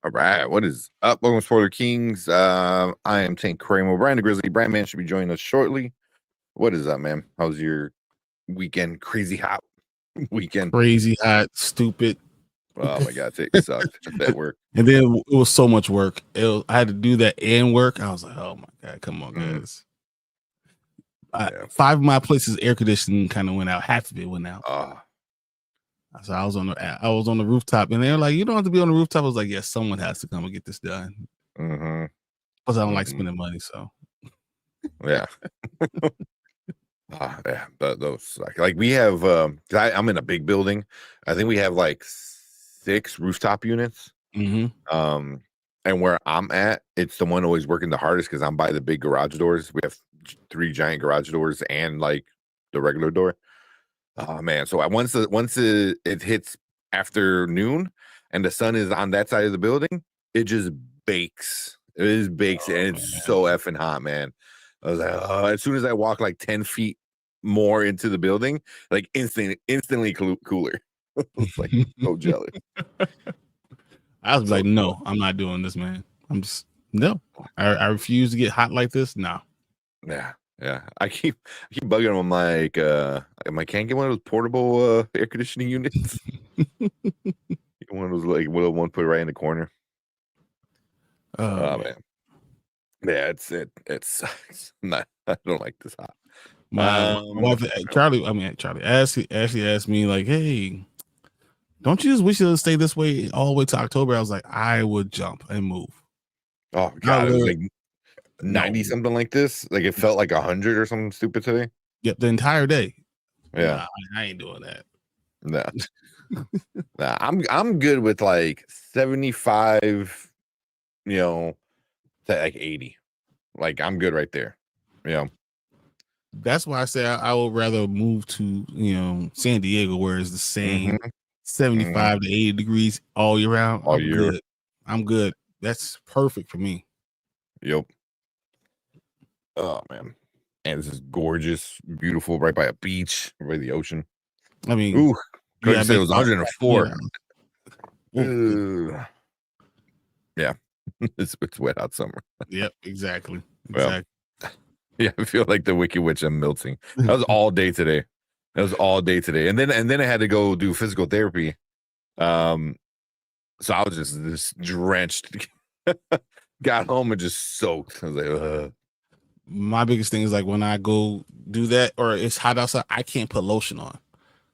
All right, what is up? Welcome to Spoiler Kings. I am Tank Kramer. Brian the Grizzly. Brian Man should be joining us shortly. What is up, man? How's your weekend? Crazy hot weekend. Crazy hot, stupid. Oh my god, it sucked at work. And then it was so much work. I had to do that and work. I was like, oh my god, come on, guys. 5 of my places air conditioning kind of went out. Half of it went out. So I was on the rooftop, and they're like, "You don't have to be on the rooftop." I was like, "Yes, someone has to come and get this done." Because I don't like spending money, so yeah. Yeah, but those like we have. I'm in a big building. I think we have like 6 rooftop units. And where I'm at, it's the one always working the hardest because I'm by the big garage doors. We have 3 giant garage doors and like the regular door. Oh man! So once it hits afternoon and the sun is on that side of the building, it just bakes. It just bakes, and it's so effing hot, man. I was like, as soon as I walk like 10 feet more into the building, like instantly cooler. I was like so jealous. I was like, no, I'm not doing this, man. I'm just no. I refuse to get hot like this. No. Yeah. I keep bugging them. I'm like, I can't get one of those portable air conditioning units. One of those like little one put right in the corner. Oh man. Yeah, it sucks. I don't like this hot. My wife, Charlie Ashley asked me like, hey, don't you just wish it would stay this way all the way to October? I was like, I would jump and move. Oh god, it was like 90 something like this. Like it felt like 100 or something stupid today. Yep, the entire day. Yeah, I ain't doing that. Nah, I'm good with like 75, to like 80. Like I'm good right there. That's why I say I would rather move to San Diego, where it's the same 75 to 80 degrees all year round. All year. Good. I'm good. That's perfect for me. Yep. Oh man, and this is gorgeous, beautiful, right by a beach, right by the ocean. I mean, Craig said it was 104. Yeah, it's wet hot summer. Yep, exactly. Well, yeah, I feel like the Wicked Witch. I'm melting. That was all day today. And then I had to go do physical therapy. So I was just drenched. Got home and just soaked. I was like, My biggest thing is like when I go do that or it's hot outside, I can't put lotion on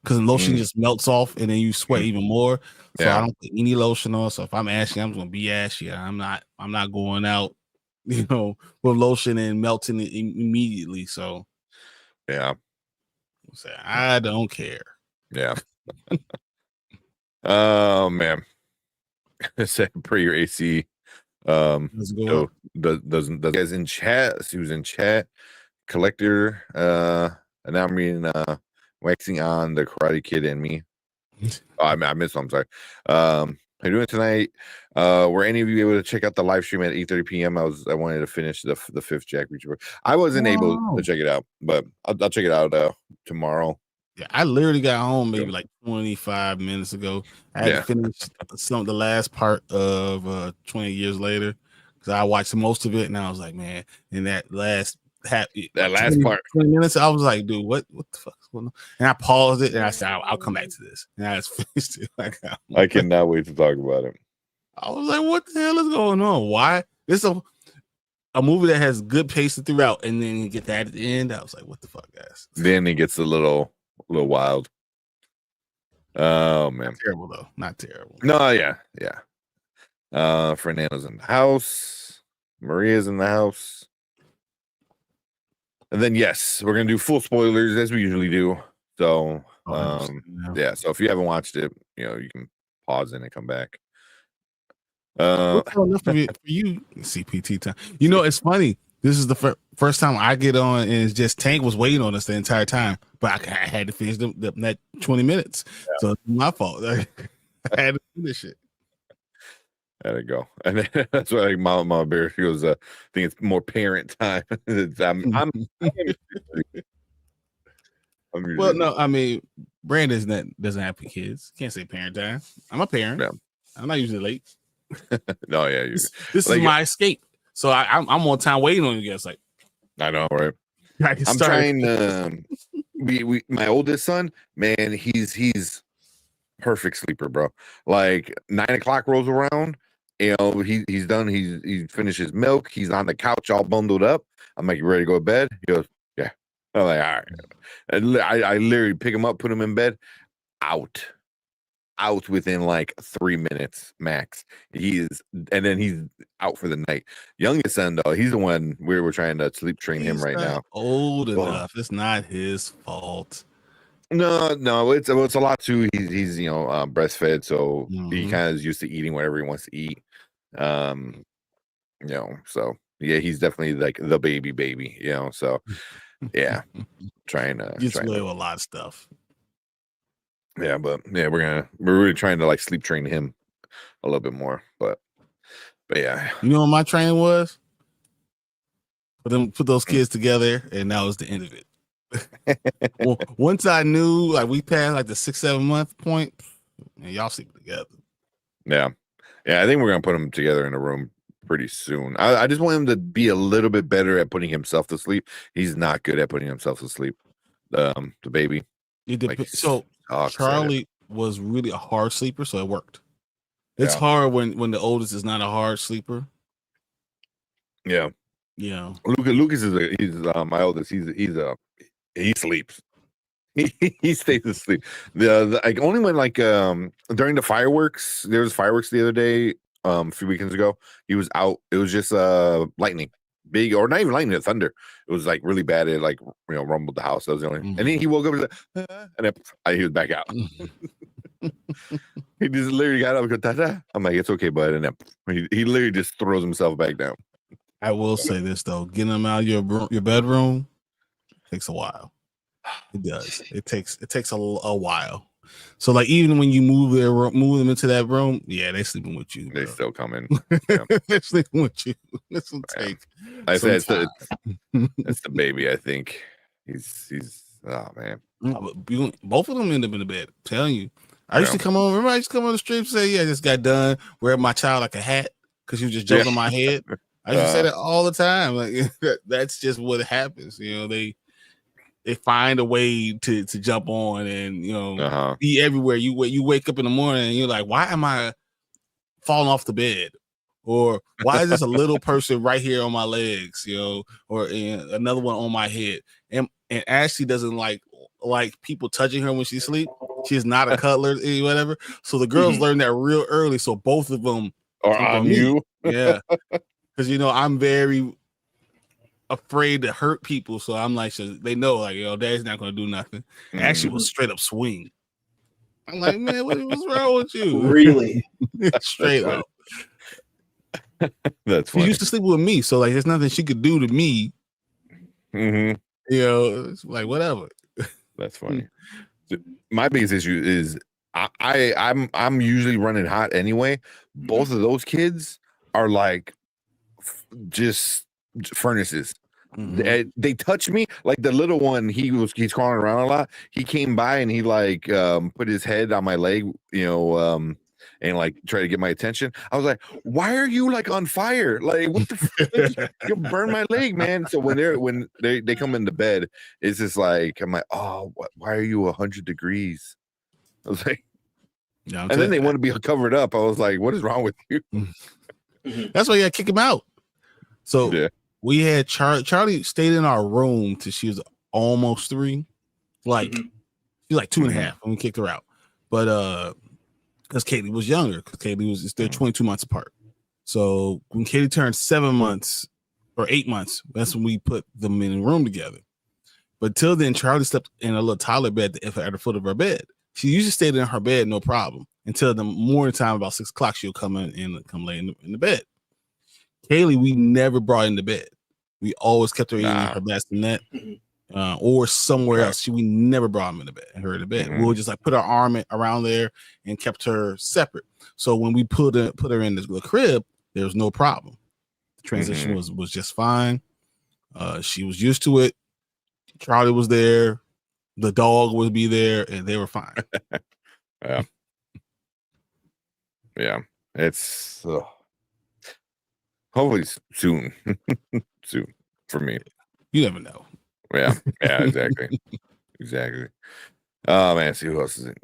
because lotion just melts off and then you sweat even more. So I don't put any lotion on. So if I'm ashy, I'm gonna be ashy. I'm not going out, with lotion and melting it immediately. So I don't care. Yeah. Oh man. Say pray your AC. Doesn't guys in chat? Who's in chat? Collector. And now I'm reading waxing on the Karate Kid and me. I missed one. I'm sorry. How you doing tonight? Were any of you able to check out the live stream at 8:30 p.m.? I wanted to finish the 5th Jack Reacher. I wasn't able to check it out, but I'll check it out tomorrow. Yeah, I literally got home maybe like 25 minutes ago. I had to finish the last part of 20 years later because I watched most of it and I was like, man, in that last part, 20 minutes, I was like, dude, what the fuck is going on? And I paused it and I said, I'll come back to this. And I just finished it. I cannot wait to talk about it. I was like, what the hell is going on? Why? This is a movie that has good pacing throughout, and then you get that at the end. I was like, what the fuck, guys? Then it gets a little wild. Oh man, not terrible though. Not terrible. No, yeah. Fernando's in the house. Maria's in the house. And then yes, we're gonna do full spoilers as we usually do. So so if you haven't watched it, you can pause and come back. Enough for you CPT time. It's funny. This is the first time I get on, and it's just Tank was waiting on us the entire time, but I had to finish that 20 minutes. So it's my fault. I had to finish it. There you go. And then, that's why like Mama Bear goes, I think it's more parent time. Well, no, I mean, Brandon doesn't have kids. Can't say parent time. I'm a parent. Yeah. I'm not usually late. No, yeah, this like, is my escape. So I'm on time waiting on you guys. Like, I know, right? I'm trying to. My oldest son, man, he's perfect sleeper, bro. Like 9 o'clock rolls around, he's done. He's finished his milk. He's on the couch, all bundled up. I'm like, you ready to go to bed? He goes, yeah. I'm like, all right. And I literally pick him up, put him in bed, out within like 3 minutes max. And then he's out for the night. Youngest son though, he's the one we're trying to sleep train him right now. Old enough. It's not his fault. No, it's a lot too. He's breastfed, so he kind of is used to eating whatever he wants to eat. So yeah, he's definitely like the baby, so yeah, trying to gets away with a lot of stuff. Yeah, but yeah, we're really trying to like sleep train him a little bit more, but yeah. You know what my training was? Put those kids together, and that was the end of it. Well, once I knew, like, we passed like the 6-7 month point, and y'all sleep together. Yeah, I think we're gonna put them together in a room pretty soon. I just want him to be a little bit better at putting himself to sleep. He's not good at putting himself to sleep. The baby. So Charlie was really a hard sleeper, so it worked. It's hard when the oldest is not a hard sleeper. Yeah. Yeah. Lucas he's my oldest. He sleeps. He stays asleep. The like only when like during the fireworks, there was fireworks the other day, a few weekends ago. He was out. It was just lightning. Big, or not even lightning, thunder. It was like really bad. It like rumbled the house. That was the only. And then he woke up and then he was back out. He just literally got up and go, da. I'm like, it's okay, bud. And then he literally just throws himself back down. I will say this though, getting him out of your bedroom takes a while. It does. It takes a while. So like even when you move them into that room, yeah, they sleeping with you. They still come in. Yeah. They're sleeping with you. This will take. I said it's the baby. I think he's oh man. Both of them end up in the bed. I'm telling you, I used to come on. Remember, I used to come on the street and say, "Yeah, I just got done wearing my child like a hat because she was just joking on my head." I used to say that all the time. Like that's just what happens. They find a way to jump on and be everywhere. You wake up in the morning and you're like, why am I falling off the bed? Or why is this a little person right here on my legs? Or another one on my head. And Ashley doesn't like people touching her when she sleep. She's not a cuddler, whatever. So the girls learn that real early. So both of them are on you. Yeah. Because I'm very afraid to hurt people, so I'm like, so they know, like, dad's not gonna do nothing. Actually, was straight up swing. I'm like, man, what's wrong with you? Really? Straight up. That's funny. She used to sleep with me, so like, there's nothing she could do to me. It's like whatever. That's funny. My biggest issue is I'm usually running hot anyway. Both of those kids are like just furnaces. They touch me. Like the little one, he's crawling around a lot. He came by and he like put his head on my leg, and like try to get my attention. I was like, why are you like on fire? Like what the fuck? You burn my leg, man. So when they come into bed, it's just like I'm like, oh, why are you 100 degrees? I was like, and then they want to be covered up. I was like, what is wrong with you? That's why you gotta kick him out. So yeah. We had Charlie stayed in our room till she was almost 3. Like she was like 2.5 when we kicked her out. But because Katie was younger, because Katie was they're 22 months apart. So when Katie turned 7 months or 8 months, that's when we put them in a room together. But till then, Charlie slept in a little toddler bed at the foot of her bed. She usually stayed in her bed, no problem. Until the morning time, about 6 o'clock, she'll come in and come lay in the bed. Kaylee, we never brought in the bed. We always kept her in her bassinet or somewhere else. We never brought her in the bed. We would just like put our arm around there and kept her separate. So when we put her in the crib, there was no problem. The transition was just fine. She was used to it. Charlie was there. The dog would be there, and they were fine. Yeah. It's hopefully soon. Soon for me. You never know. Yeah, exactly. Exactly. Oh man, see who else is in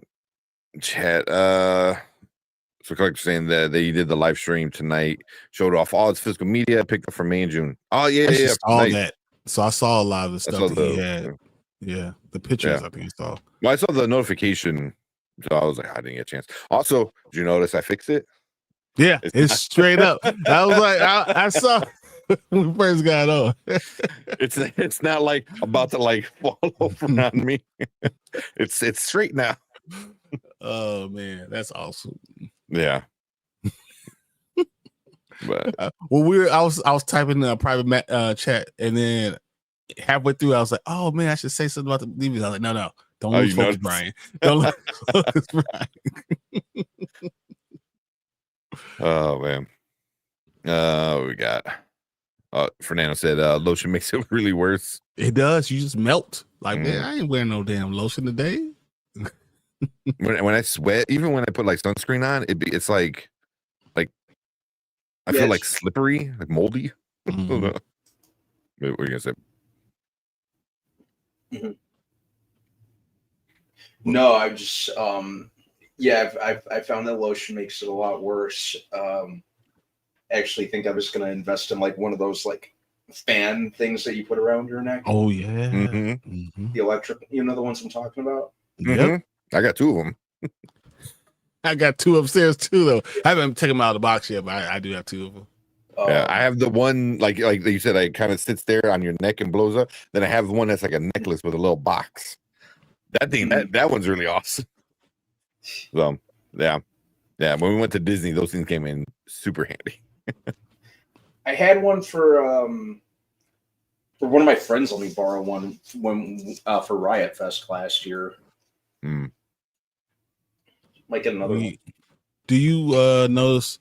chat. So Collector saying that they did the live stream tonight, showed off all its physical media picked up from May and June. Oh yeah, I yeah. saw that. So I saw a lot of the stuff that he had. Yeah, the pictures I think I saw. Well, I saw the notification, so I was like, I didn't get a chance. Also, did you notice I fixed it? Yeah, it's straight up. I was like, I saw when we first got on. It's not like about to like fall over on me. It's straight now. Oh man, that's awesome. Yeah. But well, I was typing in a private chat, and then halfway through, I was like, "Oh man, I should say something about the DVDs." I was like, "No, don't lose focus, Brian. Don't lose focus, Brian." Oh man, we got. Fernando said lotion makes it really worse. It does. You just melt. Like man, I ain't wearing no damn lotion today. when I sweat, even when I put like sunscreen on, it's like I feel like slippery, like moldy. Mm-hmm. What are you gonna say? Mm-hmm. No, I just I found that lotion makes it a lot worse. Actually think I was gonna invest in like one of those like fan things that you put around your neck. Oh yeah, the electric, the ones I'm talking about. Yep, I got two of them. I got two upstairs too, though. I haven't taken them out of the box yet, but I do have two of them. Yeah, I have the one like you said, it kind of sits there on your neck and blows up. Then I have the one that's like a necklace with a little box. That thing, that one's really awesome. So yeah. When we went to Disney, those things came in super handy. I had one for one of my friends. Let me borrow one for Riot Fest last year. Might get another one. Do you notice,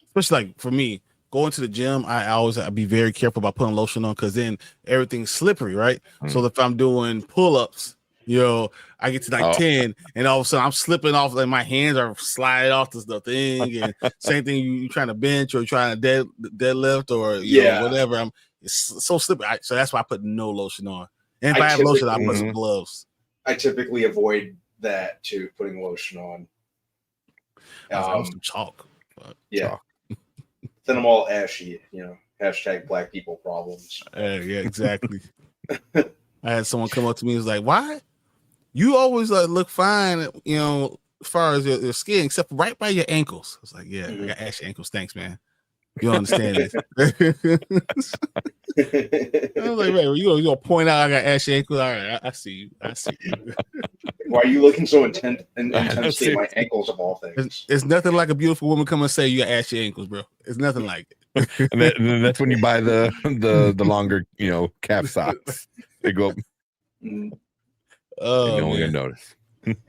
especially like for me, going to the gym, I'd be very careful about putting lotion on because then everything's slippery, right? So if I'm doing pull-ups, I get to like 10 and all of a sudden I'm slipping off, like my hands are sliding off the thing. And same thing, you trying to bench or trying to deadlift or whatever. It's so slippery. So that's why I put no lotion on. And if I have lotion, I put some gloves. I typically avoid that too, putting lotion on. Some chalk. Chalk. Then I'm all ashy, hashtag black people problems. Yeah, exactly. I had someone come up to me and was like, why? You always look fine, as far as your skin, except right by your ankles. I was like, yeah, I got ashy ankles. Thanks, man. You don't understand this. I was like, man, you gonna point out I got ashy ankles? All right, I see you. Why are you looking so intensely at my ankles of all things? It's nothing like a beautiful woman come and say you got ashy ankles, bro. It's nothing like it. and that's when you buy the longer, calf socks. They go up. Oh, no one gonna notice.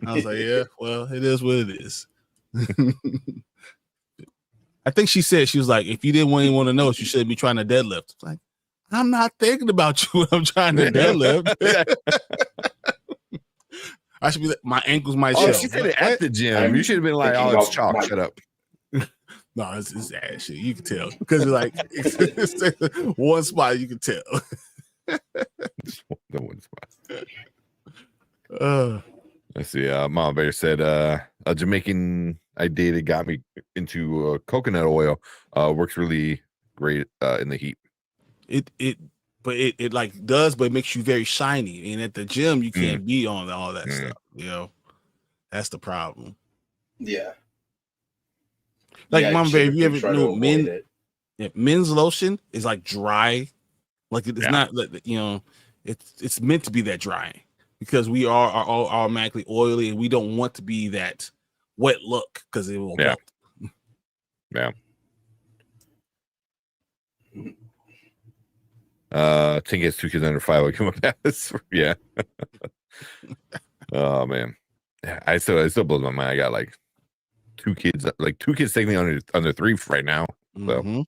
I was like, yeah, well, it is what it is. I think she was like, if you didn't want to know, you shouldn't be trying to deadlift. It's like, I'm not thinking about you when I'm trying to deadlift. I should be like, my ankles might show. She said it at the gym. You should have been like, it's chalk. Shut up. No, it's ass shit. You can tell because it's one spot you can tell. The one spot. Let's see. Mama Bear said a Jamaican I dated got me into coconut oil. Works really great in the heat. It like does, but it makes you very shiny. And at the gym, you can't be on all that stuff. That's the problem. Yeah. Like Mama Bear, you ever know men's lotion is like dry. Like it's not, it's meant to be that dry because we are automatically oily and we don't want to be that wet look because it will melt. Yeah. I think it's 2 kids under 5. I come up past. Yeah. Oh man. Yeah, it still blows my mind. I got like 2 kids technically under 3 right now. So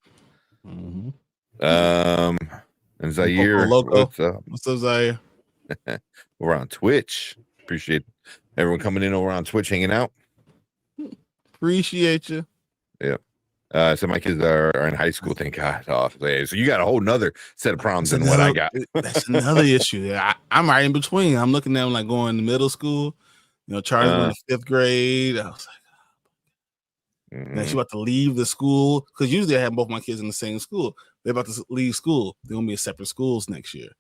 and Zaire, what's up? What's up, Zaire? We're on Twitch. Appreciate everyone coming in over on Twitch, hanging out. Appreciate you. So my kids are in high school. Thank God. Oh, so you got a whole nother set of problems than what I got. That's another issue. I'm right in between. I'm looking at them like going to middle school. Charlie's going to 5th grade. I was like, now she's about to leave the school because usually I have both my kids in the same school. They're about to leave school. They're gonna be in separate schools next year.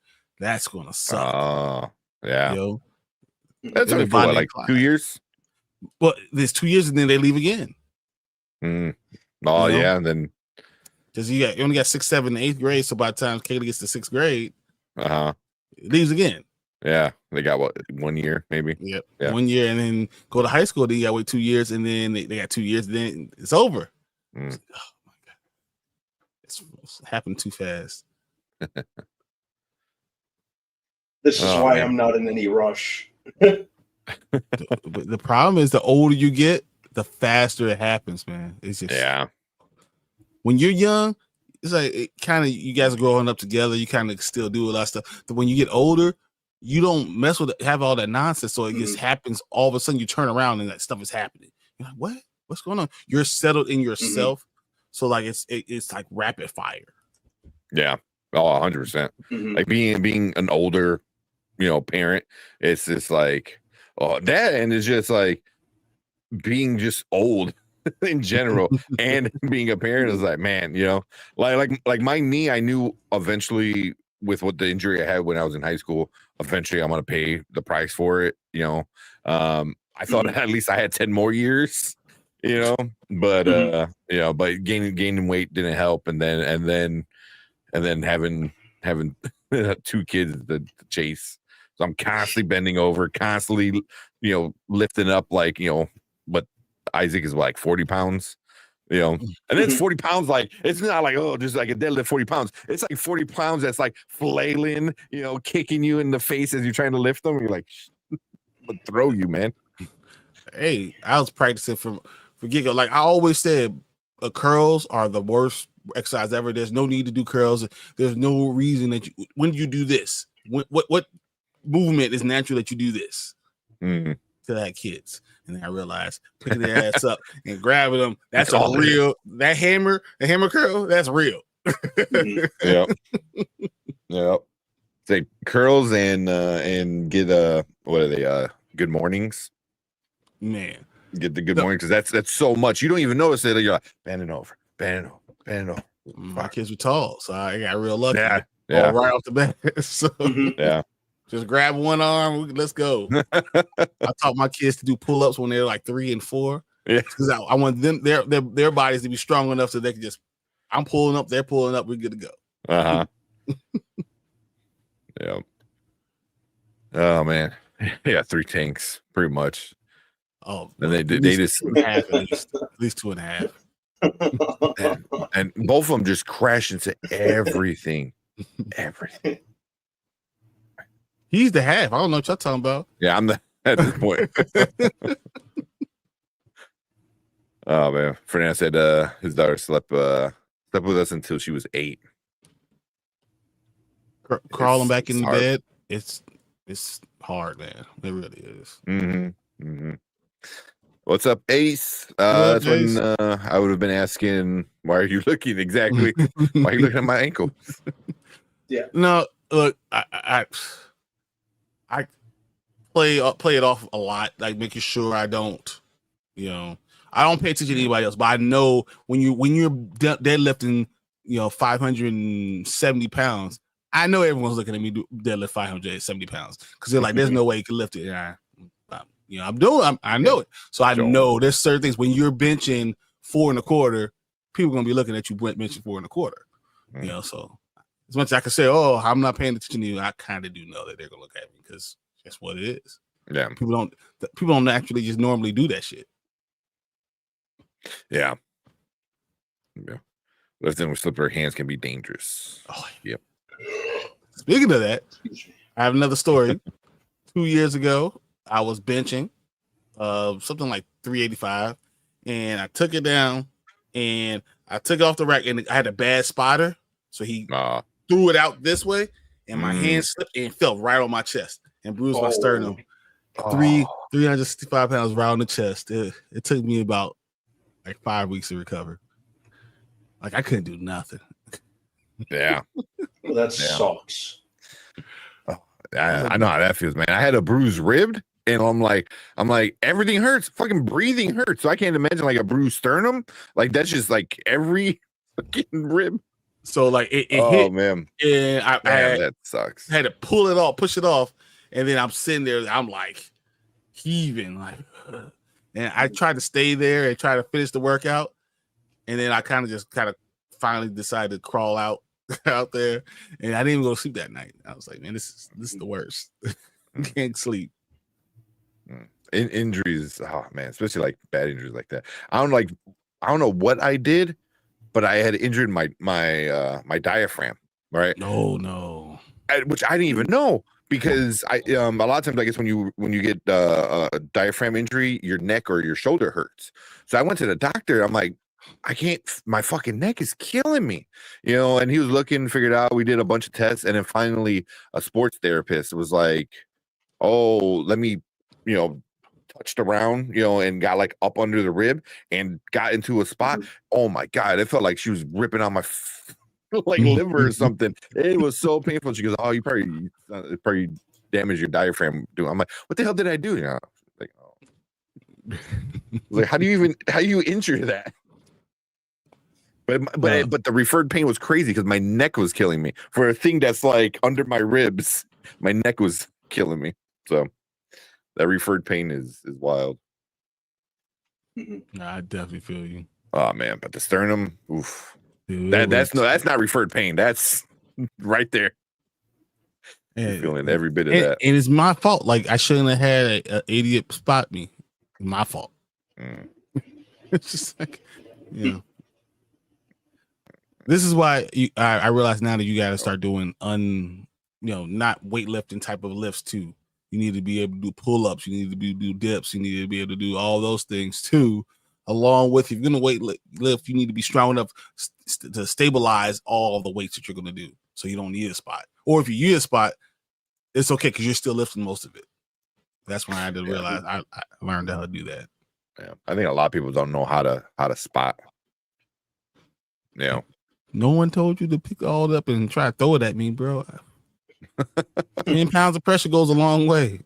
That's gonna suck. Oh, yeah. That's only cool. Like 2 years. Well, there's 2 years and then they leave again. Oh, yeah, and then because you only got 6th, 7th, and 8th grade. So by the time Kayla gets to 6th grade, it leaves again. Yeah, they got 1 year, maybe. Yep. Yeah. 1 year, and then go to high school. Then you got to wait 2 years, and then they got 2 years. Then it's over. Oh my God, it's happened too fast. This is why I'm not in any rush. The problem is the older you get, the faster it happens, man. It's just when you're young, it's like you guys are growing up together. You kind of still do a lot of stuff. But when you get older, you don't mess with it, have all that nonsense. So it just happens. All of a sudden, you turn around and that stuff is happening. You're like, what? What's going on? You're settled in yourself. So like it's like rapid fire. Yeah. Oh, 100%. Like being an older, parent, it's just like, that, and it's just like being just old in general, and being a parent is like, man, like my knee, I knew eventually with what the injury I had when I was in high school, eventually I'm gonna pay the price for it. I thought at least I had 10 more years, but but gaining weight didn't help, and then having 2 kids to chase. So I'm constantly bending over, constantly, lifting up, like, but Isaac is like 40 pounds, and it's 40 pounds. Like, it's not like, just like a deadlift 40 pounds. It's like 40 pounds that's like flailing, kicking you in the face as you're trying to lift them. You're like, I'm gonna throw you, man. Hey, I was practicing for giggle. Like I always said, curls are the worst exercise ever. There's no need to do curls. There's no reason that when you do this, what movement is natural that you do this to that kids. And then I realized picking their ass up and grabbing them, that's a real, the hammer curl, that's real. Yep. Say curls and get what are they? Good mornings. Man. Get the good morning, because that's so much. You don't even notice it. You're like bending over. My kids were tall, so I got real lucky. Yeah. Right off the bat. So yeah. Just grab one arm. Let's go. I taught my kids to do pull-ups when they're like 3 and 4. Yeah, because I want them their bodies to be strong enough so they can just. I'm pulling up. They're pulling up. We're good to go. Yeah. Oh man. Yeah, 3 tanks, pretty much. Oh, and they just 2.5 at least 2.5. And both of them just crash into everything. Everything. He's the half. I don't know what y'all talking about. Yeah, I'm the at this point. Oh man, Fernando said his daughter slept with us until she was 8. Crawling back in the bed, it's hard, man. It really is. What's up, Ace? That's Ace? When I would have been asking, why are you looking exactly? Why are you looking at my ankle? Yeah. No, look, I play it off a lot, like making sure I don't, I don't pay attention to anybody else, but I know when you're deadlifting, 570 pounds, I know everyone's looking at me deadlift 570 pounds because they're like, there's no way you can lift it. And I know it. So I know there's certain things when you're benching 4 1/4, people are gonna be looking at you benching 4 1/4. So as much as I can say, I'm not paying attention to you, I kind of do know that they're gonna look at me because that's what it is. Yeah. People don't actually just normally do that shit. Yeah. Lifting with slippery hands can be dangerous. Yep. Speaking of that, I have another story. 2 years ago, I was benching something like 385, and I took it down and I took it off the rack, and I had a bad spotter, so he threw it out this way, and my hand slipped and fell right on my chest and bruised my sternum. 365 pounds right on the chest. It took me about like 5 weeks to recover. Like I couldn't do nothing. Yeah. Well, that sucks. I know how that feels, man. I had a bruised rib, and I'm like, everything hurts. Fucking breathing hurts. So I can't imagine like a bruised sternum. Like that's just like every fucking rib. So like it oh hit, man, and that sucks. I had to pull it off, push it off, and then I'm sitting there. I'm like heaving, like, and I tried to stay there and try to finish the workout, and then I kind of finally decided to crawl out there, and I didn't even go to sleep that night. I was like, man, this is the worst. Can't sleep. Injuries, oh man, especially like bad injuries like that. I don't know what I did, but I had injured my diaphragm, right? No. Which I didn't even know, because I a lot of times I guess when you get a diaphragm injury, your neck or your shoulder hurts. So I went to the doctor. I'm like, I can't, my fucking neck is killing me, and he was looking, figured out, we did a bunch of tests, and then finally a sports therapist was like, oh, let me, touched around, and got like up under the rib and got into a spot. Oh my God, it felt like she was ripping on my like liver or something. It was so painful. She goes, oh, you probably damaged your diaphragm. I'm like, what the hell did I do? Like, oh. Like, how do you injure that? But the referred pain was crazy because my neck was killing me. For a thing that's like under my ribs, my neck was killing me. So that referred pain is wild. I definitely feel you. Oh man, but the sternum, oof. Dude, that's not referred pain. That's right there. You're feeling every bit of that. And it's my fault. Like I shouldn't have had an idiot spot me. My fault. It's just like, This is why I realize now that you got to start doing not weightlifting type of lifts too. You need to be able to do pull-ups. You need to do dips. You need to be able to do all those things too. Along with, if you're going to lift, you need to be strong enough to stabilize all the weights that you're going to do. So you don't need a spot. Or if you need a spot, it's okay because you're still lifting most of it. That's when I had to realize I learned how to do that. Yeah, I think a lot of people don't know how to spot. No one told you to pick all up and try to throw it at me, bro. 10 pounds of pressure goes a long way.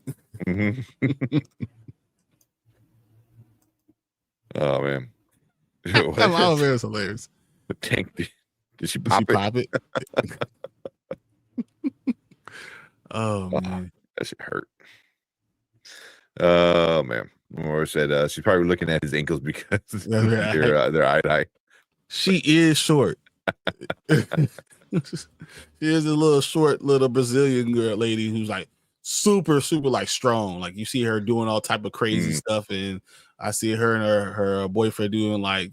Oh man, that was hilarious. The tank, did she pop it? Oh man, that should hurt. Oh man, Moore said she's probably looking at his ankles because they're eye. She is short. She is a little short little Brazilian girl lady who's like super like strong. Like you see her doing all type of crazy stuff, and I see her and her boyfriend doing like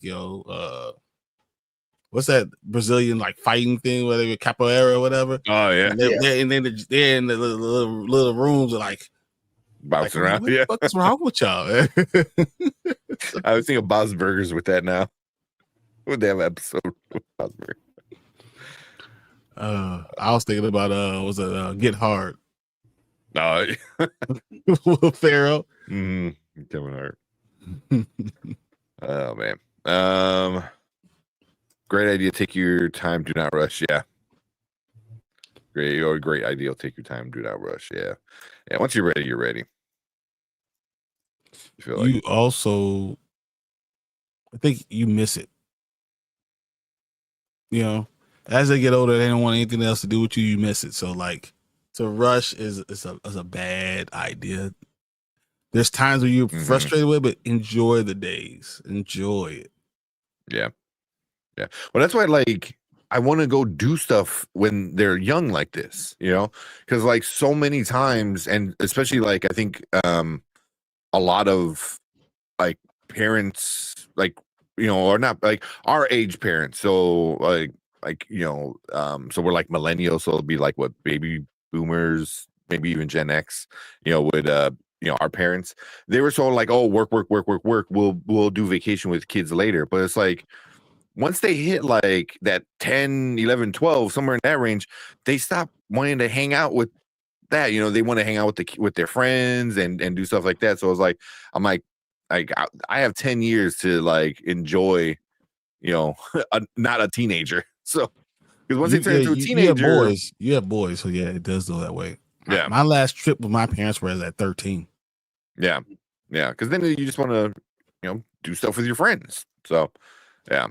what's that Brazilian like fighting thing, whether it's capoeira or whatever. Oh yeah, and then they're in the little rooms around bouncing around. What the fuck is wrong with y'all? I was thinking Bob's Burgers with that now. With that episode with Bob's Burgers. I was thinking about Get Hard. No, Will Ferrell. Kevin Hart. Oh man. Great idea. Take your time. Do not rush. Yeah. Great idea. Take your time. Do not rush. Yeah. Yeah. Once you're ready, you're ready. You also, I think you miss it. As they get older, they don't want anything else to do with you. You miss it. So like to rush is a bad idea. There's times where you're frustrated with it, but enjoy the days. Enjoy it. Yeah. Yeah. Well, that's why like I want to go do stuff when they're young like this, because like so many times, and especially like I think a lot of like parents, like or not like our age parents, so so we're like millennials, so it'll be like what baby boomers, maybe even Gen X, would our parents, they were so like, oh, work, we'll do vacation with kids later. But it's like once they hit like that 10, 11, 12, somewhere in that range, they stop wanting to hang out with that. They want to hang out with their friends and do stuff like that. So it's like, I'm like, like I have 10 years to like enjoy, not a teenager. So because once they turn into a teenager, you have boys, so yeah, it does go that way. Yeah, my last trip with my parents was at 13. Yeah, because then you just want to, do stuff with your friends. So, yeah.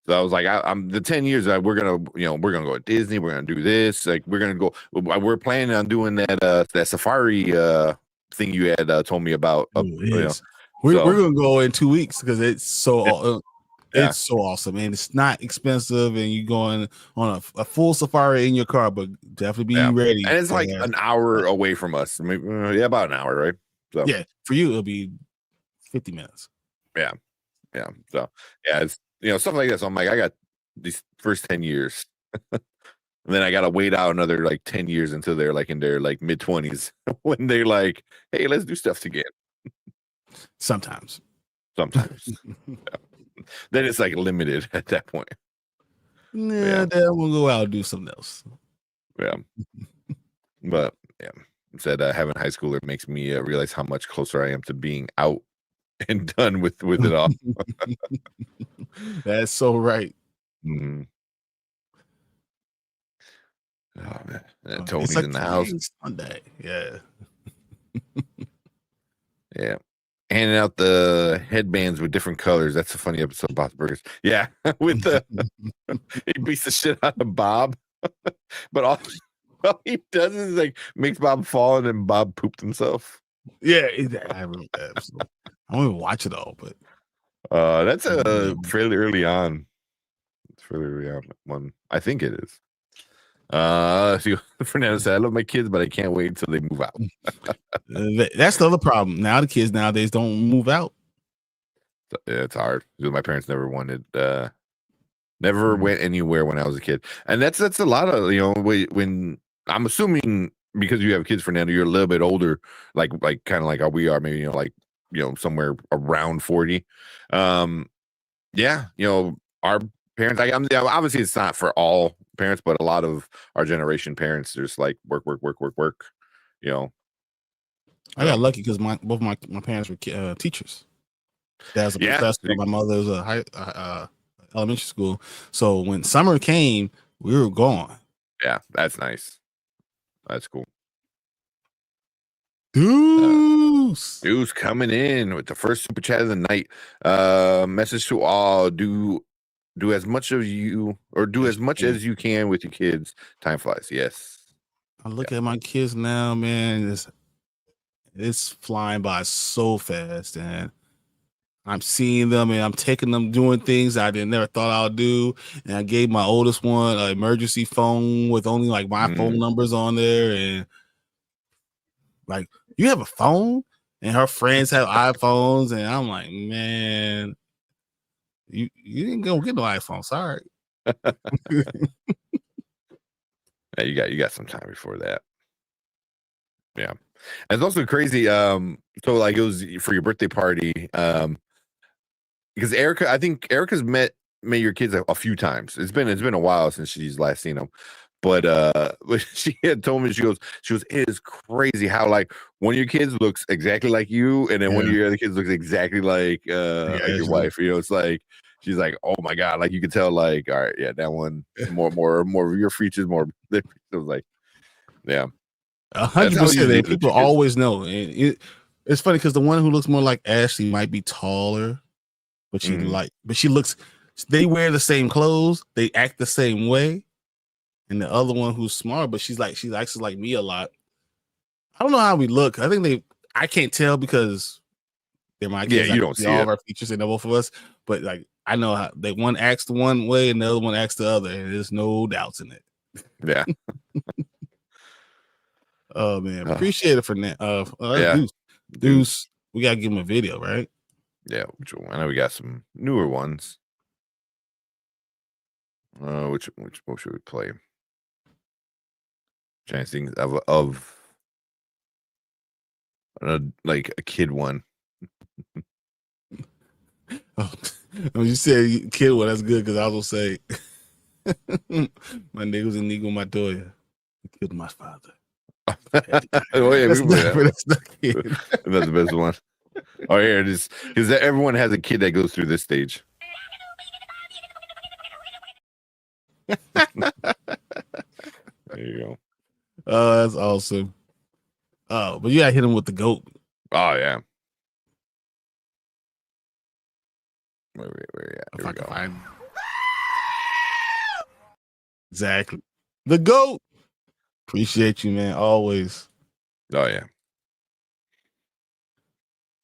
So I was like, I'm the 10 years that we're gonna go to Disney. We're gonna do this. Like we're gonna go. We're planning on doing that safari thing you had told me about. We're gonna go in 2 weeks because it's so. It's so awesome, and it's not expensive, and you're going on a full safari in your car, but definitely be ready. And it's like an hour away from us. About an hour, right? So yeah, for you it'll be 50 minutes. Yeah. So it's stuff like this. So I'm like, I got these first 10 years, and then I gotta wait out another like 10 years until they're like in their like mid-20s when they're like, hey, let's do stuff together. Sometimes. Then it's like limited at that point. Then we'll go out and do something else. Yeah. But said having high schooler makes me realize how much closer I am to being out and done with it all. That's so right. Mm-hmm. Oh man, and Tony's in the house Sunday. Yeah. Yeah. Handing out the headbands with different colors. That's a funny episode of Bob's Burgers. Yeah, with the he beats the shit out of Bob, but all he does is like makes Bob fall and then Bob pooped himself. Yeah, I wrote that episode. I won't even watch it all, but that's fairly early on. It's fairly early on one. I think it is. Fernando said, I love my kids, but I can't wait until they move out. That's the other problem. Now the kids nowadays don't move out. Yeah, it's hard. My parents never wanted never went anywhere when I was a kid. And that's a lot of, when I'm assuming because you have kids, Fernando, you're a little bit older, like kind of like how we are, maybe, somewhere around 40. Our parents, obviously it's not for all parents, but a lot of our generation parents just like work. I got lucky because both my parents were teachers. Dad's a professor. My mother was a elementary school. So when summer came, we were gone. Yeah, that's nice. That's cool. Deuce coming in with the first super chat of the night. Message to all: do as much as you can with your kids. Time flies. Yes. I look at my kids now, man. It's flying by so fast, and I'm seeing them, and I'm taking them doing things I never thought I would do. And I gave my oldest one an emergency phone with only like my phone numbers on there, and like, you have a phone, and her friends have iPhones, and I'm like, man. You didn't go get no iPhone. Sorry. Yeah, you got some time before that. Yeah. And it's also crazy. So like it was for your birthday party. Because I think Erica's met your kids a few times. It's been a while since she's last seen them. But she had told me, she goes, it is crazy how like one of your kids looks exactly like you, and then one of your other kids looks exactly like your wife. It's like she's like, oh my god, like you could tell, like, all right, yeah, that one more of your features, more. It was like, yeah, 100%. People always know, and it's funny because the one who looks more like Ashley might be taller, but she looks. They wear the same clothes, they act the same way. And the other one who's smart, but she acts like me a lot. I don't know how we look. I think I can't tell because they're my kids. You don't see all of our features in both of us. But like, I know how one acts the one way and the other one acts the other, and there's no doubts in it. Yeah. Oh man, appreciate it for that. Deuce, we gotta give him a video, right? Yeah, I know we got some newer ones. Which what should we play? Trying to think of like a kid one. When you said kid one, that's good because I was gonna say my niggas and Nigo Montoya killed my father. Oh yeah, that's the best one. Oh, here it is. Because everyone has a kid that goes through this stage. There you go. Oh, that's awesome. Oh, but you gotta hit him with the goat. Oh, yeah. Where at? If I can find him. Exactly. The GOAT. Appreciate you, man. Always. Oh, yeah.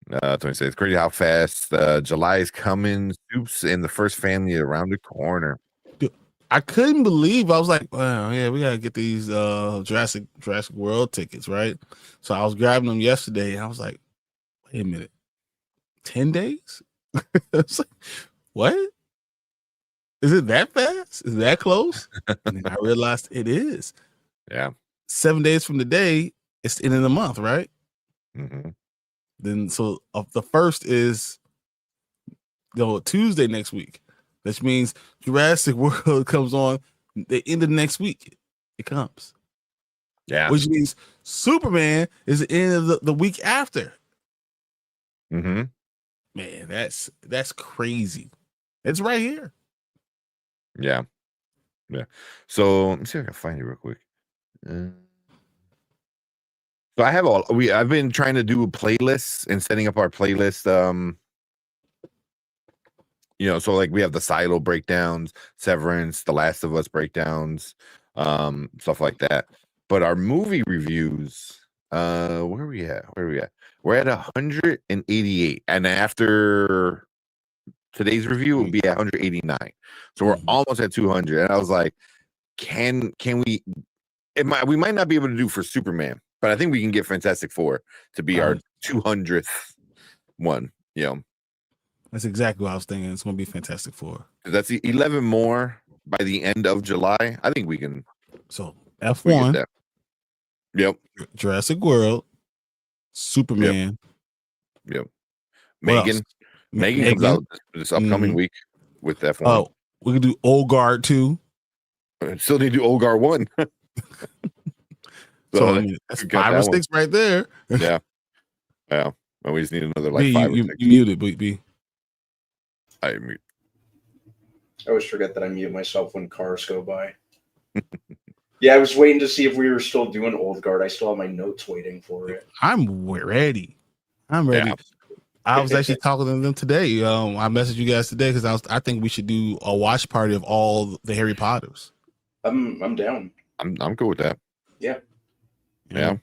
26. It's crazy how fast July is coming. Soups and the first family around the corner. Dude, I couldn't believe. I was like, wow, yeah, we gotta get these Jurassic World tickets, right? So I was grabbing them yesterday, and I was like, wait a minute, 10 days? It's like, what? Is it that fast? Is it that close? And then I realized it is. Yeah. 7 days from today, it's the end of the month, right? Mm-hmm. Then so the first is Tuesday next week, which means Jurassic World comes on the end of next week. It comes. Yeah. Which means Superman is the end of the week after. Mm-hmm. Man, that's crazy. It's right here. Yeah. Yeah. So let me see if I can find it real quick. So I have I've been trying to do playlists and setting up our playlist. So like we have the Silo breakdowns, Severance, The Last of Us breakdowns, stuff like that. But our movie reviews, where are we at? We're at 188, and after today's review, we'll be at 189. So we're almost at 200. And I was like, can we? We might not be able to do for Superman, but I think we can get Fantastic Four to be our 200th one. That's exactly what I was thinking. It's going to be Fantastic Four. That's 11 more by the end of July. I think we can. So F1. Yep. Jurassic World. Superman. Yep. Megan comes out this upcoming week with F1. Oh, we can do Old Guard 2. Still need to do Old Guard 1. So I mean, that's 5 or 6 right there. Yeah. Well, we just need another B, 5 or 6. You muted, B. I mute. I always forget that I mute myself when cars go by. Yeah, I was waiting to see if we were still doing Old Guard. I still have my notes waiting for it. I'm ready. Yeah. I was actually talking to them today. I messaged you guys today because I think we should do a watch party of all the Harry Potters. I'm down. I'm cool with that. Yeah. Yeah.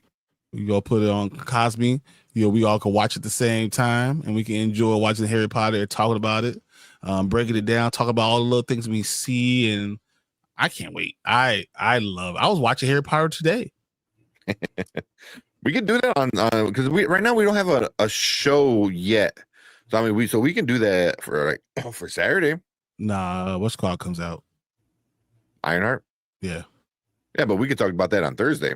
We go put it on Cosme. We all can watch at the same time, and we can enjoy watching Harry Potter and talking about it, breaking it down, talk about all the little things we see, and I can't wait. I was watching Harry Potter today. We could do that on because right now we don't have a show yet. So I mean we can do that for Saturday. Nah, what's called comes out? Ironheart. Yeah. Yeah, but we could talk about that on Thursday.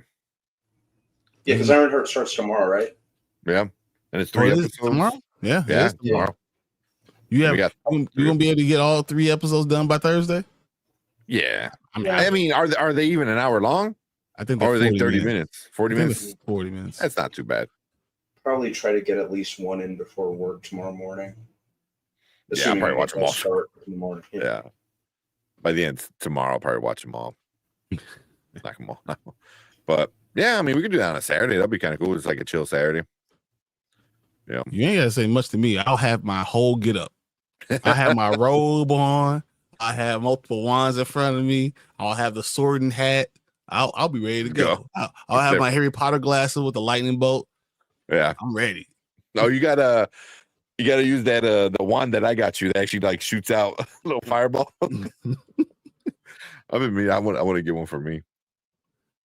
Yeah, because Ironheart starts tomorrow, right? Yeah, and it's 3 episodes tomorrow. Yeah, tomorrow. You gonna be able to get all 3 episodes done by Thursday? Yeah, I mean, are they even an hour long? I think. Or are they 30 minutes? 40 minutes? 40 minutes. That's not too bad. Probably try to get at least one in before work tomorrow morning. Yeah, I'll probably watch them all. Start in the morning. Yeah. By the end tomorrow, I'll probably watch them all. Knock them all out. But yeah, I mean, we could do that on a Saturday. That'd be kind of cool. It's like a chill Saturday. Yeah. You ain't gotta say much to me. I'll have my whole get up. I have my robe on. I have multiple wands in front of me. I'll have the sword and hat. I'll be ready to go. I'll have my Harry Potter glasses with the lightning bolt. Yeah, I'm ready. No, you gotta use that the wand that I got you that actually like shoots out a little fireball. I mean, I want to get one for me.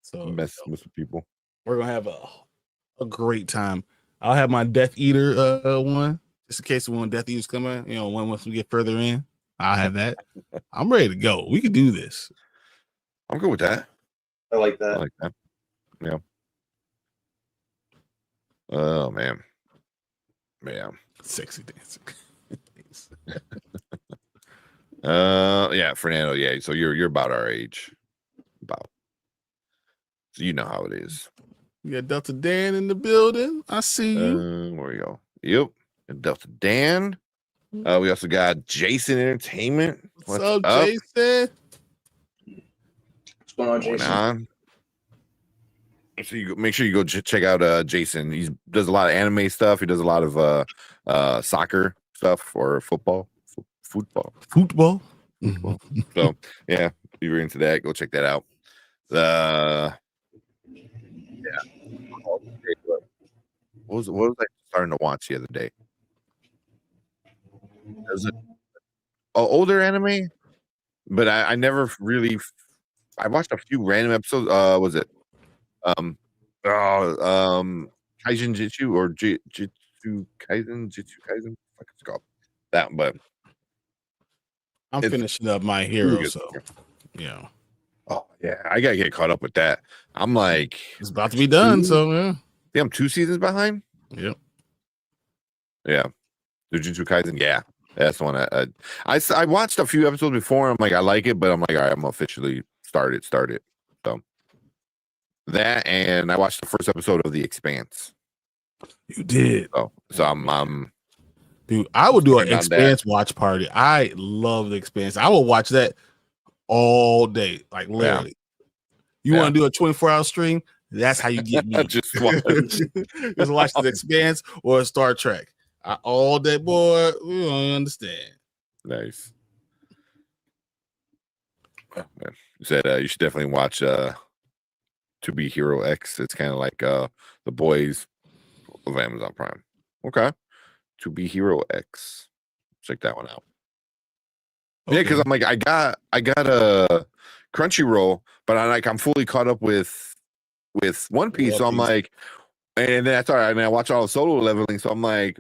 So mess with people. We're gonna have a great time. I'll have my Death Eater one just in case when Death Eaters come in. Once we get further in, I'll have that. I'm ready to go. We can do this. I'm good with that. I like that. Yeah. Oh man. Sexy dancing. Yeah, Fernando. Yeah, so you're about our age, so you know how it is. We got Delta Dan in the building. I see you. Where we go. Yep. and Delta Dan. We also got Jason Entertainment. What's up, Jason? What's going on, Jason? So you make sure you go check out Jason. He does a lot of anime stuff. He does a lot of soccer stuff or football. Football. So yeah, if you're into that, go check that out. What was I starting to watch the other day? Is it older anime? But I never really. I watched a few random episodes. Was it Kaisen Jitsu or Jitsu Kaisen? Fuck, it's called that. But I'm finishing up My Hero, so yeah. Oh yeah, I gotta get caught up with that. I'm like, it's about to be done. So yeah, I'm 2 seasons behind. Yep. Yeah, Jujutsu Kaisen. Yeah, that's the one. I watched a few episodes before. I'm like, I like it, but I'm like, all right, I'm officially started. So that, and I watched the first episode of The Expanse. You did. So I'm dude. I would do an Expanse watch party. I love The Expanse. I will watch that all day, like literally. You want to do a 24-hour stream? That's how you get me. Just watch The Expanse or Star Trek. All day, boy. We don't understand. Nice. Oh, man. You said you should definitely watch To Be Hero X. It's kind of like The Boys of Amazon Prime. Okay. To Be Hero X. Check that one out. Okay. Yeah, because I'm like, I got a Crunchyroll, but I'm fully caught up with One Piece. So I'm like, and then that's all right. And I watch all the Solo Leveling. So I'm like,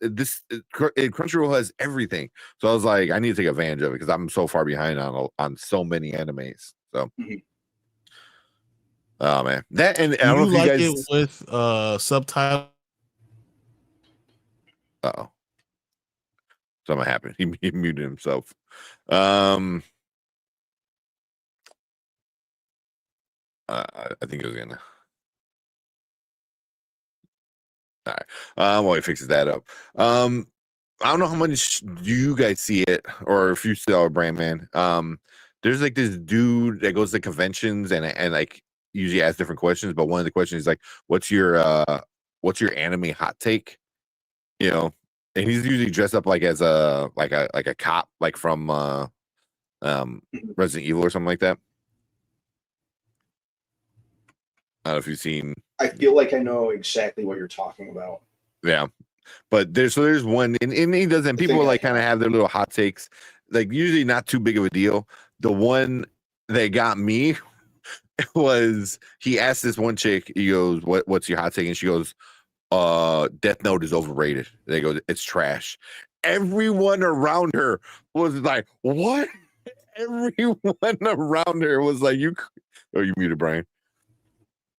Crunchyroll has everything. So I was like, I need to take advantage of it because I'm so far behind on so many animes. So, oh man, that and I don't know if you guys it with subtitle. Oh, something happened. He muted himself. I think it was gonna. All right. While he fixes that up. I don't know how much you guys see it, or if you still are Brand Man. There's like this dude that goes to conventions and like usually asks different questions, but one of the questions is like, what's your anime hot take? You know, and he's usually dressed up like as a cop, like from Resident Evil or something like that. I don't know if you've seen. I feel like I know exactly what you're talking about. Yeah, but there's one, and he doesn't. People like kind of have their little hot takes, like usually not too big of a deal. The one that got me was he asked this one chick. He goes, "What's your hot take?" And she goes, Death Note is overrated. They go, it's trash. Everyone around her was like, what? Everyone around her was like, you muted, Brian.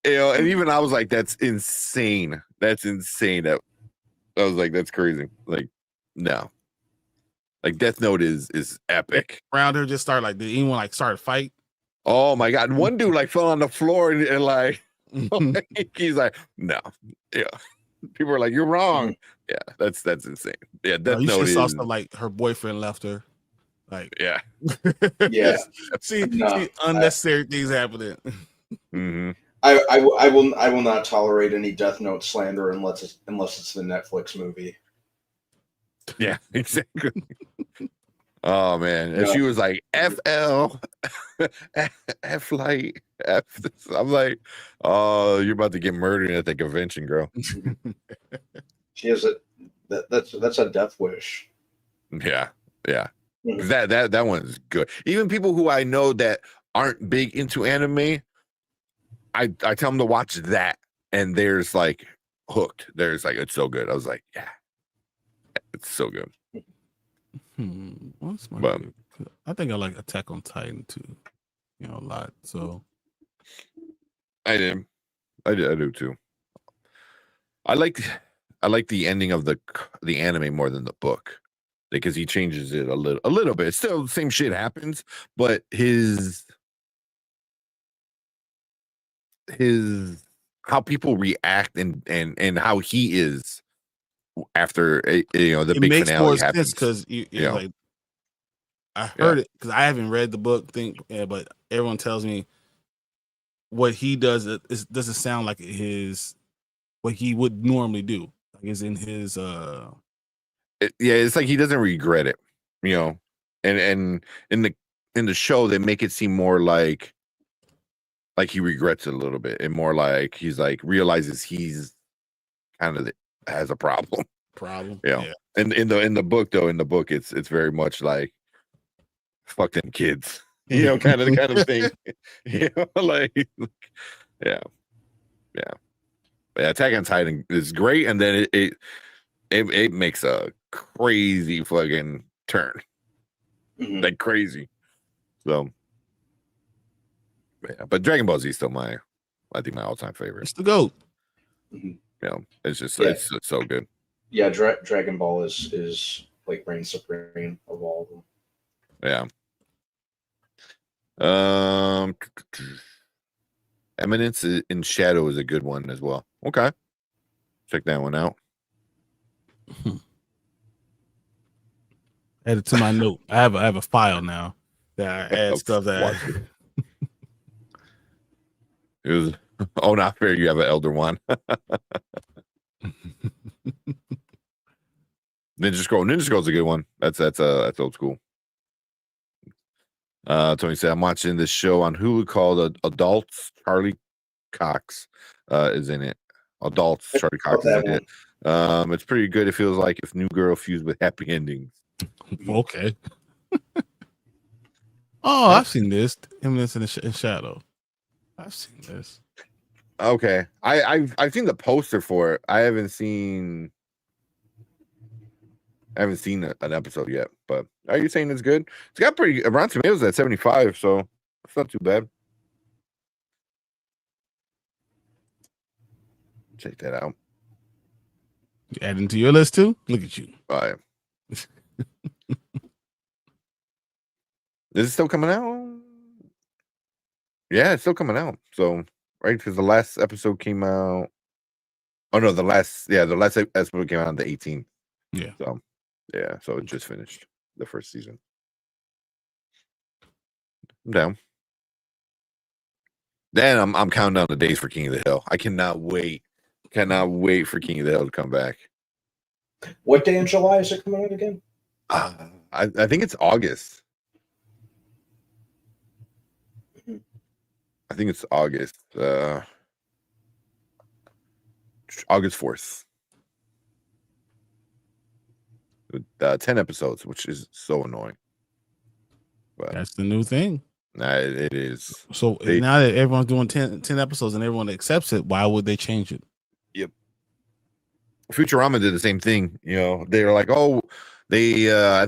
You know, and even I was like, that's insane. That's insane. That I was like, that's crazy. Like, no. Like Death Note is epic. Around her just started like, did anyone like start a fight? Oh my god. One dude like fell on the floor and like he's like, no. Yeah. People are like, you're wrong. Yeah, that's insane. Yeah, Death you Note saw stuff like her boyfriend left her. Like, yeah. see, unnecessary things happening. Mm-hmm. I will not tolerate any Death Note slander unless it's the Netflix movie. Yeah, exactly. Oh man, and she was like FL, F light, F. I'm like, oh, you're about to get murdered at the convention, girl. She has that's a death wish. Yeah. That one's good. Even people who I know that aren't big into anime, I tell them to watch that, and there's like hooked. There's like, it's so good. I was like, yeah, it's so good. What's my I think I like Attack on Titan too, a lot. So I do too. I like the ending of the anime more than the book, because he changes it a little bit. Still the same shit happens, but his how people react and how he is after the it big makes finale more happens. sense because like I heard it because I haven't read the book thing, but everyone tells me what he does doesn't sound like what he would normally do. Like it's in his it's like he doesn't regret it, and in the show they make it seem more like he regrets it a little bit, and more like he's like realizes he's kind of has a problem. Yeah. And in the book though, it's very much like fuck them kids, kind of thing. Like yeah. Attack on Titan is great, and then it makes a crazy fucking turn, like crazy. So, but Dragon Ball Z is still I think my all-time favorite. It's the GOAT. It's just it's so good. Yeah, Dragon Ball is like reign supreme of all of them. Yeah. Eminence in Shadow is a good one as well. Okay, check that one out. Add it to my note. I have a file now that I add stuff that it was not fair. You have an Elder One. Ninja Scroll's a good one. That's old school. Tony said, I'm watching this show on Hulu called Adults. Charlie Cox is in it. Adults. Charlie Cox is in it. It's pretty good. It feels like if New Girl fused with happy endings. Okay. I've seen this. Eminence in Shadow. I've seen this. Okay. I've seen the poster for it. I haven't seen an episode yet, but are you saying it's good? It's got pretty Rotten Tomatoes at 75, so it's not too bad. Check that out. You adding to your list too? Look at you. All right. Is it still coming out? Yeah, it's still coming out. So, right, because the last episode came out. Oh no, the last episode came out on the 18th. Yeah. So, yeah, so it just finished the first season. I'm down. Then I'm counting down the days for King of the Hill. I cannot wait. Cannot wait for King of the Hill to come back. What day in July is it coming out again? I think it's August. I think it's August. August 4th. 10 episodes, which is so annoying. But that's the new thing. It is. So now that everyone's doing 10 episodes and everyone accepts it, why would they change it? Yep. Futurama did the same thing. They were like, I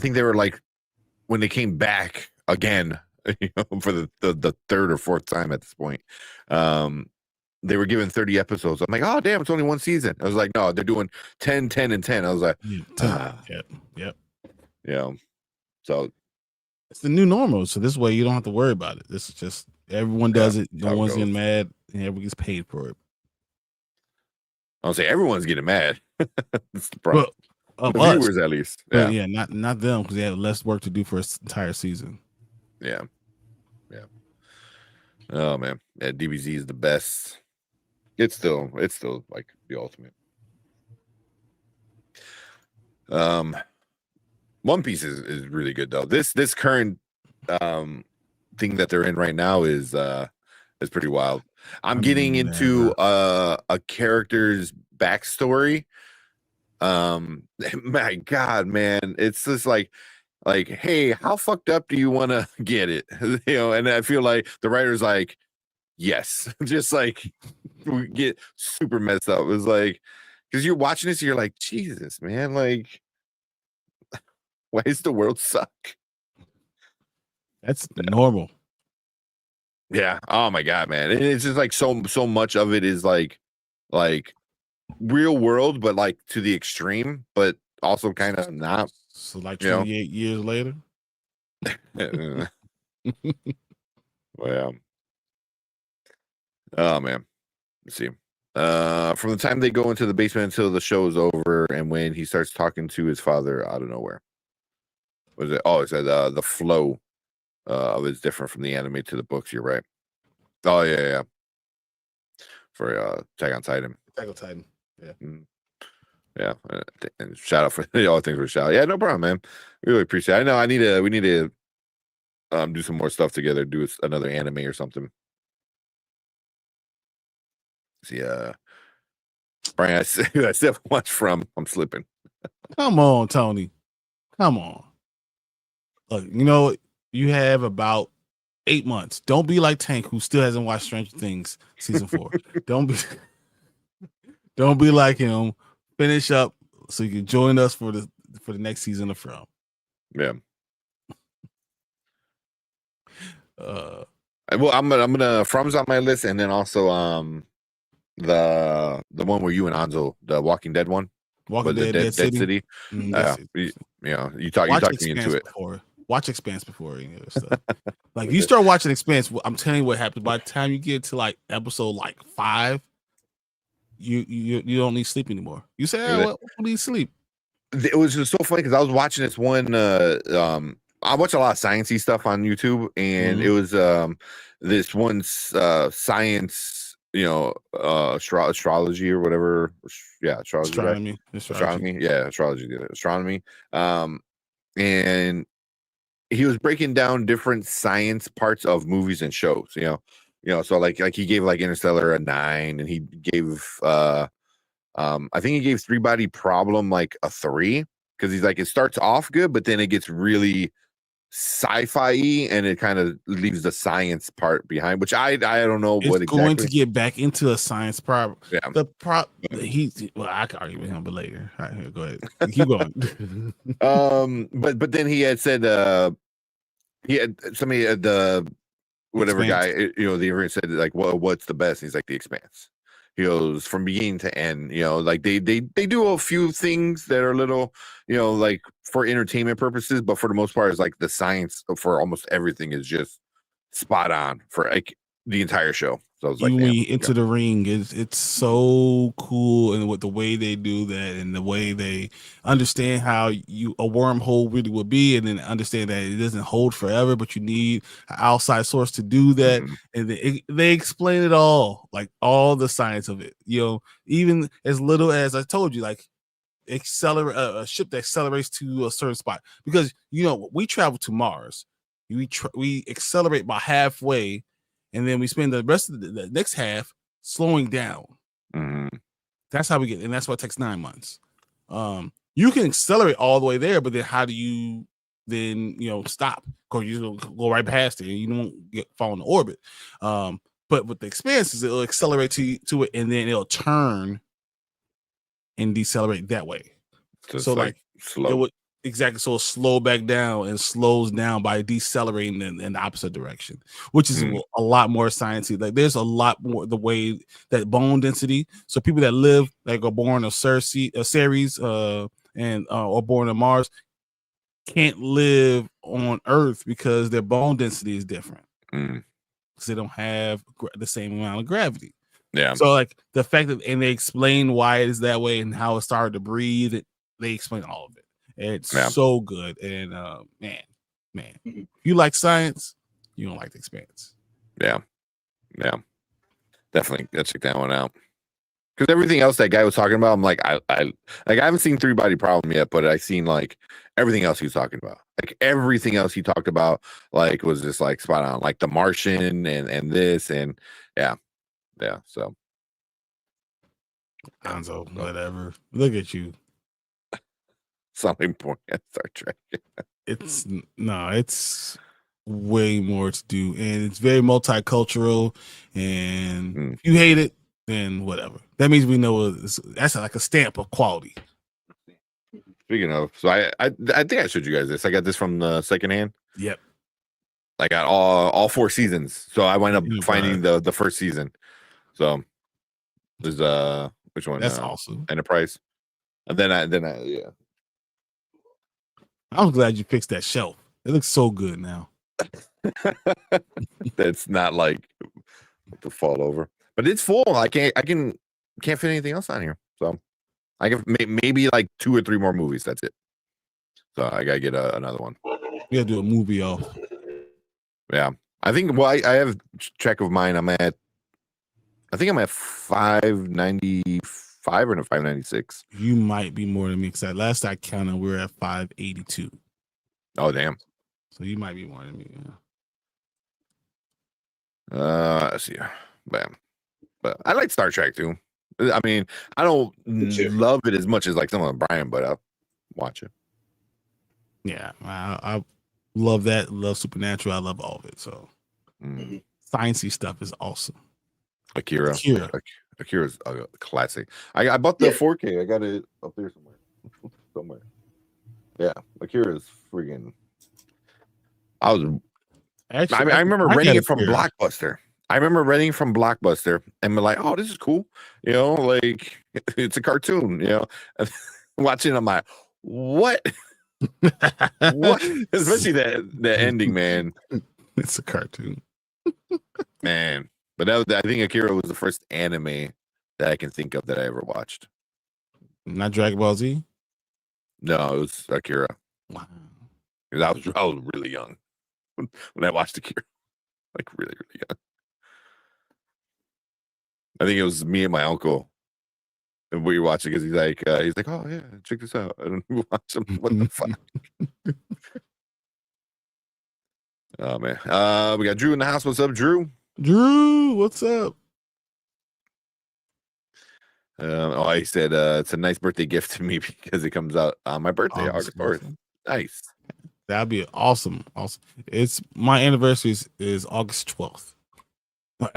think they were like, when they came back again, for the third or fourth time at this point, they were given 30 episodes. I'm like, oh damn, it's only one season. I was like, no, they're doing 10, 10, and 10. I was like, yep. So it's the new normal. So this way you don't have to worry about it. This is just everyone does it. No one's getting mad, and everyone gets paid for it. I'll say everyone's getting mad. That's the problem. Well, the viewers, at least. Yeah, not them, because they have less work to do for an entire season. Yeah. Oh man, DBZ is the best. It's still like the ultimate. One Piece is really good though. This current thing that they're in right now is pretty wild. I'm getting into a character's backstory. My God, man, it's just like, hey, how fucked up do you want to get it? And I feel like the writer's like, yes, just like we get super messed up. It's like, because you're watching this, you're like, Jesus, man, like, why does the world suck? That's normal. Yeah. Oh my God, man. It's just like so much of it is like real world, but like to the extreme, but also kind of not. So like 28 years later. Well, oh man. Let's see. From the time they go into the basement until the show is over, and when he starts talking to his father out of nowhere. Was it? Oh, it said the flow of it's different from the anime to the books. You're right. Oh yeah. For Attack on Titan. Attack on Titan. Yeah. Yeah. And shout out for all things for shout. Yeah, no problem, man. We really appreciate it. I know we need to do some more stuff together, do another anime or something. See, Brian, I still watch from. I'm slipping. Come on, Tony. Come on. Look, you have about 8 months. Don't be like Tank, who still hasn't watched Stranger Things season 4. Don't be like him. Finish up so you can join us for the next season of From. Yeah. Well, I'm gonna From's on my list, and then also the one where you and Anzo, the Walking Dead one, Dead City. You talked me into it. Watch Expanse before any of this stuff. Like, if you start watching Expanse, I'm telling you what happens. By the time you get to like episode 5, you don't need sleep anymore. You say, what need sleep? It was just so funny because I was watching this one. I watch a lot of sciencey stuff on YouTube, and it was this one science, astrology or whatever. Yeah, astrology. Astronomy. Yeah, astronomy. And he was breaking down different science parts of movies and shows. So like he gave like Interstellar a 9, and he gave I think he gave Three Body Problem like a 3, because he's like, it starts off good, but then it gets really sci-fi and it kind of leaves the science part behind, which I don't know what exactly. Going to get back into a science problem. Yeah. I can argue with him, but later. All right, here, go ahead. Keep going. But then he had said he had somebody the whatever Expanse guy, the interviewer said like, well, what's the best? And he's like, The Expanse. He goes from beginning to end, like they do a few things that are a little, like for entertainment purposes, but for the most part, it's like the science for almost everything is just spot on for like the entire show. So I was like, into the ring, it's so cool, and with the way they do that, and the way they understand how a wormhole really would be, and then understand that it doesn't hold forever, but you need an outside source to do that, and they explain it all, like all the science of it. Even as little as I told you, like accelerate a ship that accelerates to a certain spot, because we travel to Mars, we accelerate by halfway. And then we spend the rest of the next half slowing down. That's how we get, and that's why it takes 9 months. You can accelerate all the way there, but then how do you then stop? Because you go right past it, and you don't fall into orbit. But with the Expanses, it'll accelerate to it, and then it'll turn and decelerate that way. So like slow. It would. Exactly. So it'll slow back down, and slows down by decelerating in the opposite direction, which is a lot more sciencey. Like, there's a lot more the way that bone density. So people that live, like, are born of Ceres, and or born on Mars, can't live on Earth because their bone density is different, because they don't have the same amount of gravity. Yeah. So like the fact that, and they explain why it is that way and how it started to breathe. They explain all of it. It's so good. And man, if you like science, you don't like The Expanse. Yeah. Definitely gotta check that one out. Because everything else that guy was talking about, I'm like, I haven't seen Three Body Problem yet, but I've seen like everything else he was talking about. Like everything else he talked about, like, was just like spot on. Like The Martian and this, and yeah. So Anzo, whatever. Look at you. Something point at Star Trek. It's way more to do, and it's very multicultural, and if you hate it, then whatever. That means we know that's like a stamp of quality. Speaking of, so I think I showed you guys this. I got this from the secondhand. Yep. I got all 4 seasons. So I wind up finding the first season. So there's which one? That's awesome. Enterprise. And then I yeah. I'm glad you fixed that shelf. It looks so good now. That's not like to fall over, but it's full. I can can't fit anything else on here. So I can maybe like 2 or 3 more movies. That's it. So I gotta get another one. We gotta do a movie off. Yeah, I think. Well, I have check of mine. I think I'm at 595 or 596. You might be more than me because last I counted, we were at 582. Oh damn! So you might be more than me. Yeah. Let's see. Bam. But I like Star Trek too. I mean, I don't love it as much as like some of Brian, but I'll watch it. Yeah, I love that. Love Supernatural. I love all of it. So sciencey stuff is awesome. Akira's a classic. I bought the 4K. I got it up there somewhere. Yeah, Akira's freaking. I remember renting it from Blockbuster. And we're like, oh, this is cool. You know, like it's a cartoon, you know. And watching, I'm like, what? What? Especially the ending, man. It's a cartoon. Man. But I think Akira was the first anime that I can think of that I ever watched. Not Dragon Ball Z? No, it was Akira. Wow. Because I was really young when I watched Akira. Like really, really young. I think it was me and my uncle. And we were watching because he's like, oh yeah, check this out. And we watch him. What the fuck? Oh man. We got Drew in the house. What's up, Drew? Drew, what's up? He said it's a nice birthday gift to me because it comes out on my birthday, August 4th. Nice. That'd be awesome. It's my anniversary is August 12th.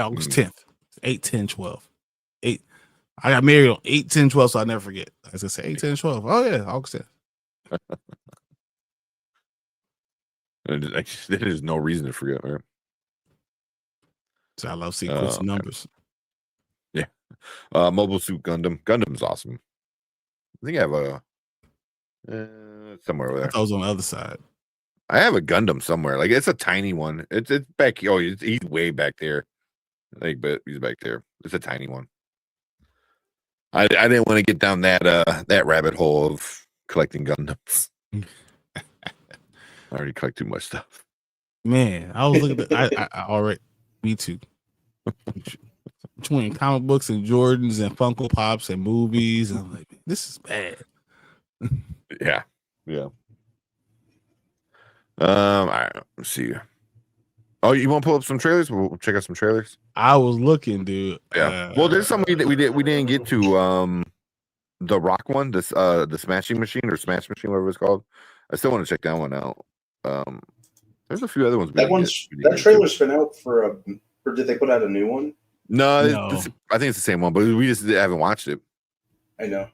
August 10th. 8, 10, 12. 8. I got married on 8, 10, 12, so I never forget. I was gonna say 8, 10, 12. Oh yeah, August 10th. There's no reason to forget, right? So I love sequence numbers. Yeah. Mobile Suit Gundam. Gundam's awesome. I think I have a somewhere over there. I was on the other side. I have a Gundam somewhere. Like it's a tiny one. It's back. Oh, he's way back there. Like, but he's back there. It's a tiny one. I didn't want to get down that rabbit hole of collecting Gundams. I already collect too much stuff. Man, I was looking at I already. Me too. Between comic books and Jordans and Funko Pops and movies, and I'm like, this is bad. Yeah. All right. Let's see. Oh, you want to pull up some trailers? We'll check out some trailers. I was looking, dude. Yeah. Well, there's something that we didn't get to. The Rock one, the Smashing Machine or Smash Machine, whatever it's called. I still want to check that one out. There's a few other ones. That trailer's been out or did they put out a new one? No. I think it's the same one, but we just haven't watched it. I know.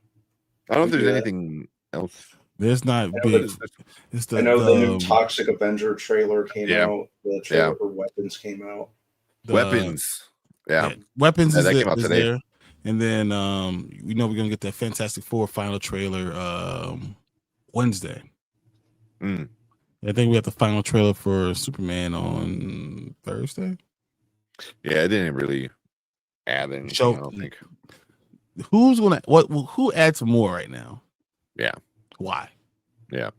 I don't know if there's anything else. There's not big. I know the new Toxic Avenger trailer came out. The trailer for Weapons came out. Weapons. Yeah. Weapons that came out today. There. And then we're gonna get that Fantastic Four final trailer Wednesday. I think we have the final trailer for Superman on Thursday. Yeah, it didn't really add anything. I don't think. Who adds more right now? Yeah. Why? Yeah.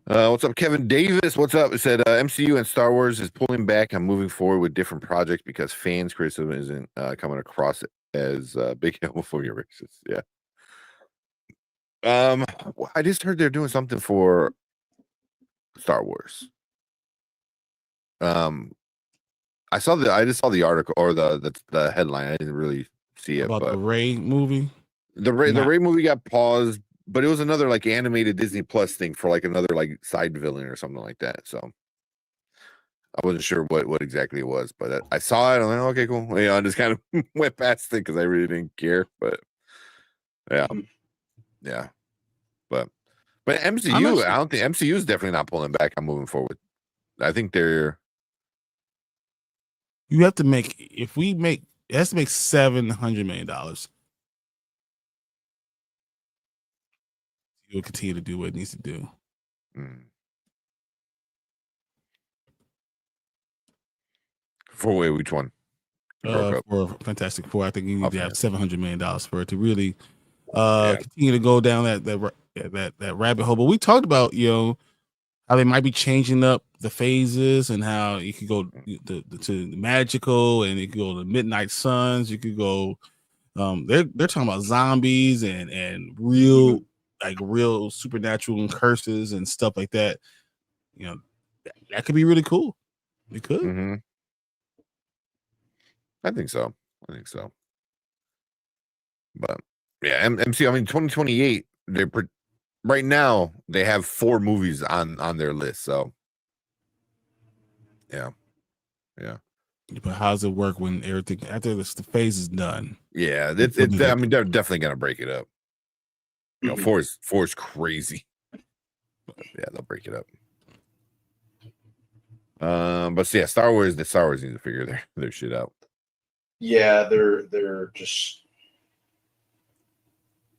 What's up, Kevin Davis? What's up? It said MCU and Star Wars is pulling back and moving forward with different projects because fans' criticism isn't coming across as big homophobia racist. Yeah. I just heard they're doing something for Star Wars. I just saw the article or the headline. I didn't really see it about the Rey movie. The Rey movie got paused, but it was another like animated Disney Plus thing for like another like side villain or something like that. So I wasn't sure what exactly it was, but I saw it. I'm like, okay, cool. I just kind of went past it because I really didn't care. But yeah. But MCU, I don't think MCU is definitely not pulling back. I'm moving forward. I think they're. You have to make it has to make $700 million. You'll continue to do what it needs to do. For which one? for Fantastic Four. I think you need to have $700 million for it to really Yeah. continue to go down that rabbit hole. But we talked about, you know, how they might be changing up the phases and how you could go to the magical, and you could go to Midnight Suns. You could go. They're talking about zombies and real real supernatural and curses and stuff like that. You know, that could be really cool. It could. Mm-hmm. I think so. But yeah, MC. I mean, 2028. They're right now. They have 4 movies on their list. So yeah. But how does it work when everything after the phase is done? Yeah, it's I mean, they're definitely gonna break it up. You know, 4 is crazy. Yeah, they'll break it up. But yeah, Star Wars needs to figure their shit out. Yeah, they're just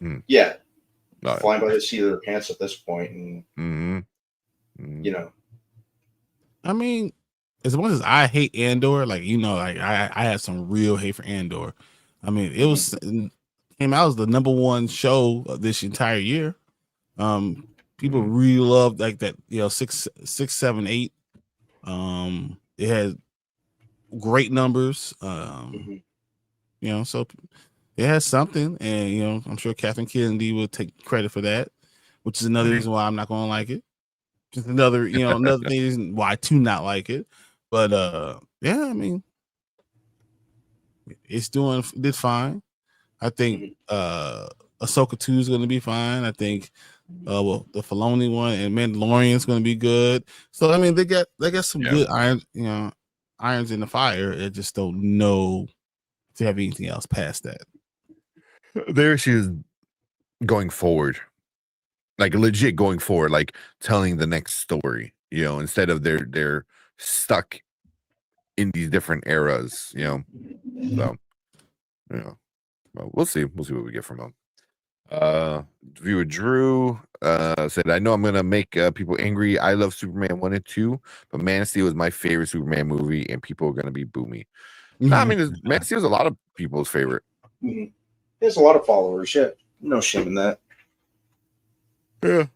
flying by the seat of their pants at this point, and you know, I mean, as much as I hate Andor, like, you know, like I had some real hate for Andor. I mean, it came out as the #1 show of this entire year. People really loved like that, you know, 6, 7, 8. It had great numbers. You know, so it has something, and you know, I'm sure Kathleen Kennedy will take credit for that, which is another reason why I'm not gonna like it. Just another reason why to not like it. But yeah, I mean, it's did fine. I think Ahsoka 2 is gonna be fine. I think the Filoni one and Mandalorian is gonna be good. So I mean, they got some good irons in the fire. I just don't know if they have anything else past that. Their issue is going forward, like legit going forward, like telling the next story. You know, instead of they're stuck in these different eras. You know, so you know, well, we'll see what we get from them. Viewer Drew said, I know I'm gonna make people angry. I love Superman 1 and 2, but Man of Steel is my favorite Superman movie, and people are gonna be boomy. I mean, Man of Steel is a lot of people's favorite. There's a lot of followers. Yeah, no shame in that. Yeah.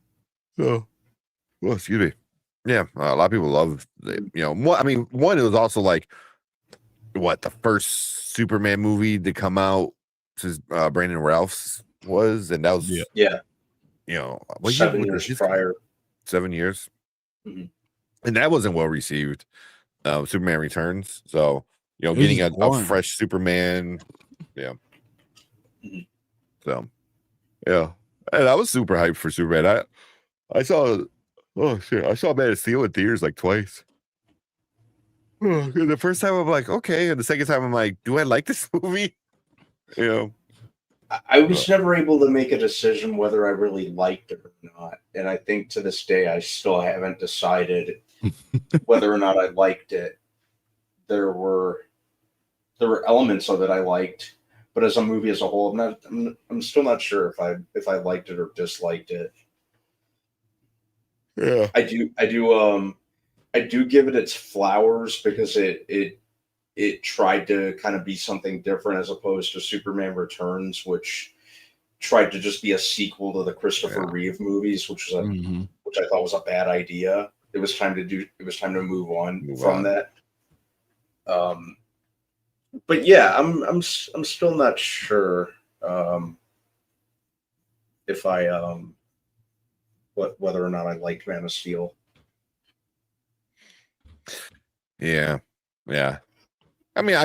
So, well, excuse me. Yeah, a lot of people love it. You know, I mean, one, it was also like what the first Superman movie to come out since Brandon Routh's was, and that was you know, 7 years prior. 7 years, and that wasn't well received. Superman Returns, so you know, getting a fresh Superman, so yeah, and I was super hyped for Superman. I saw I saw Man of Steel in theaters like twice. The first time I'm like, okay, and the second time I'm like, do I like this movie? You know, I was never able to make a decision whether I really liked it or not, and I think to this day I still haven't decided whether or not I liked it. There were elements of it I liked, but as a movie as a whole, I'm still not sure if I liked it or disliked it. Yeah, I do give it its flowers because it tried to kind of be something different as opposed to Superman Returns, which tried to just be a sequel to the Christopher Reeve movies, which I thought was a bad idea. It was time to move on from that. But yeah, I'm still not sure if I whether or not I liked Man of Steel. Yeah. I mean,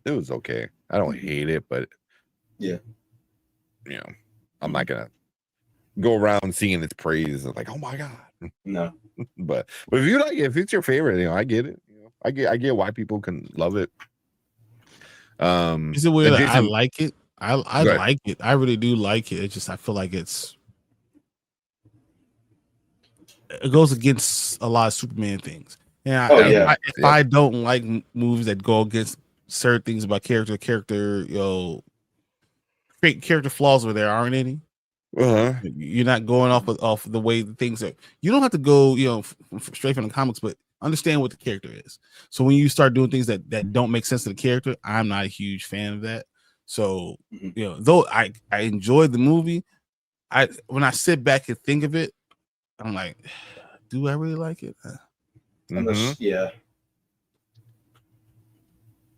it was okay. I don't hate it, but yeah, you know, I'm not gonna go around singing its praise and like, oh my god, no. but if you like it, if it's your favorite, you know, I get it. You know, I get why people can love it. Is it weird that I like it? I like it. I really do like it. It's just I feel like it goes against a lot of Superman things. And if I don't like movies that go against certain things about character, you know, great character flaws where there aren't any. You're not going off the way things are. You don't have to go, you know, straight from the comics, but understand what the character is. So when you start doing things that don't make sense to the character, I'm not a huge fan of that. So though I enjoyed the movie, when I sit back and think of it, I'm like, do I really like it? Yeah.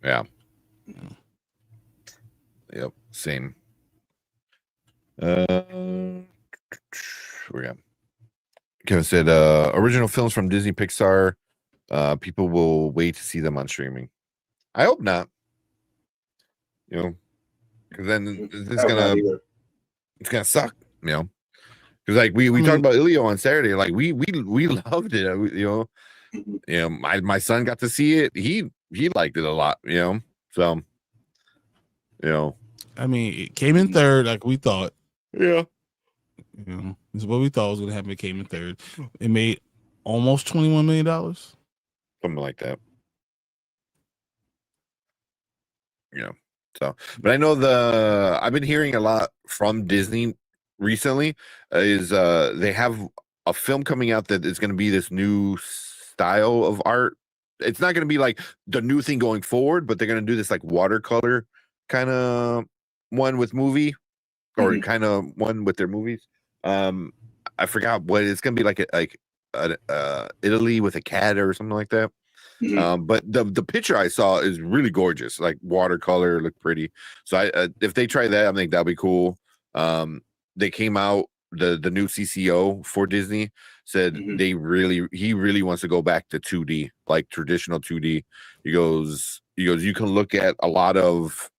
Yep. Same. We got Kevin said original films from Disney Pixar. People will wait to see them on streaming. I hope not. Because then it's gonna suck. Because like we talked about Ilio on Saturday, like we loved it. My son got to see it. He liked it a lot. So I mean, it came in third, like we thought. Yeah. This is what we thought was going to happen. It came in third. It made almost $21 million. Something like that. So, but I know I've been hearing a lot from Disney recently is they have a film coming out that is going to be this new style of art. It's not going to be like the new thing going forward, but they're going to do this like watercolor kind of one with movie or kind of one with their movies. I forgot what it's going to be like Italy with a cat or something like that. But the picture I saw is really gorgeous, like watercolor, look pretty. So if they try that, I think that'll be cool. They came out the new CCO for Disney said he really wants to go back to 2D, like traditional 2D. He goes you can look at a lot of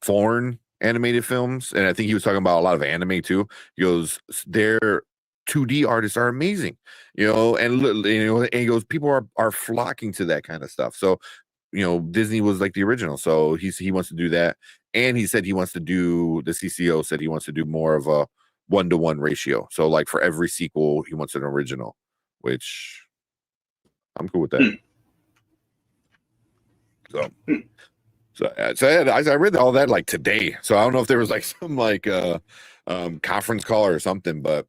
foreign animated films, and I think he was talking about a lot of anime too. He goes, their 2D artists are amazing, and he goes, people are flocking to that kind of stuff. So, Disney was like the original, so he wants to do that, and he said he wants to do the CCO said he wants to do more of a 1-to-1 ratio. So, like for every sequel, he wants an original, which I'm cool with that. So I read all that like today. So I don't know if there was like some like conference call or something, but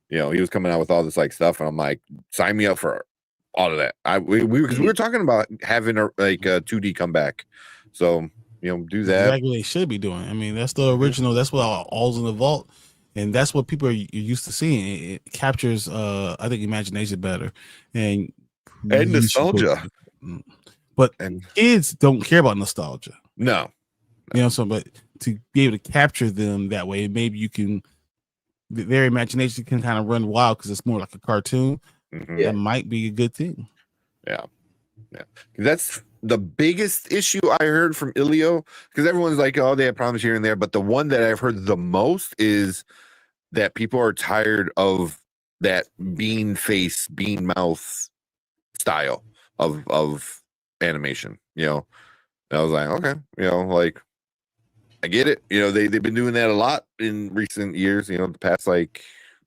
he was coming out with all this like stuff, and I'm like, sign me up for all of that. We were talking about having a 2D comeback, so do that. Exactly what they should be doing. I mean, that's the original. That's what all's in the vault, and that's what people are used to seeing. It captures, I think, imagination better, and nostalgia. But kids don't care about nostalgia. No. But to be able to capture them that way, maybe their imagination can kind of run wild because it's more like a cartoon. That might be a good thing. Yeah. That's the biggest issue I heard from Ilio, because everyone's like, oh, they have problems here and there. But the one that I've heard the most is that people are tired of that bean face, bean mouth style of animation. And I was like, okay, like I get it. They've been doing that a lot in recent years, the past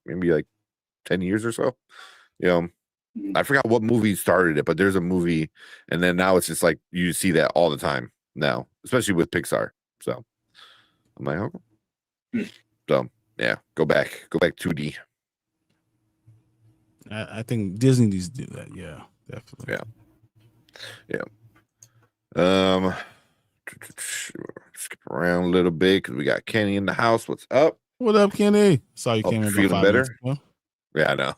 maybe 10 years or so. I forgot what movie started it, but there's a movie, and then now it's just like you see that all the time now, especially with Pixar. So I'm like, okay. So yeah, go back 2D. I think Disney needs to do that. Yeah, definitely. Yeah. Skip around a little bit because we got Kenny in the house. What's up? What up, Kenny? Saw you came in. Feeling better? Yeah, I know.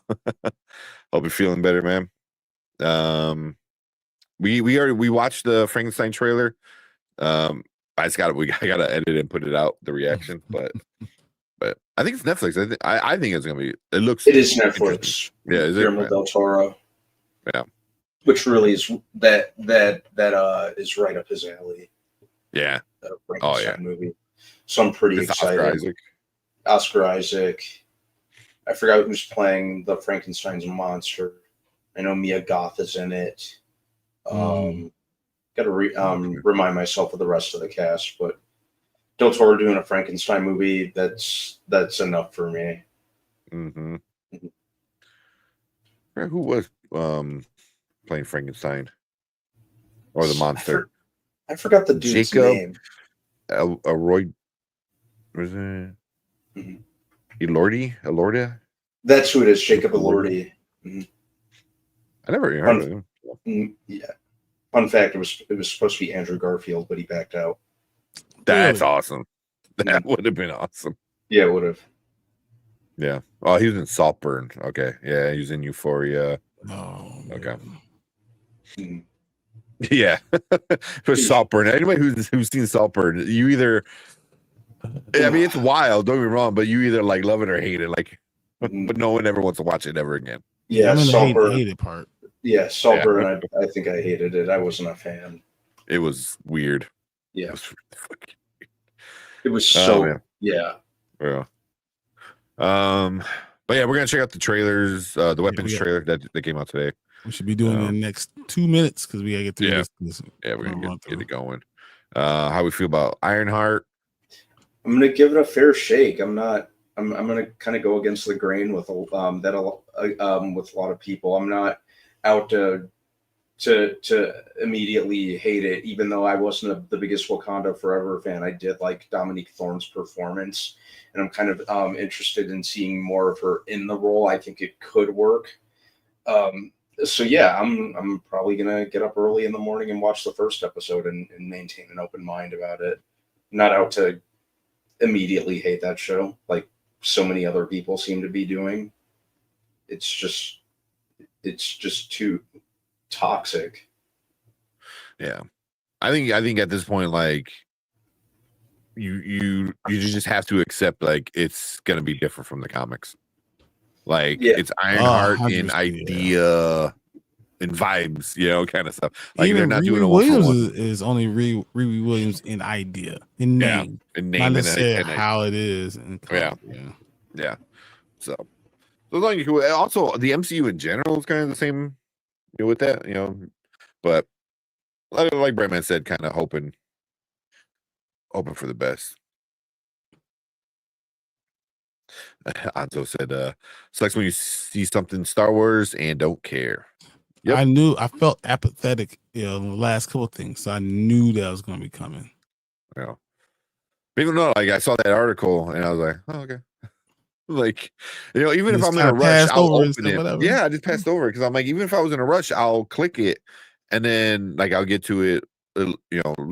Hope you're feeling better, man. We watched the Frankenstein trailer. I gotta edit and put it out, the reaction, but I think it's Netflix. I think it's gonna be. It is Netflix. Yeah, is Guillermo del Toro. Yeah, which really is that is right up his alley. Yeah. Frankenstein movie. So I'm pretty excited. Oscar Isaac. I forgot who's playing the Frankenstein's monster. I know Mia Goth is in it. Got to remind myself of the rest of the cast, but Del Toro doing a Frankenstein movie, that's enough for me. Mm-hmm. Who was playing Frankenstein or the monster? I forgot the dude's name. Elroy. Was it? Elordi? That's who it is. Jacob Elordi. Mm-hmm. I never even heard of him. Yeah. Fun fact: it was supposed to be Andrew Garfield, but he backed out. That's awesome. That would have been awesome. Yeah, it would have. Yeah. Oh, he was in Saltburn. Okay. Yeah, he was in Euphoria. Oh, okay. Mm. Yeah. For Saltburn. Anybody who's seen Saltburn, you either I mean it's wild, don't get me wrong, but you either like love it or hate it. Like but no one ever wants to watch it ever again. Yeah, I'm in Saltburn. the hated part. Yeah, Saltburn. I think I hated it. I wasn't a fan. It was weird. Yeah. It was so yeah. Yeah. But yeah, we're gonna check out the trailers, the weapons trailer that came out today. We should be doing it in the next 2 minutes because we gotta get through this. Yeah, we're gonna get it going. How we feel about Ironheart? I'm gonna give it a fair shake. I'm gonna kind of go against the grain with with a lot of people. I'm not out to immediately hate it, even though I wasn't the biggest Wakanda Forever fan. I did like Dominique Thorne's performance, and I'm kind of interested in seeing more of her in the role. I think it could work. So yeah, I'm probably gonna get up early in the morning and watch the first episode and maintain an open mind about it. Not out to immediately hate that show like so many other people seem to be doing. It's just too toxic. Yeah, I think at this point, like you just have to accept like it's gonna be different from the comics. Like it's Ironheart in idea and vibes, kind of stuff. Like even they're not doing a Williams is only Riri Williams in idea, in name, not necessarily how it is. Yeah. So as long as you also the MCU in general is kind of the same with that, but like Brandman said, kind of hoping for the best. Anzo said, sucks when you see something Star Wars and don't care. Yep. I felt apathetic, in the last couple of things, so I knew that was going to be coming. Yeah. Even though, like, I saw that article and I was like, oh, okay. Like, even if I'm in a rush, I'll open it. Whatever. Yeah, I just passed over it because I'm like, even if I was in a rush, I'll click it and then, like, I'll get to it,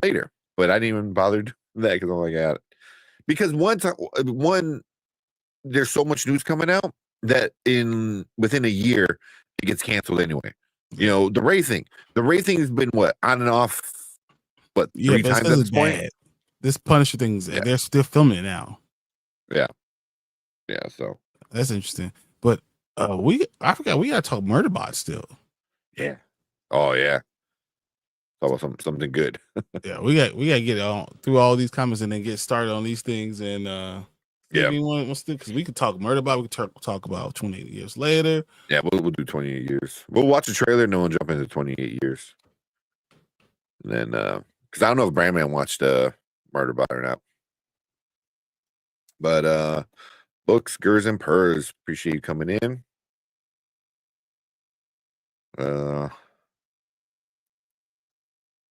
later. But I didn't even bother doing that because I'm like, because one, there's so much news coming out that within a year it gets canceled anyway. The Ray thing has been on and off, 3 times at this point. This Punisher thing's they're still filming it now. Yeah, so that's interesting. But I forgot we gotta talk Murderbot still. Yeah. Oh yeah. Talk about something good. Yeah, we got to get through all these comments and then get started on these things and because we could talk Murderbot, we could talk about 28 years later. Yeah, we'll do 28 years. We'll watch a trailer and then we'll jump into 28 years. And then because I don't know if Brandman watched Murderbot or not. But Books, Gers, and Purrs, appreciate you coming in.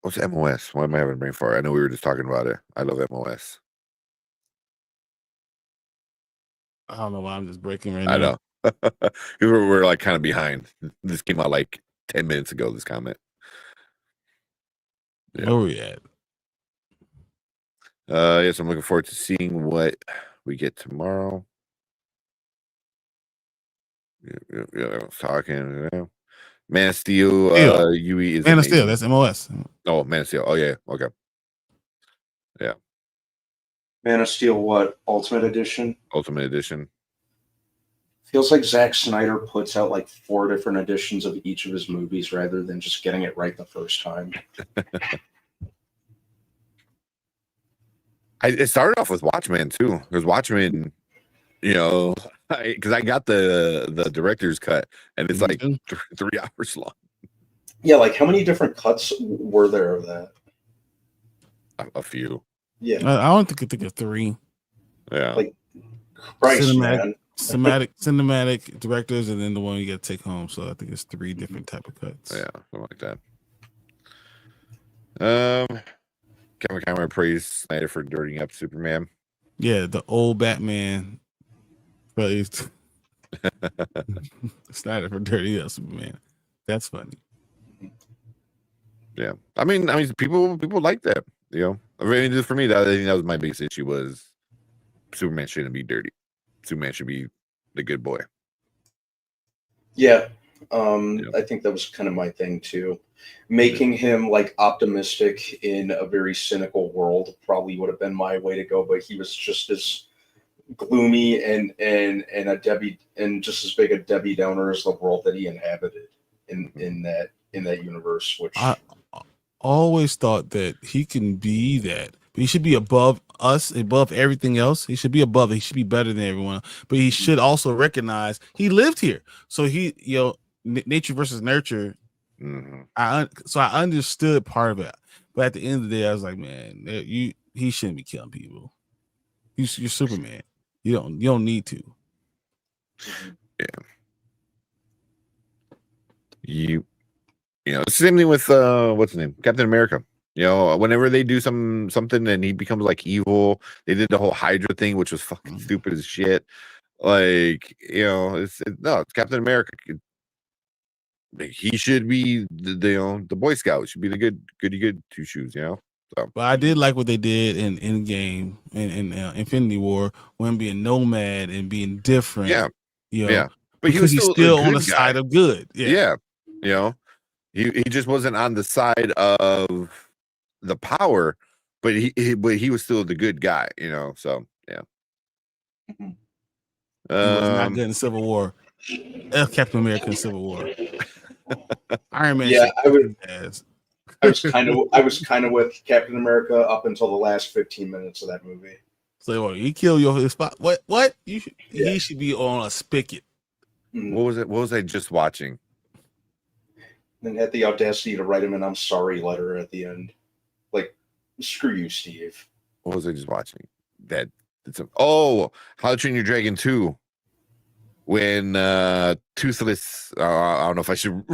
What's MOS? Why am I having a brain fart? I know we were just talking about it. I love MOS. I don't know why I'm just breaking right now. I know. we're like kind of behind. This came out like 10 minutes ago, this comment. Yeah. Where we at? Yes, I'm looking forward to seeing what we get tomorrow. Yeah, I was talking. Man of Steel, UE is Man of Steel, that's MOS. Oh, Man of Steel. Oh yeah, okay. Yeah. Man of Steel, what? Ultimate Edition? Ultimate Edition. Feels like Zack Snyder puts out like 4 different editions of each of his movies rather than just getting it right the first time. It started off with Watchmen too. Because Watchmen, because I got the director's cut and it's like 3 hours long. Yeah, like how many different cuts were there of that? A few. Yeah, I don't think of 3. Yeah, like Christ, cinematic directors, and then the one you got to take home. So I think it's 3 different type of cuts. Yeah, something like that. Kevin Cameron praised Snyder for dirtying up Superman. Yeah, the old Batman praised Snyder for dirtying up Superman. That's funny. Yeah, I mean, people like that. You know, I mean, just for me, I think that was my biggest issue was Superman shouldn't be dirty. Superman should be the good boy. Yeah. I think that was kind of my thing too. Making him like optimistic in a very cynical world probably would have been my way to go, but he was just as gloomy and a Debbie and just as big a Debbie Downer as the world that he inhabited in that universe. Which I always thought that he can be that, but he should be above us, above everything else. He should be above it. He should be better than everyone. But he should also recognize he lived here. So he, nature versus nurture. Mm-hmm. I understood part of it, but at the end of the day, I was like, man, he shouldn't be killing people. You're Superman. You don't need to. Yeah. You know, same thing with what's his name, Captain America. You know, whenever they do something and he becomes like evil, they did the whole Hydra thing, which was fucking stupid as shit. Like, you know, it's Captain America. He should be the Boy Scout. He should be the good two shoes. You know. So. But I did like what they did in Endgame in Infinity War when being nomad and being different. Yeah. You know, yeah. But because he's still on the guy. side of good. Yeah. You know, he just wasn't on the side of the power, but he was still the good guy. You know. So yeah. He was not good in Civil War. Captain America in Civil War. Iron Man. Yeah, I was kind of with Captain America up until the last 15 minutes of that movie. So he killed your spot. What? He should be on a spigot. What was it? What was I just watching? And had the audacity to write him an "I'm sorry" letter at the end. Like, screw you, Steve. What was I just watching? How to Train Your Dragon 2. When Toothless, I don't know if I should.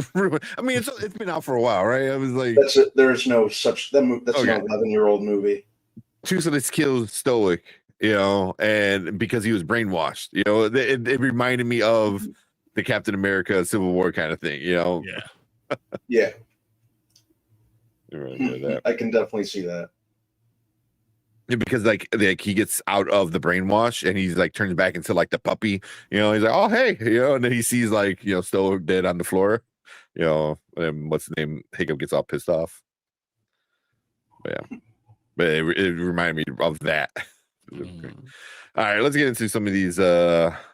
I mean, it's been out for a while, right? I was like, there's no such that's an 11-year-old movie. Toothless kills Stoic, you know, and because he was brainwashed, you know, it reminded me of the Captain America Civil War kind of thing, you know. Yeah. You really that. I can definitely see that. Yeah, because like he gets out of the brainwash and he's like turns back into like the puppy, you know. He's like, oh hey, you know, and then he sees like, you know, Stoic dead on the floor, you know, and what's the name? Hiccup gets all pissed off. But yeah, but it reminded me of that. All right, let's get into some of these trailers,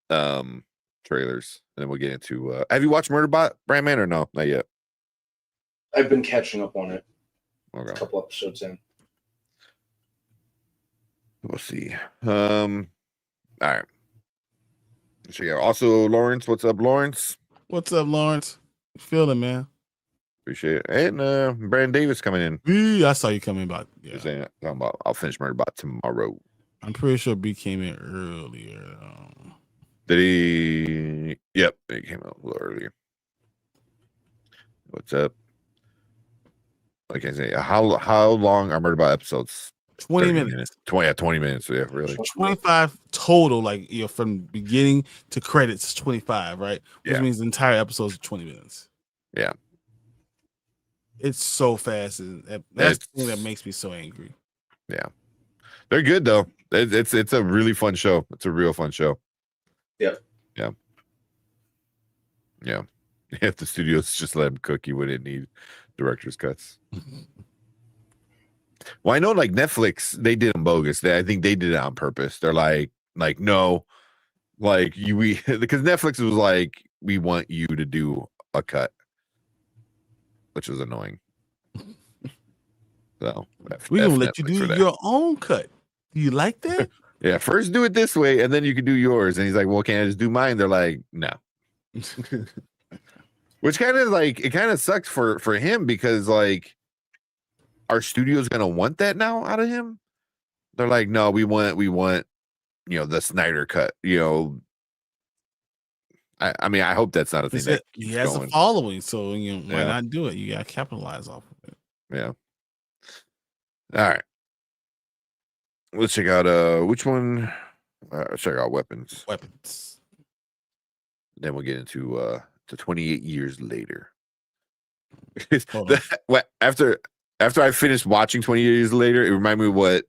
and then we'll get into. Have you watched Murderbot, Brandman, or no? Not yet. I've been catching up on it. Okay. A couple episodes in. We'll see. All right. So yeah. Also, Lawrence. What's up, Lawrence? What's up, Lawrence? Feeling, man. Appreciate it. And Brandon Davis coming in. I saw you coming about. Yeah. Talking about I'll finish Murderbot tomorrow. I'm pretty sure B came in earlier. Did he? Yep, he came out a little earlier. What's up? Like I say, how long are Murderbot episodes? 20 minutes. 20 minutes. Yeah, really. 25 total, like, you know, from beginning to credits, 25, right? Which means the entire episode is 20 minutes. Yeah. It's so fast. And that's the thing that makes me so angry. Yeah. They're good though. It's a really fun show. It's a real fun show. Yeah. Yeah. Yeah. If the studios just let him cook, you wouldn't need director's cuts. Well, I know like Netflix, they did them bogus. I think they did it on purpose. They're like no, like because Netflix was like, we want you to do a cut, which was annoying. So we're gonna let you do your own cut. Do you like that? Yeah, first do it this way, and then you can do yours. And he's like, well, can I just do mine? They're like, no. Which kind of like it kind of sucks for him because like, our studio's gonna want that now out of him. They're like, no, we want, you know, the Snyder cut. You know, I mean, I hope that's not a thing. He has a following, so you know, why not do it? You gotta capitalize off of it. Yeah. All right. Let's check out which one. Check out weapons. Weapons. Then we'll get into to 28 years later. After I finished watching 20 years later, it reminded me what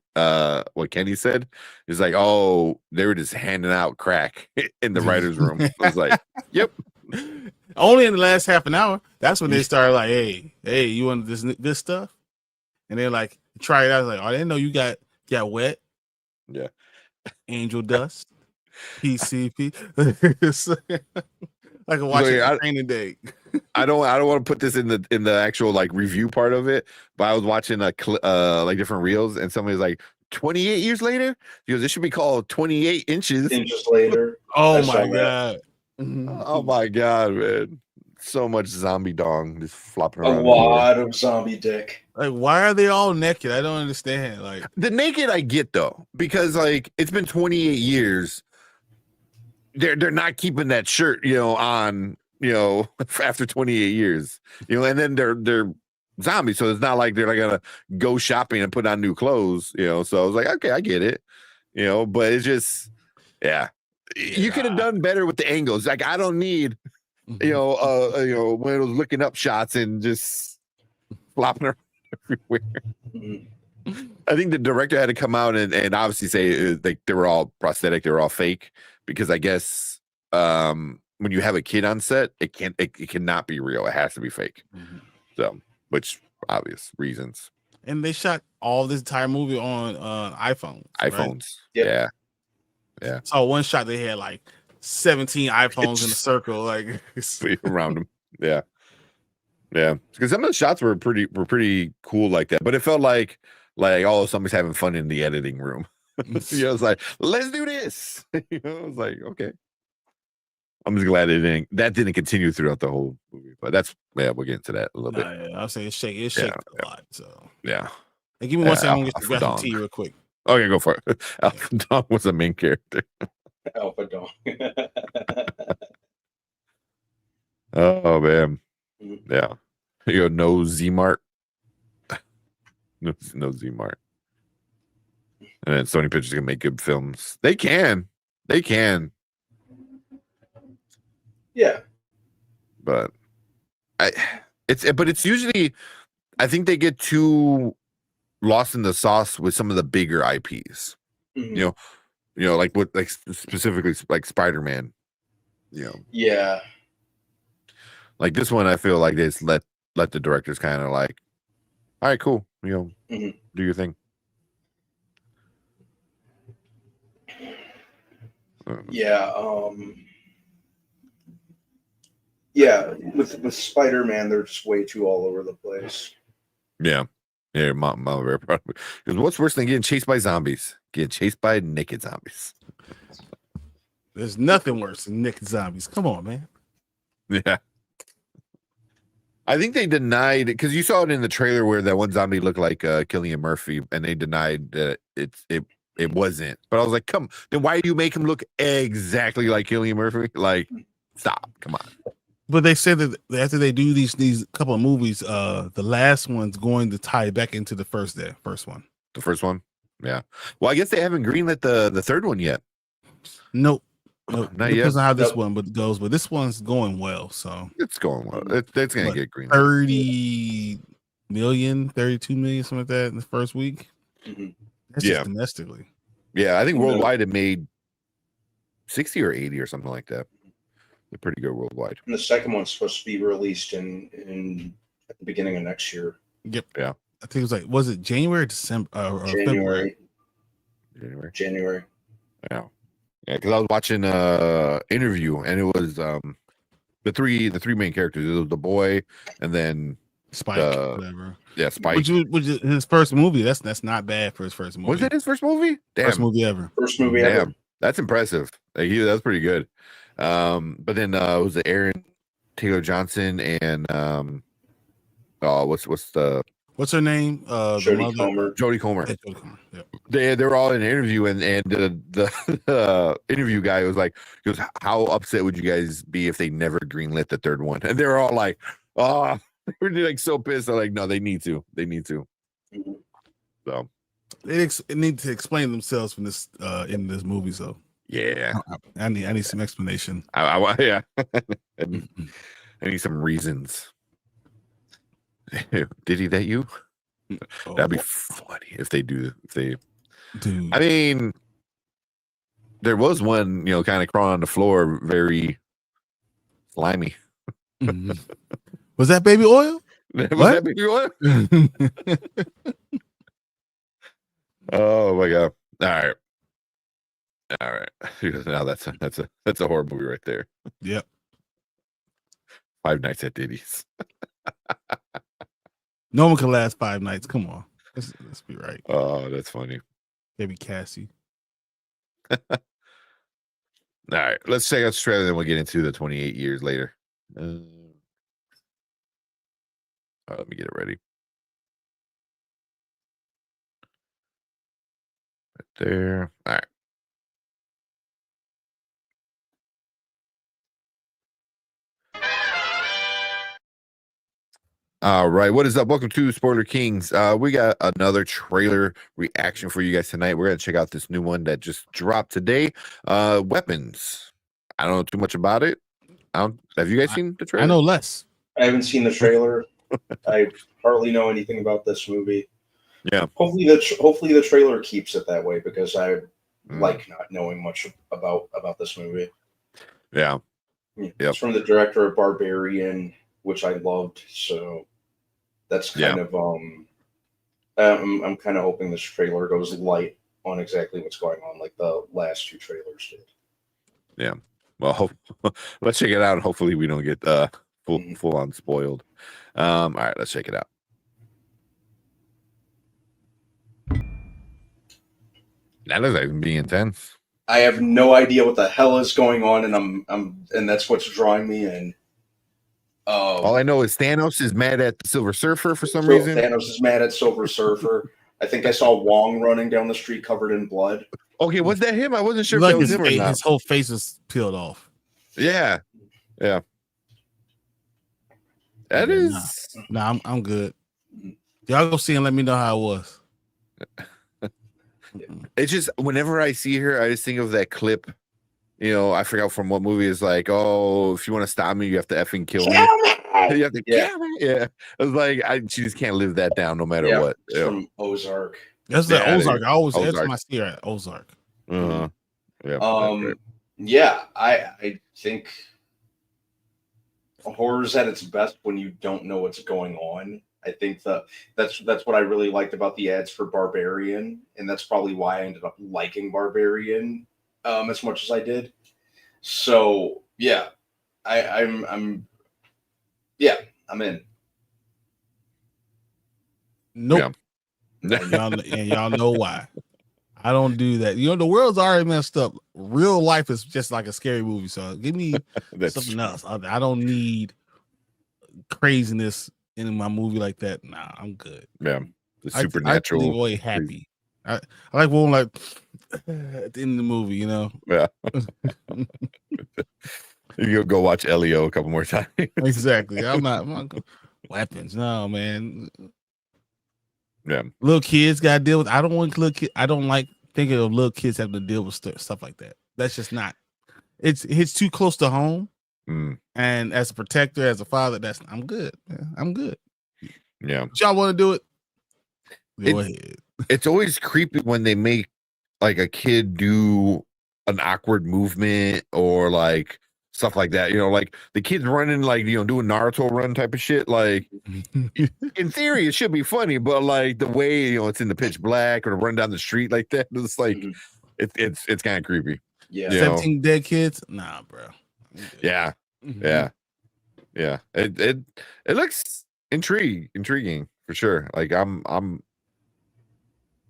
Kenny said. It's like, oh, they were just handing out crack in the writer's room. I was like, yep. Only in the last half an hour. That's when they started like, hey, you want this stuff? And they're like, try it out. Like, oh, I didn't know you got wet. Yeah. Angel dust. PCP. Like a watching Training Day. I don't want to put this in the actual like review part of it, but I was watching like different reels, and somebody's like 28 years later. He goes, this should be called 28 inches later. Oh my god. Oh my god, man. So much zombie dong just flopping around. A lot of zombie dick. Like, why are they all naked? I don't understand. Like, the naked I get though, because like it's been 28 years. They're not keeping that shirt, on, after 28 years, and then they're zombies, so it's not like they're like gonna go shopping and put on new clothes, So I was like, okay, I get it, but it's just, you could have done better with the angles. Like, I don't need, one of those looking up shots and just flopping around everywhere. I think the director had to come out and obviously say like they were all prosthetic, they were all fake, because I guess when you have a kid on set, it cannot be real. It has to be fake. So, which obvious reasons. And they shot all this entire movie on iPhones. iPhones. Right? Yeah. So one shot they had like 17 iPhones in a circle, like around them. Yeah. Because some of the shots were pretty cool like that, but it felt like somebody's having fun in the editing room. I was like, let's do this. I was like, okay. I'm just glad that didn't continue throughout the whole movie, but we'll get into that a little bit. I'll say it shakes a lot. So yeah. Hey, give me 1 second. I'm gonna grab some tea real quick. Okay, go for it. Alpha Dong was the main character. Alpha Dong. Oh man. Yeah. No Z-Mart. No Z-Mart. And then Sony Pictures can make good films. They can. Yeah. But it's usually, I think they get too lost in the sauce with some of the bigger IPs. Like what, like specifically like Spider-Man. Yeah. Like this one, I feel like they just let the directors kind of like, all right, cool. Do your thing. Yeah. Yeah. With Spider-Man, they're just way too all over the place. Yeah. Yeah. Mom very proud of me. Because what's worse than getting chased by zombies? Getting chased by naked zombies. There's nothing worse than naked zombies. Come on, man. Yeah. I think they denied, because you saw it in the trailer where that one zombie looked like Cillian Murphy, and they denied that it wasn't. But I was like, then why do you make him look exactly like Cillian Murphy? Like, stop, come on. But they said that after they do these couple of movies, the last one's going to tie back into the first one. The first one, yeah. Well, I guess they haven't greenlit the third one yet. Nope. Not Depends yet. on how this one goes, but this one's going well. So it's going well. It's gonna get green. 30 million, 32 million, something like that in the first week. That's just domestically. Yeah, I think worldwide it made 60 or 80 or something like that. They're pretty good worldwide. And the second one's supposed to be released in at the beginning of next year. Yep. Yeah. I think it was was it January or December or February? January. Yeah. Yeah, because I was watching interview, and it was the three main characters. It was the boy, and then Spike, whatever. Yeah, Spike. Which is his first movie. That's not bad for his first movie. Was it his first movie? Damn. First movie ever. Ever. That's impressive. Like, that's pretty good. But then it was Aaron Taylor Johnson and what's her name? Jodie Comer. Jodie Comer. Yeah, Jodie Comer. Yep. They were all in an interview, and the interview guy was like, he goes, how upset would you guys be if they never greenlit the third one? And they were all like, oh, we're like so pissed. They're like, no, they need to. So they need to explain themselves from this in this movie. So Yeah. I need some explanation. Yeah. I need some reasons. Did he that you? That'd be funny if they do. Dude. I mean, there was one, kind of crawling on the floor, very slimy. Was that baby oil? Was that baby oil? Oh my god! All right. Now that's a horror movie right there. Yep. Five Nights at Diddy's. No one can last 5 nights. Come on, let's be right. Oh, that's funny. Baby Cassie. All right, let's check out Australia, then we'll get into the 28 years later. Let me get it ready. Right there. All right. All right, what is up? Welcome to Spoiler Kings. We got another trailer reaction for you guys tonight. We're gonna check out this new one that just dropped today. Weapons. I don't know too much about it. Have you guys seen the trailer? I know less. I haven't seen the trailer. I hardly know anything about this movie. Yeah. Hopefully the trailer keeps it that way, because I like not knowing much about this movie. Yeah. It's from the director of Barbarian, which I loved. So that's kind of I'm kind of hoping this trailer goes light on exactly what's going on, like the last 2 trailers did. Yeah. Well, let's check it out. Hopefully we don't get full on spoiled. All right, let's check it out. That looks like it's being intense. I have no idea what the hell is going on, and that's what's drawing me in. All I know is Thanos is mad at the Silver Surfer for some reason. Thanos is mad at Silver Surfer. I think I saw Wong running down the street covered in blood. Okay, was that him? I wasn't sure Like if that was him or not. His whole face is peeled off. Yeah. That is. Nah, I'm good. Y'all go see and let me know how it was. It's just whenever I see her, I just think of that clip. I forgot from what movie. It's like, oh, if you want to stop me, you have to effing kill me. You have to kill me. Yeah. I was like, she just can't live that down no matter what. It's from Ozark. That's the Ozark. I always every time I see her at Ozark. Yeah. Yeah, I think horror's at its best when you don't know what's going on. I think that's what I really liked about the ads for Barbarian, and that's probably why I ended up liking Barbarian as much as I did. So yeah, I'm in. Nope. Yeah. Y'all know why. I don't do that. The world's already messed up. Real life is just like a scary movie. So give me something else. I don't need craziness in my movie like that. Nah, I'm good. Yeah, the supernatural. I leave away happy. I like one like at the end of the movie. Yeah. You'll go watch Elio a couple more times. Exactly. I'm not weapons. No, man. Yeah, little kids got to deal with. I don't want little kids. I don't like thinking of little kids having to deal with stuff like that. That's just not. It hits too close to home. And as a protector, as a father, I'm good. Man. I'm good. Yeah. If y'all want to do it? Go ahead. It's always creepy when they make like a kid do an awkward movement or like stuff like that. Like the kids running, like doing Naruto run type of shit. Like in theory, it should be funny, but like the way it's in the pitch black or to run down the street like that, it's like it's kind of creepy. Yeah, 17 dead kids. Nah, bro. Yeah. It looks intriguing for sure. Like I'm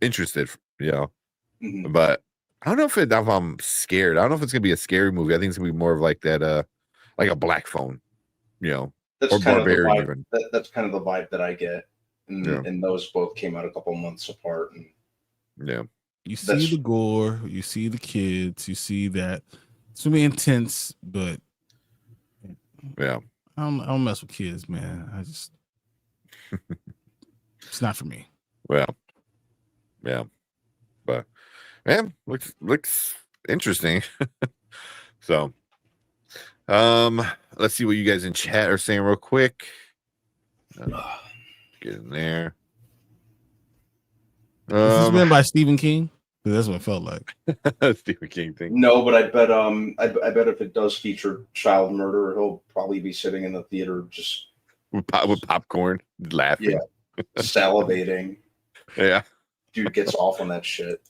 interested. But I don't know if I'm scared. I don't know if it's gonna be a scary movie. I think it's gonna be more of like that, like a Black Phone, that's or kind Barbarian. of the vibe, that's kind of the vibe that I get. And those both came out a couple months apart. And you see the gore, you see the kids, you see that it's gonna be intense, but I don't mess with kids, man. I just it's not for me. Well, yeah, but man, looks interesting. So, let's see what you guys in chat are saying real quick. Get in there. Is this written by Stephen King? That's what it felt like. Stephen King thing. No, but I bet if it does feature child murder, he'll probably be sitting in the theater just with popcorn, laughing, salivating. Yeah, dude gets off on that shit.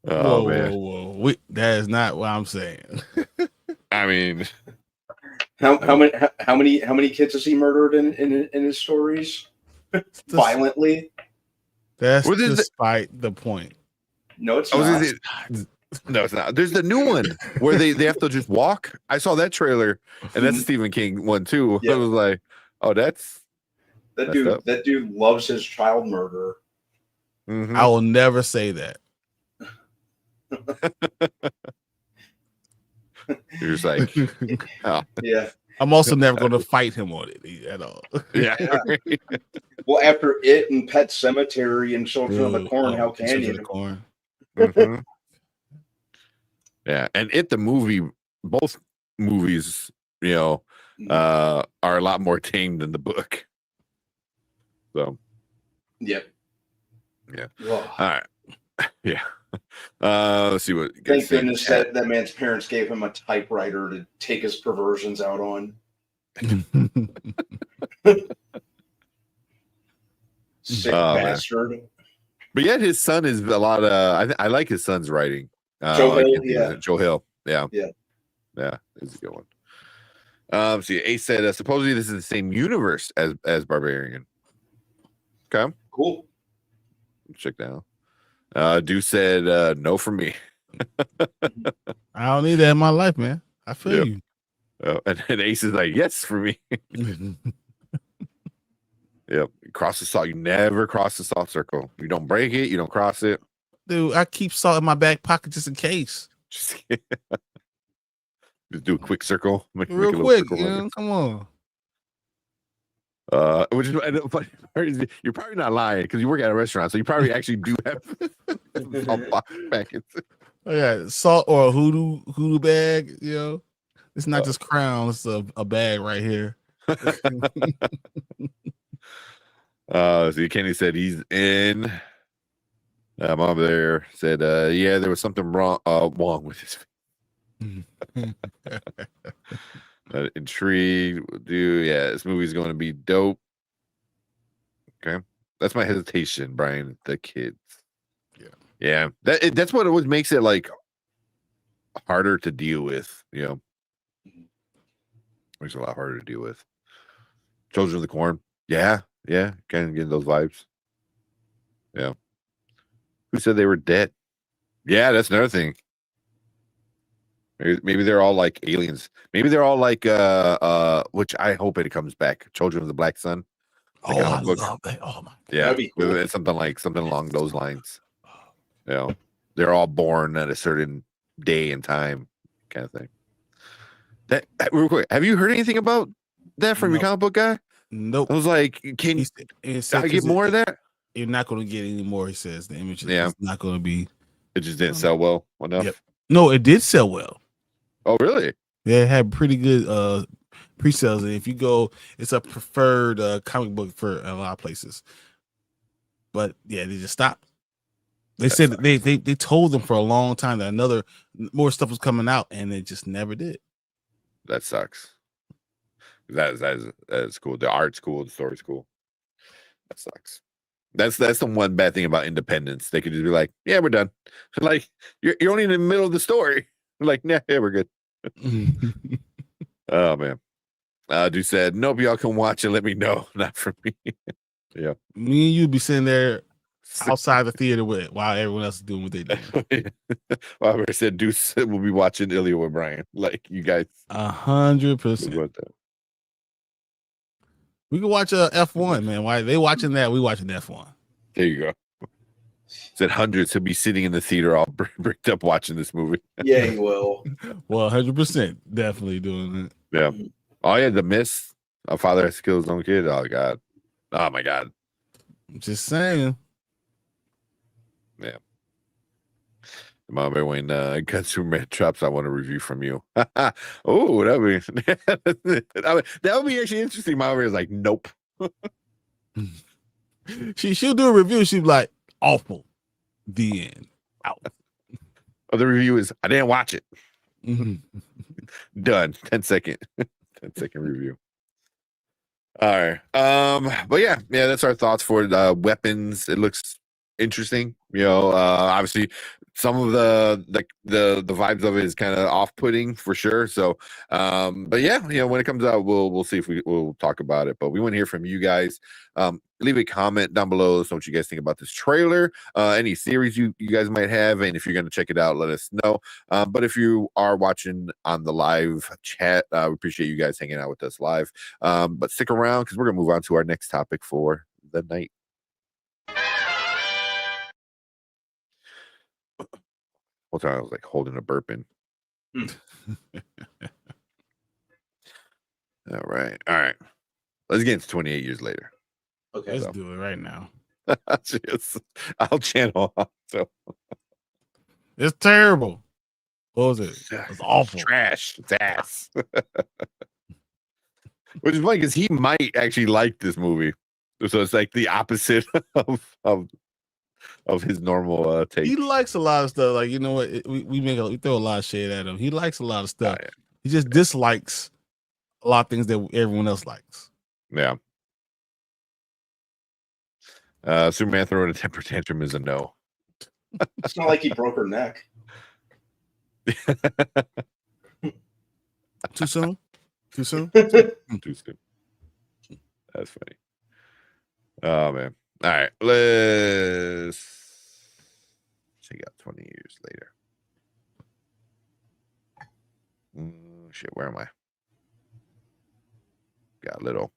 Oh whoa, man, whoa. That is not what I'm saying. I mean, how many kids has he murdered in his stories? Violently. That's despite the point. No, it's not. No, it's not. There's the new one where they have to just walk. I saw that trailer, and that's a Stephen King one too. Yeah. I was like, oh, that dude. That dude loves his child murder. Mm-hmm. I will never say that. You're just like, oh. Yeah. I'm also never going to fight him on it at all. Yeah. Well, after it and Pet Cemetery and Children of the Corn, how can you? Mm-hmm. Yeah, and the movie, both movies, are a lot more tame than the book. So, yep. Yeah. Whoa. All right. Yeah. Let's see what. Thank goodness that man's parents gave him a typewriter to take his perversions out on. Sick bastard. Man. But yet his son is a lot of. I like his son's writing. Joe Hill, yeah. Joe Hill, yeah. It's a good one. See, Ace said supposedly this is the same universe as Barbarian. Okay, cool. Check down. Dude said no for me. I don't need that in my life, man. I feel you. And Ace is like, yes, for me. Yep. Cross the salt. You never cross the salt circle. You don't break it. You don't cross it. Dude, I keep salt in my back pocket just in case. Just do a quick circle. Real quick, come on. Which is you're probably not lying because you work at a restaurant, so you probably actually do have salt packets. Oh yeah, salt or a hoodoo bag. It's not just Crown. It's a bag right here. So Kenny said he's in. Mom there said, yeah, there was something wrong with his intrigued. This movie's going to be dope. Okay. That's my hesitation, Brian. The kids. Yeah. That's what always makes it like harder to deal with, Makes it a lot harder to deal with. Children of the Corn. Yeah, kind of getting those vibes. Yeah. Who said they were dead? Yeah, that's another thing. Maybe they're all like aliens. Maybe they're all like which I hope it comes back. Children of the Black Sun. I love that. Oh my God. Yeah, cool. Something along those lines. They're all born at a certain day and time, kind of thing. That real quick, have you heard anything about that from your comic book guy? Nope. I was like, can I get more of that? You're not going to get any more. He says the image is not going to be. It just didn't sell well enough. Yep. No, it did sell well. Oh, really? Yeah, it had pretty good pre-sales. And if you go, it's a preferred comic book for a lot of places. But yeah, they just stopped. They said that they told them for a long time that more stuff was coming out, and they just never did. That sucks. That is cool. The art's cool. The story's cool. That sucks. That's the one bad thing about independence. They could just be like, yeah, we're done. Like you're only in the middle of the story. Like, nah, yeah, we're good. Oh man. Dude said, nope, y'all can watch and let me know. Not for me. Yeah. Me and you'd be sitting there outside the theater while everyone else is doing what they do. Well, I said Deuce will be watching Ilya with Brian. Like you guys 100%. We can watch F1, man. Why they watching that? We watching F1. There you go. Said hundreds will be sitting in the theater all bricked up watching this movie. Yeah, he will. Well, 100% definitely doing it. Yeah. Oh yeah, The Mist. A father has to kill his own kid. Oh God. Oh my God. I'm just saying. Yeah. Mom, when Superman drops, I want a review from you. Oh, that would be actually interesting. My is like, nope. She'll do a review. She'll be like, awful. The end. Out. Oh, the review is, I didn't watch it. Done. 10-second review. All right. But yeah, that's our thoughts for the weapons. It looks interesting. Obviously some of the vibes of it is kind of off-putting for sure. So but yeah, when it comes out, we'll see if we'll talk about it. But we want to hear from you guys. Leave a comment down below. Let us know what you guys think about this trailer, any series you guys might have, and if you're going to check it out, let us know. But if you are watching on the live chat, we appreciate you guys hanging out with us live. But stick around because we're going to move on to our next topic for the night. Whole time I was like holding a burp in. All right. Let's get into 28 years later. Okay, let's do it right now. I'll channel. So it's terrible. What was it? It's awful. It's trash. It's ass. Which is funny because he might actually like this movie. So it's like the opposite of his normal take. He likes a lot of stuff. Like, you know what? We throw a lot of shade at him. He likes a lot of stuff. Oh, yeah. He just dislikes a lot of things that everyone else likes. Yeah. Superman throwing a temper tantrum is a no. It's not like he broke her neck. Too soon? Too soon. That's funny. Oh man. All right, let's check out 20 years later. Shit, where am I? Got a little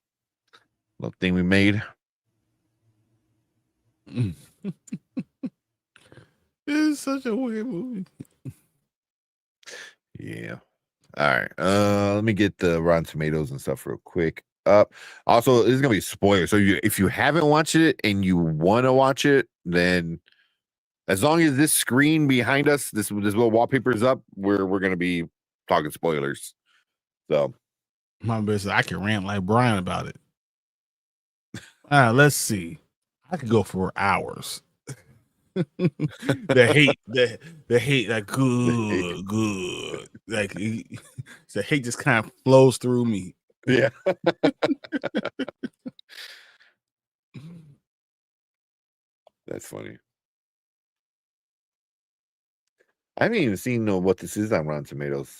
thing we made. It's such a weird movie. Yeah. All right. Let me get the Rotten Tomatoes and stuff real quick up. Also, this is gonna be a spoiler. So if you haven't watched it and you want to watch it, then as long as this screen behind us, this little wallpaper is up, we're gonna be talking spoilers. So my business, I can rant like Brian about it. Let's see. I could go for hours. the hate, like good. Like the hate just kind of flows through me. Yeah. That's funny. I haven't even seen what this is on Rotten Tomatoes.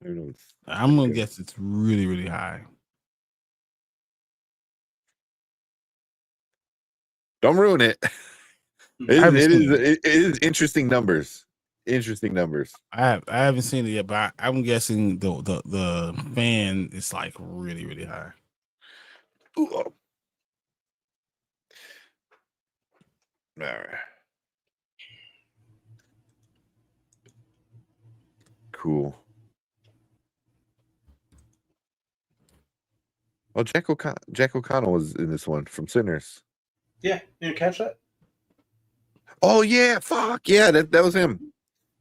I don't know. I'm gonna guess it's really, really high. Don't ruin it. It is interesting numbers. Interesting numbers. I haven't seen it yet, but I'm guessing the fan is like really, really high. Ooh. All right. Cool. Oh, Jack O'Connell was in this one from Sinners. Yeah, you didn't catch that? Oh yeah, fuck yeah, that was him.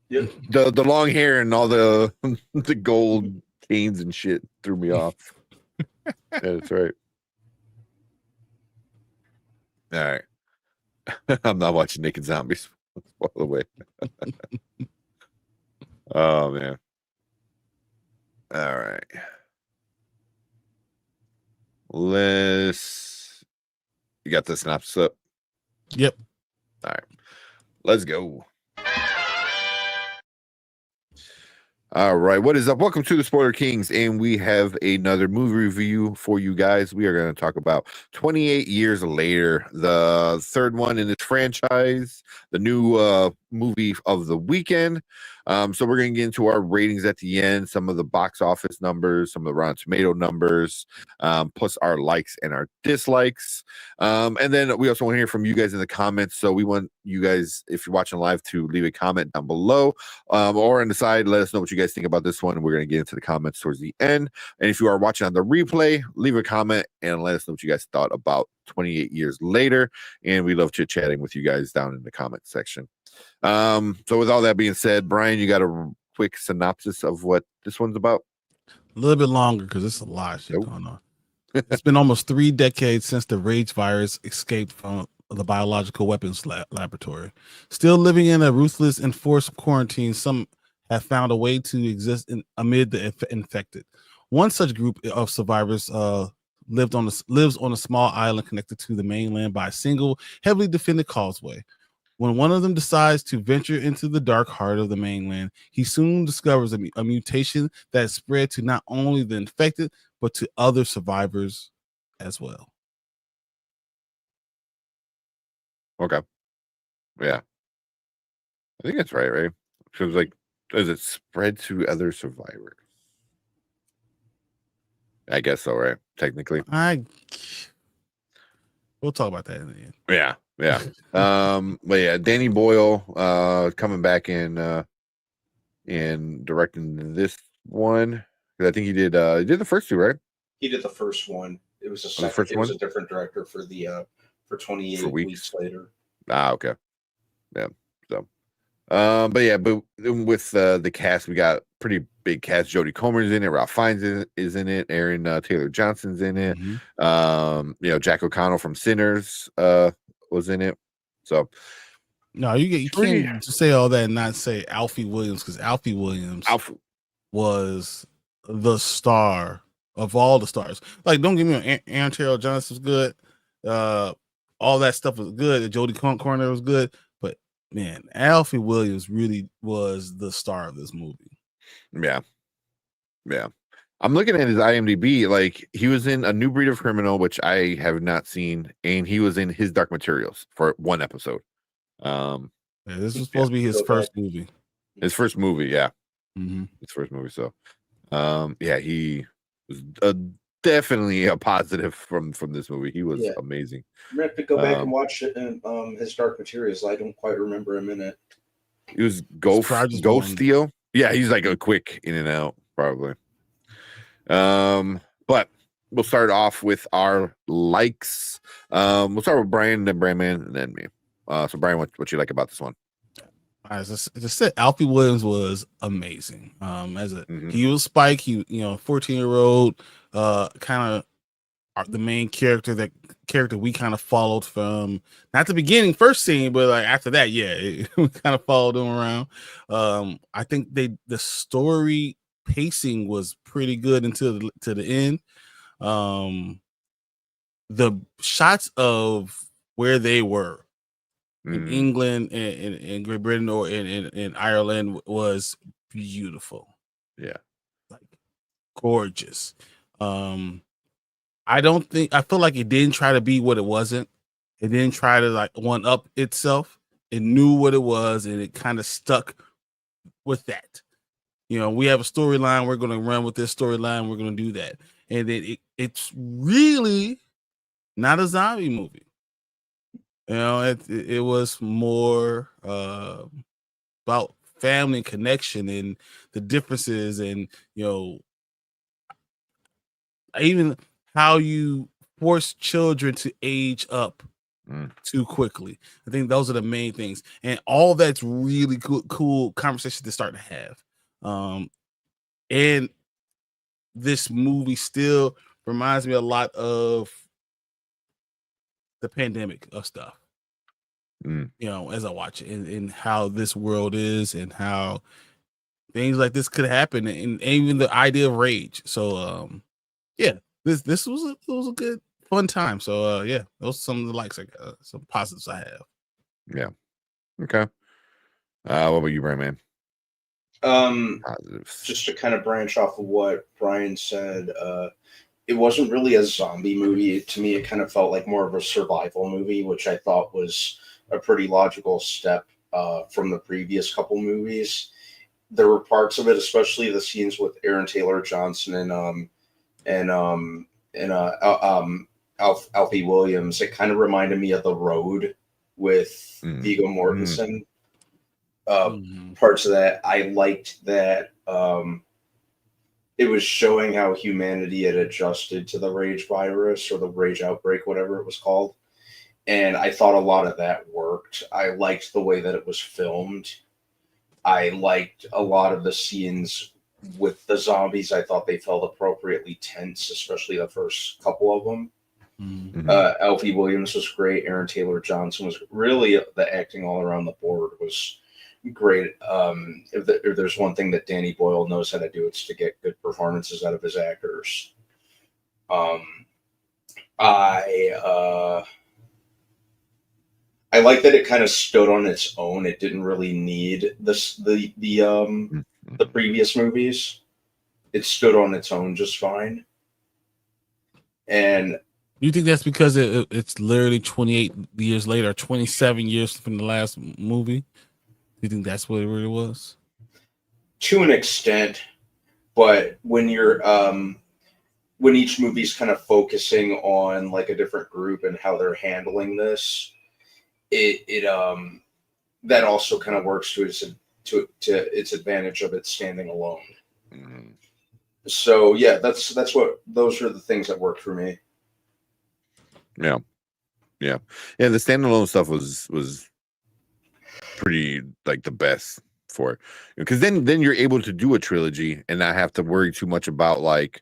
Yep. The long hair and all the gold chains and shit threw me off. Yeah, that's right. All right. I'm not watching Naked Zombies. By the way. Oh man. All right. You got the synopsis up? Yep. All right. Let's go. All right, what is up? Welcome to the Spoiler Kings, and we have another movie review for you guys. We are going to talk about 28 Years Later, the third one in this franchise, the new movie of the weekend. So we're going to get into our ratings at the end, some of the box office numbers, some of the Rotten Tomato numbers, plus our likes and our dislikes. And then we also want to hear from you guys in the comments. So we want you guys, if you're watching live, to leave a comment down below or on the side. Let us know what you guys think about this one. We're going to get into the comments towards the end. And if you are watching on the replay, leave a comment and let us know what you guys thought about 28 Years Later. And we love chit-chatting with you guys down in the comment section. So, So with all that being said, Brian, you got a quick synopsis of what this one's about? A little bit longer because there's a lot of shit going on. It's been almost 3 decades since the rage virus escaped from the biological weapons laboratory. Still living in a ruthless enforced quarantine, some have found a way to exist amid the infected. One such group of survivors lives on a small island connected to the mainland by a single, heavily defended causeway. When one of them decides to venture into the dark heart of the mainland, he soon discovers a mutation that spread to not only the infected, but to other survivors as well. Okay. Yeah. I think that's right, right? So it's like, does it spread to other survivors? I guess so, right? Technically. We'll talk about that in the end. Yeah. But yeah, Danny Boyle coming back in directing this one. I think he did the first 2, right? He did the first one. It was It was a different director for the for 28 weeks later. Okay. Yeah. So but with the cast, we got pretty big cast. Jodie Comer's in it, Ralph Fiennes is in it, Aaron Taylor Johnson's in it. Jack O'Connell from Sinners was in it. So no, you can't just say all that and not say Alfie Williams, because Alfie Williams was the star of all the stars. Like, don't get me wrong, Aaron Taylor Johnson's good. All that stuff was good. Jodie Comer was good. But man, Alfie Williams really was the star of this movie. Yeah. I'm looking at his IMDb. Like, he was in A New Breed of Criminal, which I have not seen, and he was in His Dark Materials for 1 episode. This was supposed to be his first movie. His first movie, yeah. Mm-hmm. His first movie. So, he was definitely a positive from this movie. He was amazing. I'm gonna have to go back and watch it in His Dark Materials. I don't quite remember him in it. He was Ghost Theo. Yeah, he's like a quick in and out, probably. But we'll start off with our likes. We'll start with Brian, then Brandman, and then me. So Brian, what you like about this one? As I just said, Alfie Williams was amazing. He was Spike. He 14-year-old, kind of the main character we kind of followed from not the beginning first scene, but like after that, we kind of followed him around. I think the story pacing was pretty good until to the end. The shots of where they were in England and Great Britain or in Ireland was beautiful. Yeah, like gorgeous. I feel like it didn't try to be what it wasn't. It didn't try to like one up itself. It knew what it was and it kind of stuck with that. We have a storyline. We're going to run with this storyline. We're going to do that. And then it's really not a zombie movie. It was more about family connection and the differences and, even how you force children to age up too quickly. I think those are the main things. And all that's really cool conversation to start to have. And this movie still reminds me a lot of the pandemic of stuff. As I watch it and how this world is and how things like this could happen and even the idea of rage. So this was a good fun time. So those are some of the likes some positives I have. Yeah. Okay. What about you, Brian, man? Positives. Just to kind of branch off of what Brian said, it wasn't really a zombie movie. To me, it kind of felt like more of a survival movie, which I thought was a pretty logical step from the previous couple movies. There were parts of it, especially the scenes with Aaron Taylor Johnson and Alfie Williams. It kind of reminded me of The Road with Viggo Mortensen. Parts of that I liked that it was showing how humanity had adjusted to the rage virus or the rage outbreak, whatever it was called. and I thought a lot of that worked. I liked the way that it was filmed. I liked a lot of the scenes with the zombies. I thought they felt appropriately tense, especially the first couple of them. Mm-hmm. Alfie Williams was great. Aaron Taylor Johnson was really, the acting all around the board was great. If there's one thing that Danny Boyle knows how to do, it's to get good performances out of his actors. I like that it kind of stood on its own. It didn't really need the previous movies. It stood on its own just fine. And you think that's because it's literally 28 years later, 27 years from the last movie? You think that's what it really was? To an extent, but when you're when each movie's kind of focusing on like a different group and how they're handling this, it that also kind of works to its advantage of it standing alone. Mm-hmm. So yeah, those are the things that work for me. Yeah. The standalone stuff was pretty like the best for it, because then you're able to do a trilogy and not have to worry too much about like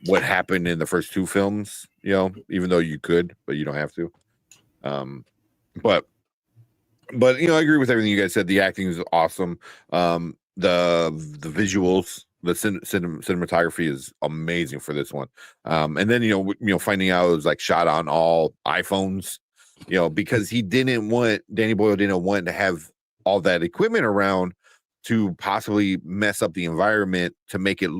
what happened in the first two films. Even though you could, but you don't have to. But I agree with everything you guys said. The acting is awesome. The visuals, the cinematography is amazing for this one. And then finding out it was like shot on all iPhones, because Danny Boyle didn't want to have all that equipment around to possibly mess up the environment to make it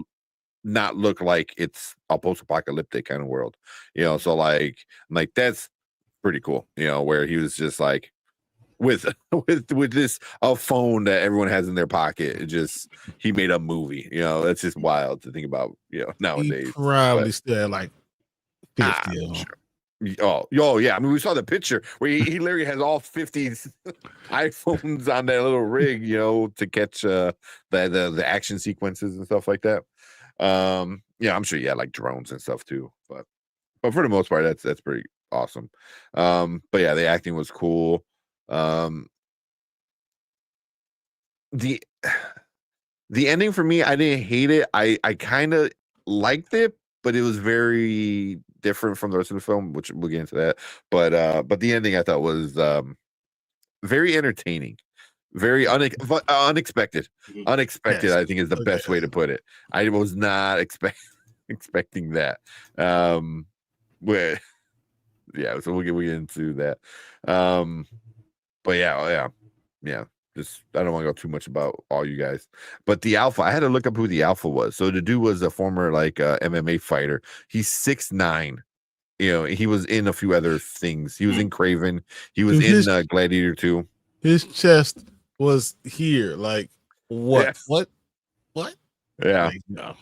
not look like it's a post-apocalyptic kind of world. So like that's pretty cool. Where he was just like, with this a phone that everyone has in their pocket, he made a movie. It's just wild to think about. Nowadays, he probably still had like 50. Sure. Oh yeah. I mean, we saw the picture where he literally has all 50 iPhones on that little rig, to catch the action sequences and stuff like that. I'm sure you had like drones and stuff too, but for the most part, that's pretty awesome. But yeah, the acting was cool. The ending for me, I didn't hate it. I kind of liked it, but it was very different from the rest of the film, which we'll get into that. But the ending I thought was very entertaining, very unexpected. Unexpected, yes. I think is the best way to put it. I was not expecting that. So we'll get into that. But yeah. Just I don't want to go too much about all you guys, but the Alpha, I had to look up who the Alpha was. So the dude was a former like MMA fighter. He's 6'9". He was in a few other things. He was in Craven. He was in Gladiator 2. His chest was here. Like what? Yeah. What? Yeah. Like, no.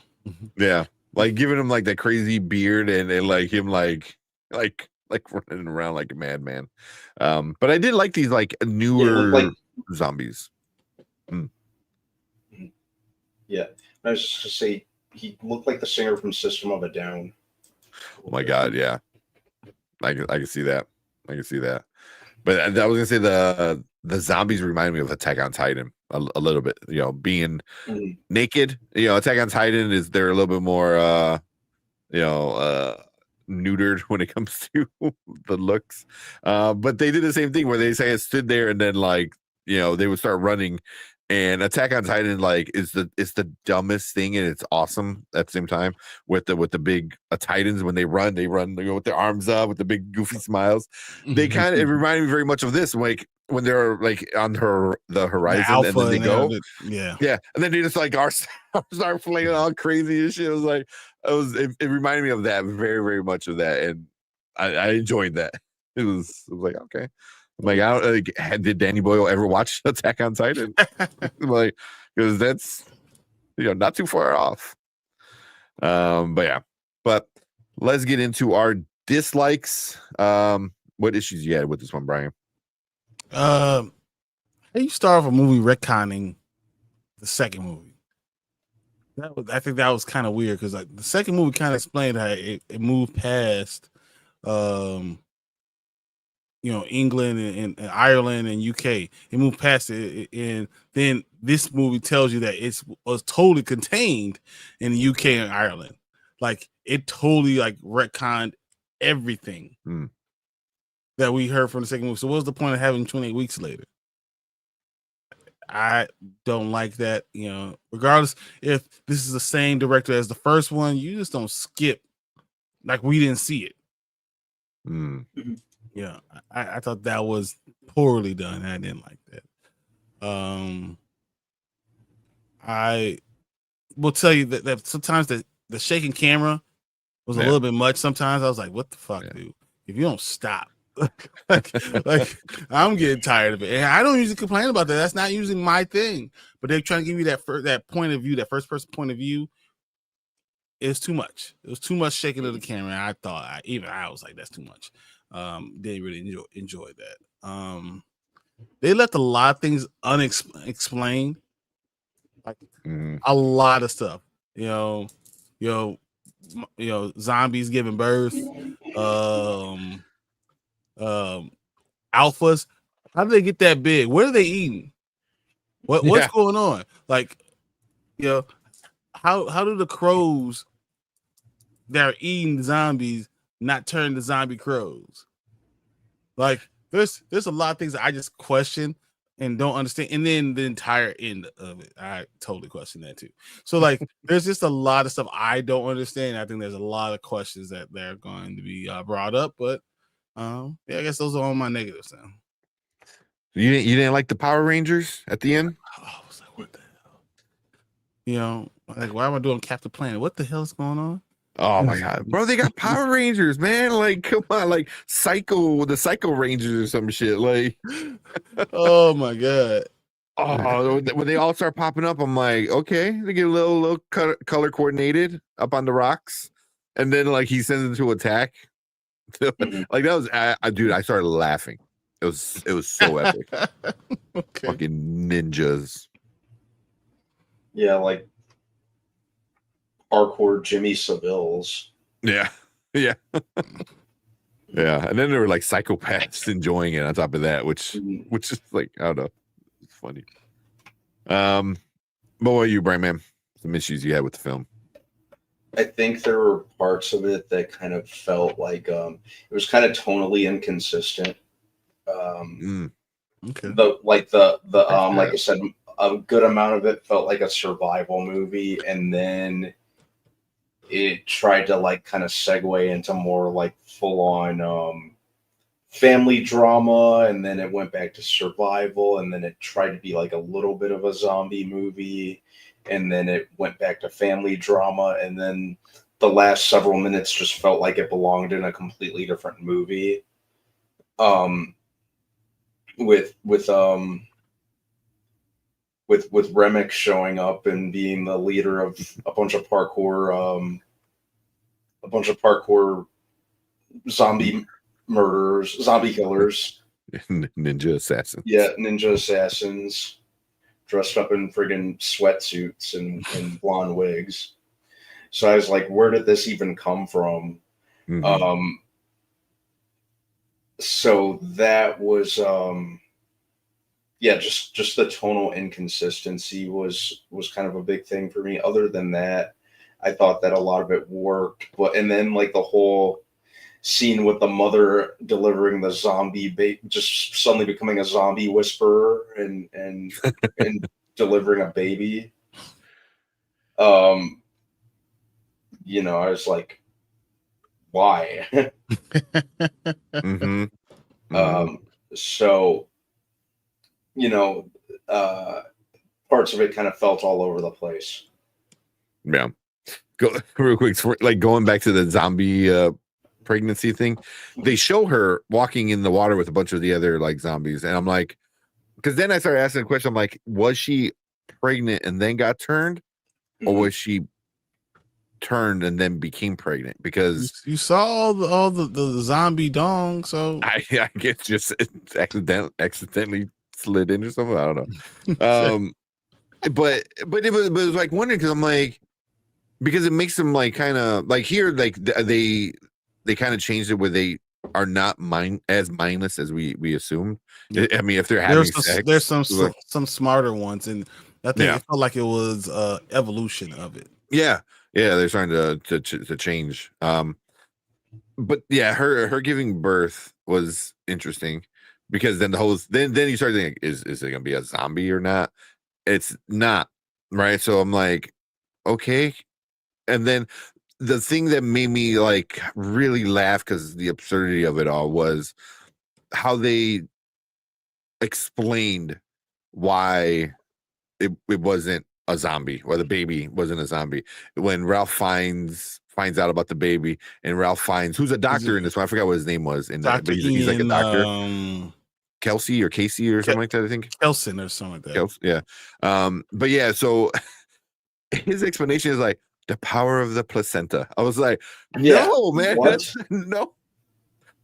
Yeah. Like giving him like that crazy beard and like him like running around like a madman. But I did like these like newer zombies. Yeah, I was just gonna say he looked like the singer from System of a Down. Oh my god, yeah, I can see that. But I was gonna say the zombies remind me of Attack on Titan a little bit. Being naked. Attack on Titan they're a little bit more neutered when it comes to the looks, but they did the same thing where they say it stood there and then like they would start running. And Attack on Titan like is the dumbest thing, and it's awesome at the same time with the big Titans. When they run with their arms up with the big goofy smiles. They kind of, it reminded me very much of this, like when they're like on the horizon and then they go, and then they just like start flailing all crazy and shit. It was like it reminded me of that, very very much of that, and I enjoyed that. It was like, okay. Like, I don't like, did Danny Boyle ever watch Attack on Titan? Like, because that's not too far off. But let's get into our dislikes. What issues you had with this one, Brian? You start off a movie retconning the second movie. I think that was kind of weird because like the second movie kind of explained how it moved past England and Ireland and UK. It moved past it, and then this movie tells you that it was totally contained in the UK and Ireland. Like it totally like retconned everything that we heard from the second movie. So what's the point of having 28 weeks later? I don't like that. Regardless if this is the same director as the first one, you just don't skip like we didn't see it. Yeah, I thought that was poorly done. I didn't like that. I will tell you that sometimes the shaking camera was a little bit much. Sometimes I was like, "What the fuck, dude? If you don't stop." like I'm getting tired of it, and I don't usually complain about that. That's not usually my thing. But they're trying to give you that point of view, that first person point of view. It's too much. It was too much shaking of the camera. I thought I was like, that's too much. Didn't really enjoy that. They left a lot of things unexplained, like a lot of stuff. Zombies giving birth. Alphas, how do they get that big? What are they eating? What's going on? Like, how do the crows that are eating zombies not turn to zombie crows? Like, there's a lot of things that I just question and don't understand. And then the entire end of it, I totally question that too. So like, there's just a lot of stuff I don't understand. I think there's a lot of questions that they're going to be brought up, but I guess those are all my negatives now. You didn't like the Power Rangers at the end? I was like, what the hell? Like, why am I doing Captain Planet? What the hell is going on? Oh my god, bro! They got Power Rangers, man. Like, come on, like the Psycho Rangers or some shit. Like, oh my god. Oh, when they all start popping up, I'm like, okay, they get a little color coordinated up on the rocks, and then like he sends them to attack. Like that was, dude. I started laughing. It was so epic. Okay. Fucking ninjas. Yeah, like hardcore Jimmy Savills. Yeah. Yeah. Yeah. And then there were like psychopaths enjoying it on top of that, which is like, I don't know. It's funny. But what about you, Brian, man? Some issues you had with the film? I think there were parts of it that kind of felt like it was kind of tonally inconsistent. Okay. Like I said, a good amount of it felt like a survival movie, and then it tried to like kind of segue into more like full on family drama, and then it went back to survival, and then it tried to be like a little bit of a zombie movie, and then it went back to family drama, and then the last several minutes just felt like it belonged in a completely different movie. With Remick showing up and being the leader of a bunch of parkour zombie murderers, zombie killers, ninja assassins. Yeah, ninja assassins dressed up in friggin' sweatsuits and blonde wigs. So I was like, where did this even come from? Mm-hmm. So that was just the tonal inconsistency was kind of a big thing for me. Other than that, I thought that a lot of it worked. And then like the whole scene with the mother delivering the zombie just suddenly becoming a zombie whisperer and and delivering a baby. I was like, why? Mm-hmm. So, parts of it kind of felt all over the place. Yeah. Go real quick. Like going back to the zombie pregnancy thing, they show her walking in the water with a bunch of the other like zombies, and I'm like, because then I started asking the question, I'm like, was she pregnant and then got turned, or was she turned and then became pregnant? Because you saw all the zombie dong, so I guess just accidentally slid in or something. I don't know. But it was like wondering, because I'm like, because it makes them like kind of like here, like they kind of changed it where they are not as mindless as we assumed. Yeah. I mean, if they're having sex, there's some like, some smarter ones, and I think it felt like it was evolution of it. Yeah, they're starting to change. But yeah, her giving birth was interesting because then then you start thinking, is it gonna be a zombie or not? It's not, right? So I'm like, okay. And then the thing that made me like really laugh because the absurdity of it all was how they explained why it wasn't a zombie, or the baby wasn't a zombie. When Ralph finds out about the baby, and Ralph finds who's a doctor in this one. I forgot what his name was in that, but he's like a doctor. Kelsey or Casey or something like that, I think. Kelson or something like that. Yeah. But yeah, so his explanation is like the power of the placenta. I was like, no, man, no,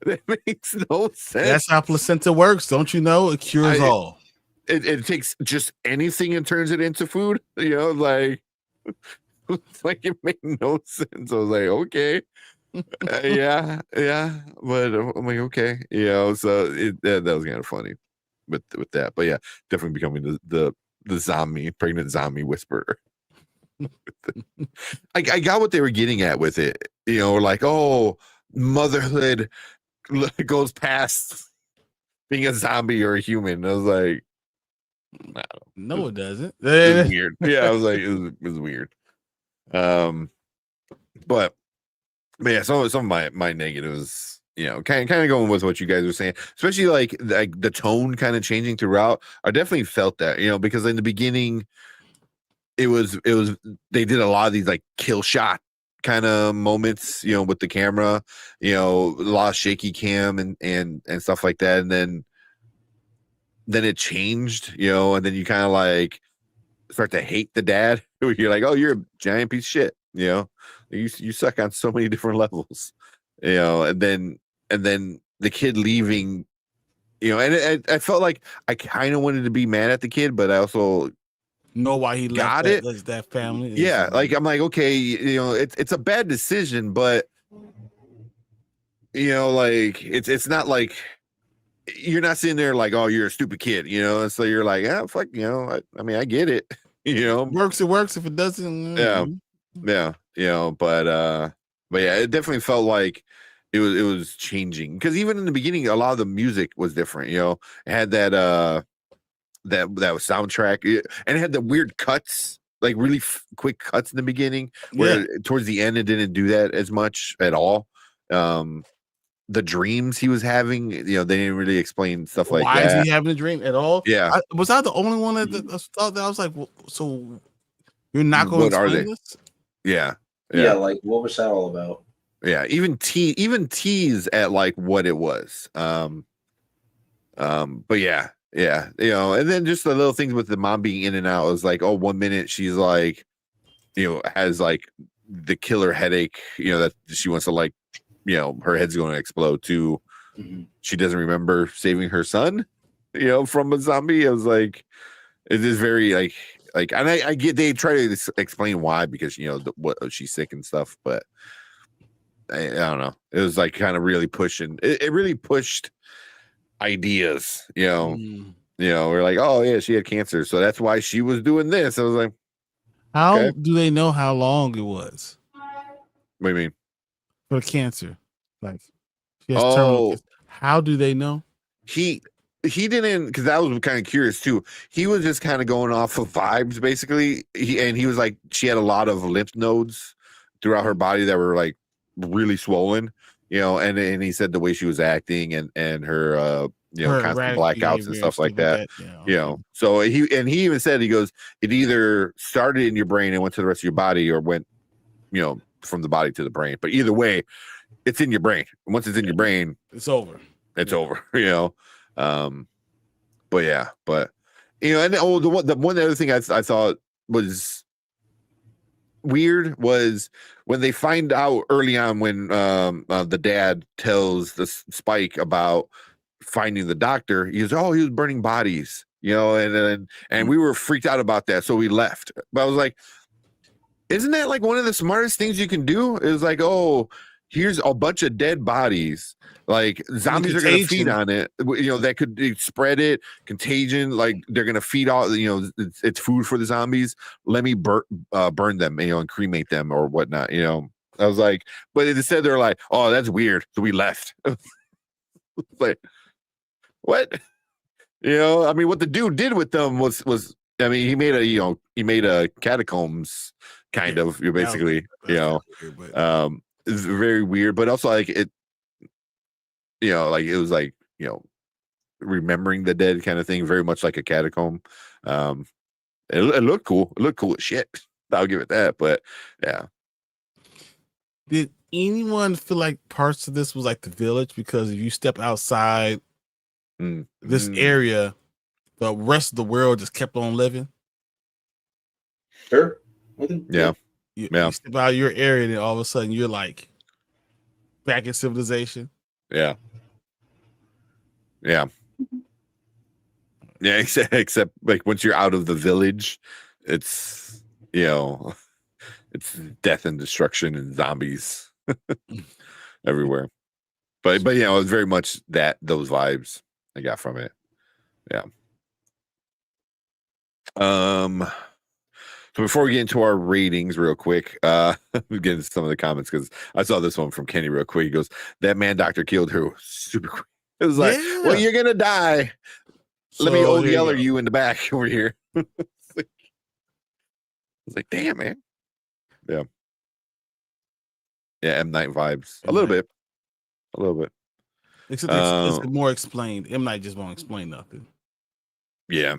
that makes no sense. That's how placenta works, don't you know? It cures all. It takes just anything and turns it into food, like it made no sense. I was like, okay, yeah, but I'm like, okay, so that was kind of funny with that, but yeah, definitely becoming the pregnant zombie whisperer. I got what they were getting at with it, like, oh, motherhood goes past being a zombie or a human. I was like, no, it doesn't. It was weird. Yeah, I was like, it was weird. But yeah, some of my negatives, kind of going with what you guys were saying, especially like the tone kind of changing throughout. I definitely felt that, because in the beginning, it was they did a lot of these like kill shot kind of moments, with the camera, a lot of shaky cam and stuff like that, and then it changed, and then you kind of like start to hate the dad. You're like, oh, you're a giant piece of shit, you suck on so many different levels, and then the kid leaving, and I felt like I kind of wanted to be mad at the kid, but I also know why he left that family. Yeah, like I'm like, okay, it's a bad decision, but like it's not like you're not sitting there like, oh, you're a stupid kid, and so you're like, yeah, fuck, I mean, I get it, works, it works. If it doesn't, yeah, but yeah, it definitely felt like it was changing, because even in the beginning, a lot of the music was different. It had that that was soundtrack, and it had the weird cuts, like really quick cuts in the beginning, where towards the end it didn't do that as much at all. The dreams he was having, they didn't really explain stuff like why that. Is he having a dream at all? Yeah. Was I the only one that thought that? I was like, well, so you're not going to explain this? Yeah. Like, what was that all about? Yeah, even tease at like what it was. But yeah, and then just the little things with the mom being in and out. It was like, oh, 1 minute she's like, has like the killer headache, that she wants to like, her head's going to explode too. She doesn't remember saving her son, from a zombie. I was like, it is very like, and I get they try to explain why, because what she's sick and stuff, but I don't know. It was like kind of really pushing. It really pushed ideas, we're like, oh yeah, she had cancer, so that's why she was doing this. I was like, how do they know how long it was? What do you mean? For cancer, like she has terminal cancer. How do they know? He didn't, because I was kind of curious too. He was just kind of going off of vibes, basically. He was like, she had a lot of lymph nodes throughout her body that were like really swollen, and he said the way she was acting and her constant blackouts and stuff like that. So he even said, he goes, it either started in your brain and went to the rest of your body, or went, from the body to the brain. But either way, it's in your brain. And once it's in your brain, it's over. It's over. But yeah, and the one other thing I thought was weird was when they find out early on, when the dad tells the Spike about finding the doctor. He goes, oh, he was burning bodies, and we were freaked out about that, so we left. But I was like, isn't that like one of the smartest things you can do? Is like, oh, here's a bunch of dead bodies. Like zombies are going to feed on it. That could spread it. Contagion. Like they're going to feed all. It's food for the zombies. Let me burn them. And cremate them or whatnot. I was like, but instead they're like, oh, that's weird. So we left. Like, what? I mean, what the dude did with them was. I mean, he made a catacombs kind of. Basically, weird, it's very weird, but also like it. Like it was like remembering the dead kind of thing, very much like a catacomb. It looked cool. It looked cool as shit. I'll give it that. But yeah. Did anyone feel like parts of this was like the village? Because if you step outside this area, the rest of the world just kept on living. Sure. Yeah. You step out of your area, and all of a sudden you're like back in civilization. Yeah. Yeah. Yeah. Except like once you're out of the village, it's it's death and destruction and zombies everywhere. But it was very much those vibes I got from it. Yeah. So before we get into our ratings real quick, we get into some of the comments because I saw this one from Kenny real quick. He goes, "That man doctor killed her super quick." It was like, well, you're gonna die. Let me ODL you in the back over here. It's like, damn, man. Yeah. Yeah, M. Night vibes. A little bit. Except it's more explained. M. Night just won't explain nothing. Yeah.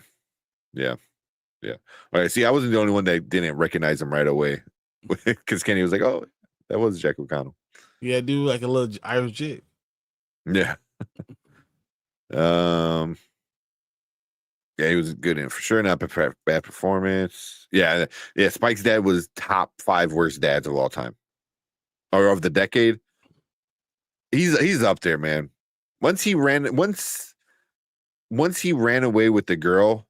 All right. See, I wasn't the only one that didn't recognize him right away. Because Kenny was like, oh, that was Jack O'Connell. Yeah, do like a little Irish jig. Yeah. Yeah, he was good in for sure. Not bad performance. Yeah. Spike's dad was top 5 worst dads of all time, or of the decade. He's up there, man. Once he ran away with the girl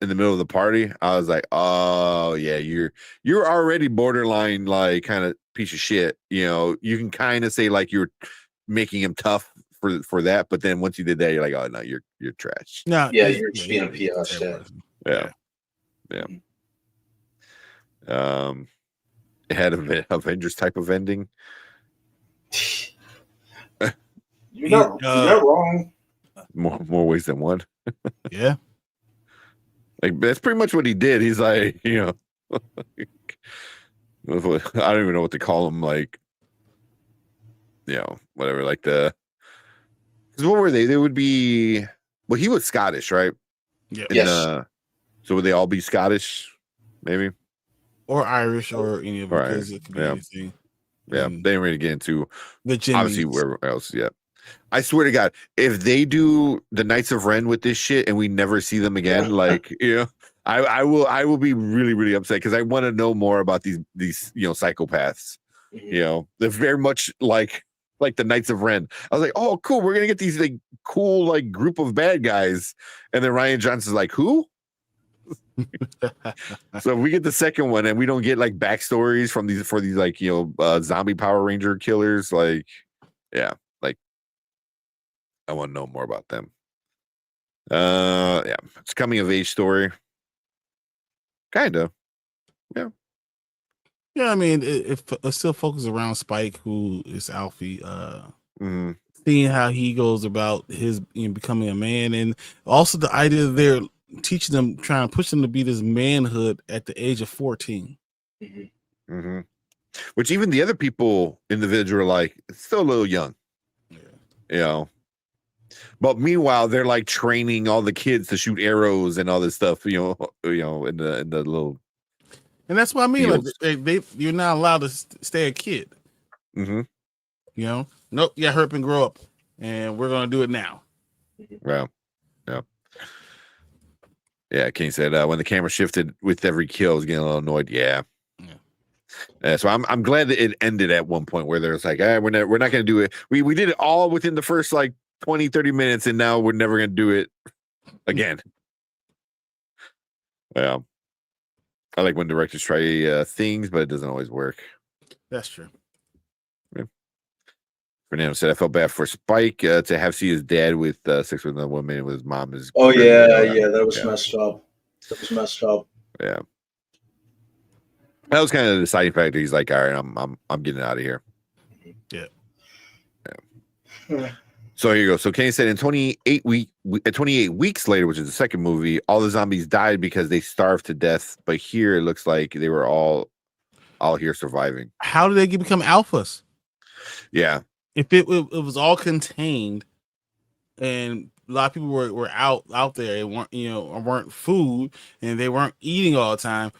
in the middle of the party, I was like, oh yeah, you're already borderline like kind of piece of shit. You can kind of say like you're making him tough for that, but then once you did that, you're like, oh no, you're trash. No, yeah, you're just being a PS. Yeah. It had an Avengers type of ending. You're not wrong. More ways than one. Yeah. Like that's pretty much what he did. He's like, I don't even know what to call him. Like, whatever. Like because what were they? They would be. Well, he was Scottish, right? Yeah. Yes. So would they all be Scottish? Maybe. Or Irish, or any of them. Because it could be anything. Yeah, they didn't really get into the obviously wherever else. Yeah. I swear to God, if they do the Knights of Ren with this shit and we never see them again, like I will be really, really upset because I want to know more about these psychopaths. Mm-hmm. They're very much like the Knights of Ren. I was like, oh, cool, we're gonna get these like cool like group of bad guys, and then Ryan Johnson's like, who? So we get the second one and we don't get like backstories for these like zombie Power Ranger killers. Like, yeah. I want to know more about them. Yeah, it's a coming of age story. Kind of. Yeah. Yeah, I mean, it still focuses around Spike, who is Alfie. Seeing how he goes about his becoming a man, and also the idea that they're teaching them, trying to push them to be this manhood at the age of 14. Which even the other people in the village were like, it's still a little young. Yeah. But meanwhile, they're like training all the kids to shoot arrows and all this stuff, in the little. And that's what I mean. Like you're not allowed to stay a kid. Nope. Yeah, hurry up and grow up, and we're gonna do it now. Well, yeah. King said when the camera shifted with every kill, I was getting a little annoyed. Yeah. So I'm glad that it ended at one point where there's like, we're not gonna do it. We did it all within the first like 20-30 minutes, and now we're never gonna do it again. Yeah. I like when directors try things, but it doesn't always work. That's true. Yeah. Fernando said, I felt bad for Spike to have see his dad with sex with another woman with his mom. Is oh yeah, that was messed up. That was messed up. Yeah, that was kind of the deciding factor. He's like, all right, I'm getting out of here. Yeah. So here you go. So Kenny said, in 28 weeks later, which is the second movie, all the zombies died because they starved to death. But here it looks like they were all here surviving. How did they become alphas? Yeah. If it was all contained, and a lot of people were out there, and weren't food, and they weren't eating all the time.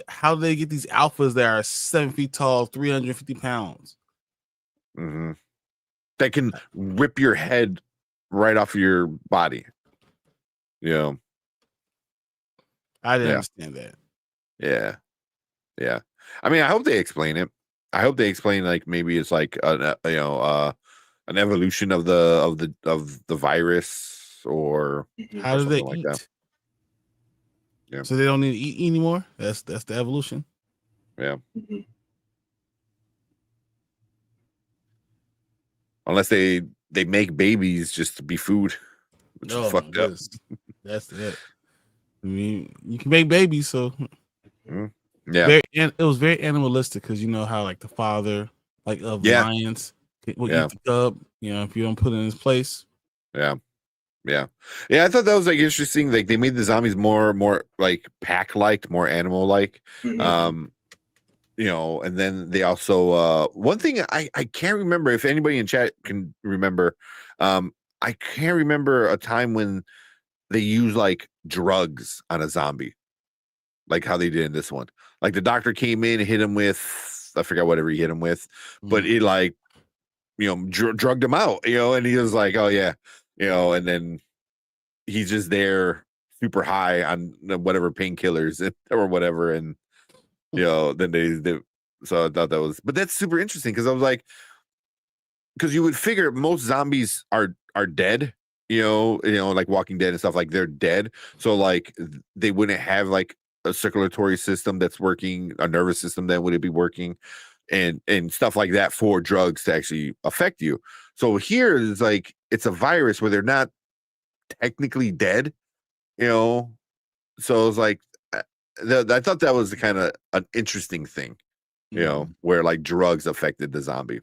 How do they get these alphas that are 7 feet tall, 350 pounds? Mm-hmm. That can rip your head right off of your body. You know, I didn't understand that. Yeah. I mean, I hope they explain it. I hope they explain, like, maybe it's like an evolution of the virus, or how do they like eat? that. Yeah. So they don't need to eat anymore. That's the evolution. Yeah. Unless they make babies just to be food, which is fucked up. That's it. I mean, you can make babies, so yeah. It was very animalistic, because you know how, like, the father, like, of lions will eat the cub. If you don't put it in his place. Yeah. I thought that was, like, interesting. Like, they made the zombies more like pack-like, more animal-like. And then they also one thing I can't remember, if anybody in chat can remember, I can't remember a time when they used, like, drugs on a zombie, like how they did in this one. Like, the doctor came in and hit him with, I forgot whatever he hit him with, but it, like, drugged him out, and he was like, oh yeah, and then he's just there super high on whatever painkillers or whatever, and then they so I thought that was, but that's super interesting, because I was like, because you would figure most zombies are dead, like Walking Dead and stuff, like, they're dead, so, like, they wouldn't have, like, a circulatory system that's working, a nervous system that would it be working, and stuff like that for drugs to actually affect you. So here is like, it's a virus where they're not technically dead, so it's like, I thought that was kind of an interesting thing, where, like, drugs affected the zombie,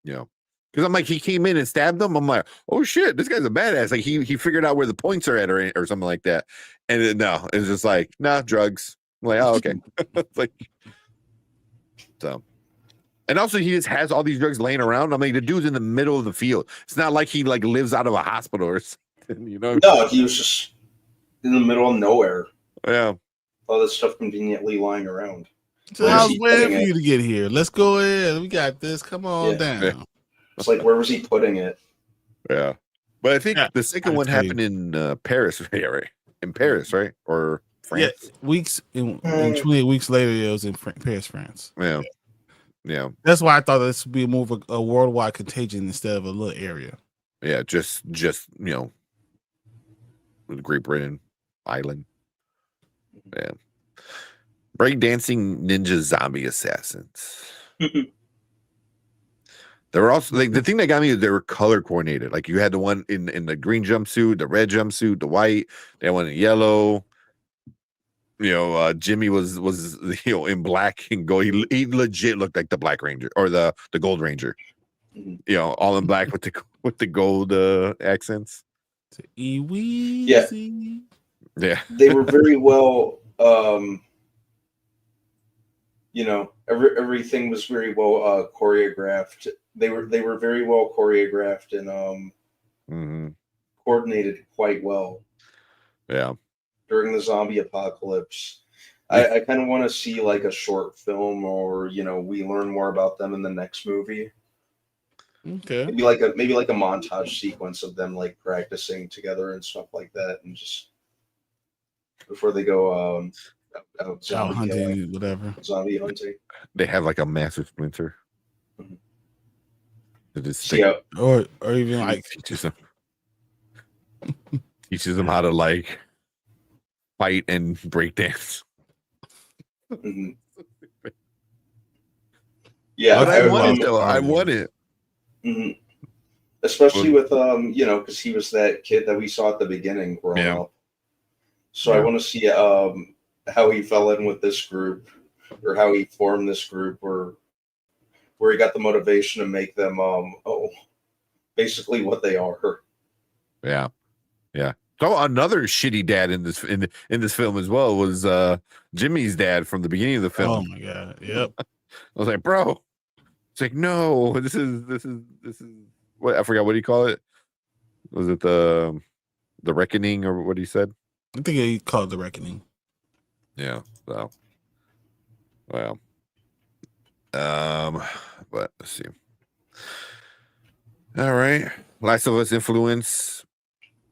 because I'm like, he came in and stabbed them. I'm like, oh shit, this guy's a badass. Like, he figured out where the points are at, or something like that. And no, it's just like, nah, drugs. I'm like, oh, okay. Like, so, and also he just has all these drugs laying around. I'm like, the dude's in the middle of the field. It's not like he, like, lives out of a hospital or something, No, he was just in the middle of nowhere. Yeah. All this stuff conveniently lying around. So I was waiting for you to get here. Let's go in. We got this. Come on down. Yeah. It's like, where was he putting it? Yeah. But I think the second one happened in Paris. Yeah, right. In Paris, right? Or France? Yeah, weeks in 28 weeks later, it was in Paris, France. Yeah. That's why I thought this would be more of a worldwide contagion instead of a little area. Yeah, just Great Britain, Ireland. Yeah. Breakdancing ninja zombie assassins. They were also, like, the thing that got me is they were color coordinated. Like, you had the one in the green jumpsuit, the red jumpsuit, the white, they had one in yellow. Jimmy was in black and gold. He legit looked like the Black Ranger, or the Gold Ranger. All in black with the gold accents. Yeah. Yeah. They were very well everything was very well choreographed. They were very well choreographed and coordinated quite well. Yeah. During the zombie apocalypse. I kind of want to see, like, a short film, or we learn more about them in the next movie. Okay. Maybe like a montage sequence of them, like, practicing together and stuff like that, and just before they go out zombie hunting, whatever. Zombie hunting. They have, like, a master splinter. Or even, like, teaches them how to, like, fight and break dance. Yeah, but I want it though. I want it. Mm-hmm. Especially with because he was that kid that we saw at the beginning growing up. So I want to see how he fell in with this group, or how he formed this group, or where he got the motivation to make them basically what they are. Yeah. So another shitty dad in this film as well was Jimmy's dad from the beginning of the film. Oh my god! Yep. I was like, bro, it's like, no, this is what, I forgot what he called it. Was it the reckoning, or what he said? I think he called it the reckoning. Yeah. So, well, but let's see. All right, Last of Us influence.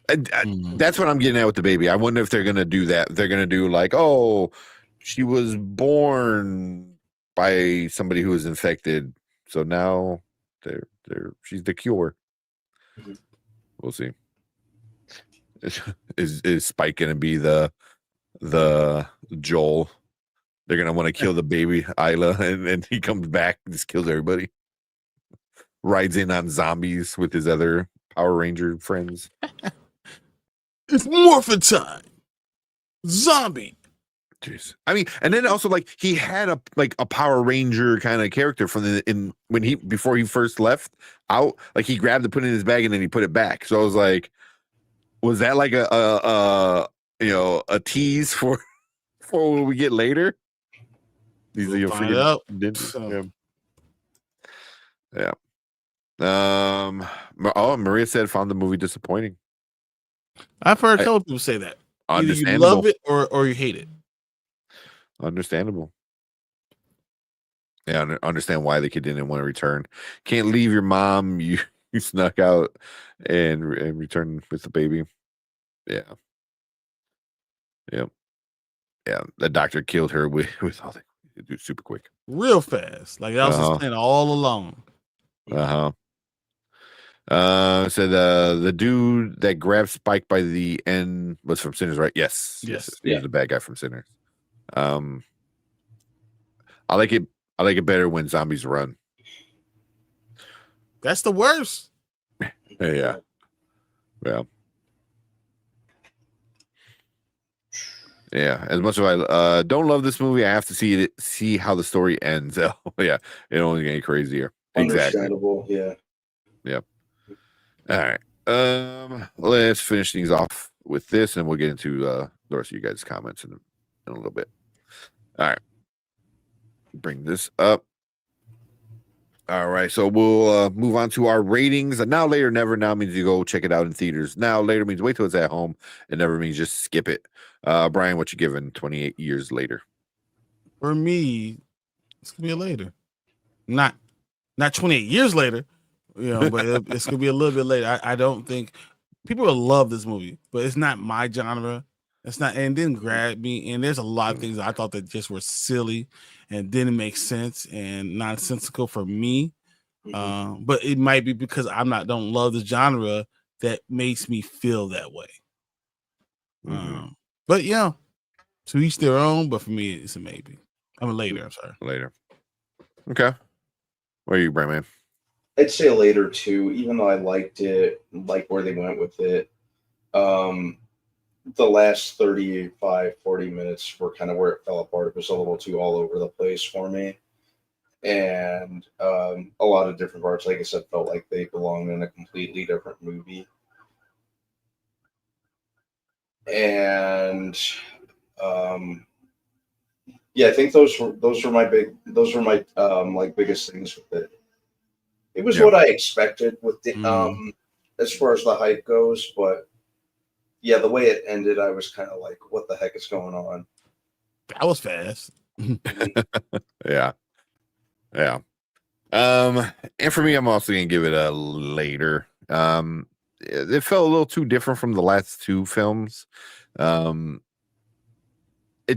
That's what I'm getting at with the baby. I wonder if they're gonna do that. They're gonna do like, oh, she was born by somebody who was infected, so now she's the cure. Mm-hmm. We'll see. Is Spike gonna be the Joel? They're gonna want to kill the baby Isla, and he comes back and just kills everybody. Rides in on zombies with his other Power Ranger friends. It's morphin' time. Zombie. Jeez. I mean, and then also like he had a Power Ranger kind of character from before he first left out. Like he grabbed it, put it in his bag, and then he put it back. So I was like, was that like a tease for what we get later? These are your freaking yeah. Oh, Maria said found the movie disappointing. I've heard a couple people say that. Either you love it or you hate it. Understandable. Yeah, understand why the kid didn't want to return. Can't leave your mom. You snuck out and return with the baby. Yeah. Yep. Yeah. The doctor killed her with all the do super quick. Real fast. Like I was just playing all along. Said the dude that grabbed Spike by the end was from Sinners, right? Yes. He's the bad guy from Sinners. I like it better when zombies run. That's the worst. Yeah. As much as I don't love this movie, I have to see how the story ends. Oh, yeah, it only get crazier. Understandable. Exactly. Yep. All right. Let's finish things off with this, and we'll get into the rest of you guys' comments in a little bit. All right. Bring this up. All right, so we'll move on to our ratings. Now, later, never. Now means you go check it out in theaters. Now, later means wait till it's at home. It never means just skip it. Brian, what you giving 28 years later? For me, it's gonna be a later. Not 28 years later, but it's gonna be a little bit later. I don't think people will love this movie, but it's not my genre. It's not, and it didn't grab me. And there's a lot of things I thought that just were silly and didn't make sense and nonsensical for me. But it might be because don't love the genre that makes me feel that way. But yeah, to each their own. But for me, it's a maybe. I'm a later. I'm sorry. Later. Okay. What are you, Brian, man? I'd say later too, even though I liked it, like where they went with it. The last 35, 40 minutes were kind of where it fell apart. It was a little too all over the place for me. And a lot of different parts, like I said, felt like they belonged in a completely different movie. And I think those were my biggest things with it. It was what I expected with the as far as the hype goes, but yeah, the way it ended, I was kind of like, what the heck is going on? That was fast. Yeah. And for me, I'm also gonna give it a later. It felt a little too different from the last two films. It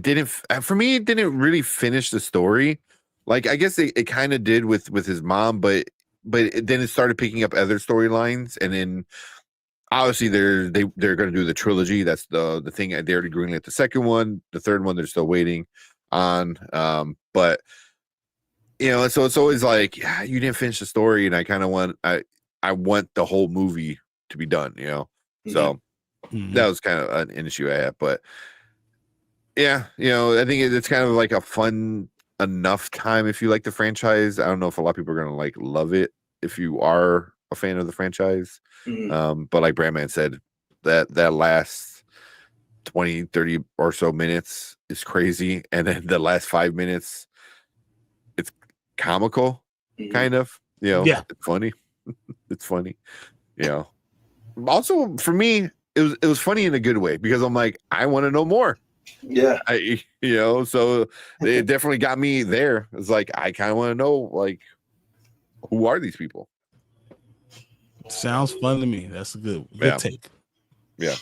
didn't, for me, it didn't really finish the story. Like, I guess it kind of did with his mom, but then it started picking up other storylines, and then obviously they're going to do the trilogy. That's the thing. They already greenlit the second one. The third one they're still waiting on. But so it's always like, yeah, you didn't finish the story, and I kind of want the whole movie to be done, So that was kind of an issue I had, but yeah, I think it's kind of like a fun enough time if you like the franchise. I don't know if a lot of people are gonna like love it if you are a fan of the franchise. But like Brandman said, that last 20, 30 or so minutes is crazy, and then the last 5 minutes, it's comical, kind of. Yeah, it's funny. It's funny. Also, for me, it was funny in a good way because I'm like, I want to know more. Yeah. So it definitely got me there. It's like, I kind of want to know, like, who are these people? Sounds fun to me. That's a good take. Yeah.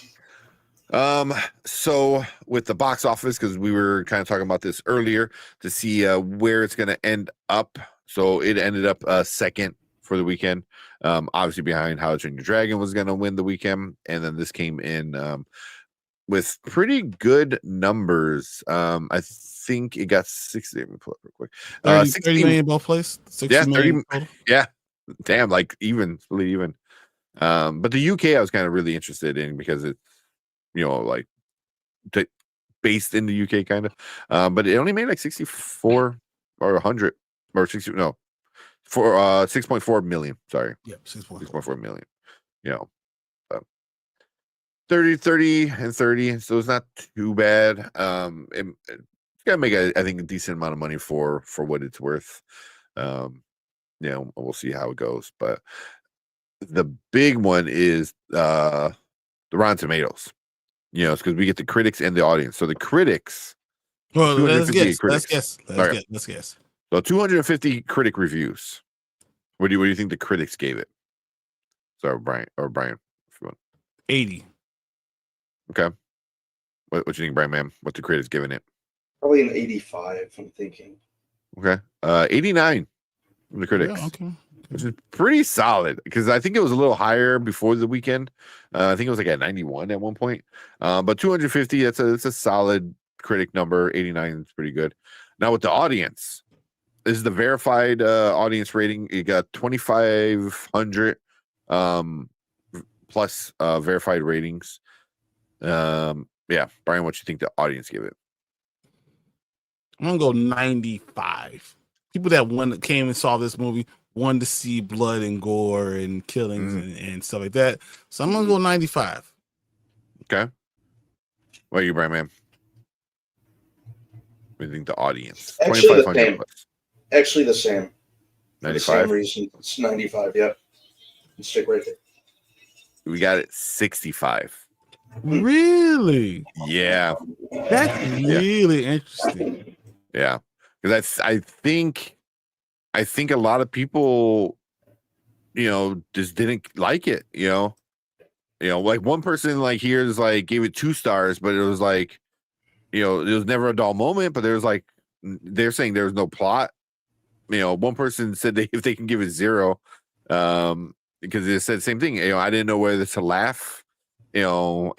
So with the box office, because we were kind of talking about this earlier to see where it's going to end up. So it ended up second for the weekend. Obviously behind How to Train Your Dragon was going to win the weekend, and then this came in with pretty good numbers. I think it got 60. Let me pull it real quick. 30 million both places. 30 million. Yeah. Damn, like really even. But the UK I was kind of really interested in because it's like based in the UK kind of. But it only made like 64 or 100 or 60 for 6.4 million. Sorry. Yep, 6.4 million. 30 and 30, so it's not too bad. It's gonna make I think a decent amount of money for what it's worth. We'll see how it goes, but the big one is the Rotten Tomatoes. It's because we get the critics and the audience. So the critics, well, let's guess. So 250 critic reviews. What do you think the critics gave it? So Brian, if you want. 80. Okay. What you think, Brian, man? What the critics giving it? Probably an 85, I'm thinking. Okay. 89 from the critics. Yeah, okay. Which is pretty solid because I think it was a little higher before the weekend. I think it was like at 91 at one point. But 250, that's a solid critic number. 89 is pretty good. Now with the audience, this is the verified audience rating. You got 2,500 plus verified ratings. Yeah, Brian, what you think the audience gave it? I'm gonna go 95. People that came and saw this movie wanted to see blood and gore and killings and stuff like that. So I'm gonna go 95. Okay. What are you, Brian, man? What do you think the audience? 2,500 plus. Actually, the same. 95. The same reason. It's 95. Yep. Stick right there. We got it 65. Really? Yeah. That's really interesting. Yeah, because I think a lot of people, just didn't like it. Like one person like here is like gave it 2 stars, but it was like, it was never a dull moment. But there's like they're saying there was no plot. One person said if they can give it 0, because they said the same thing. I didn't know whether to laugh, or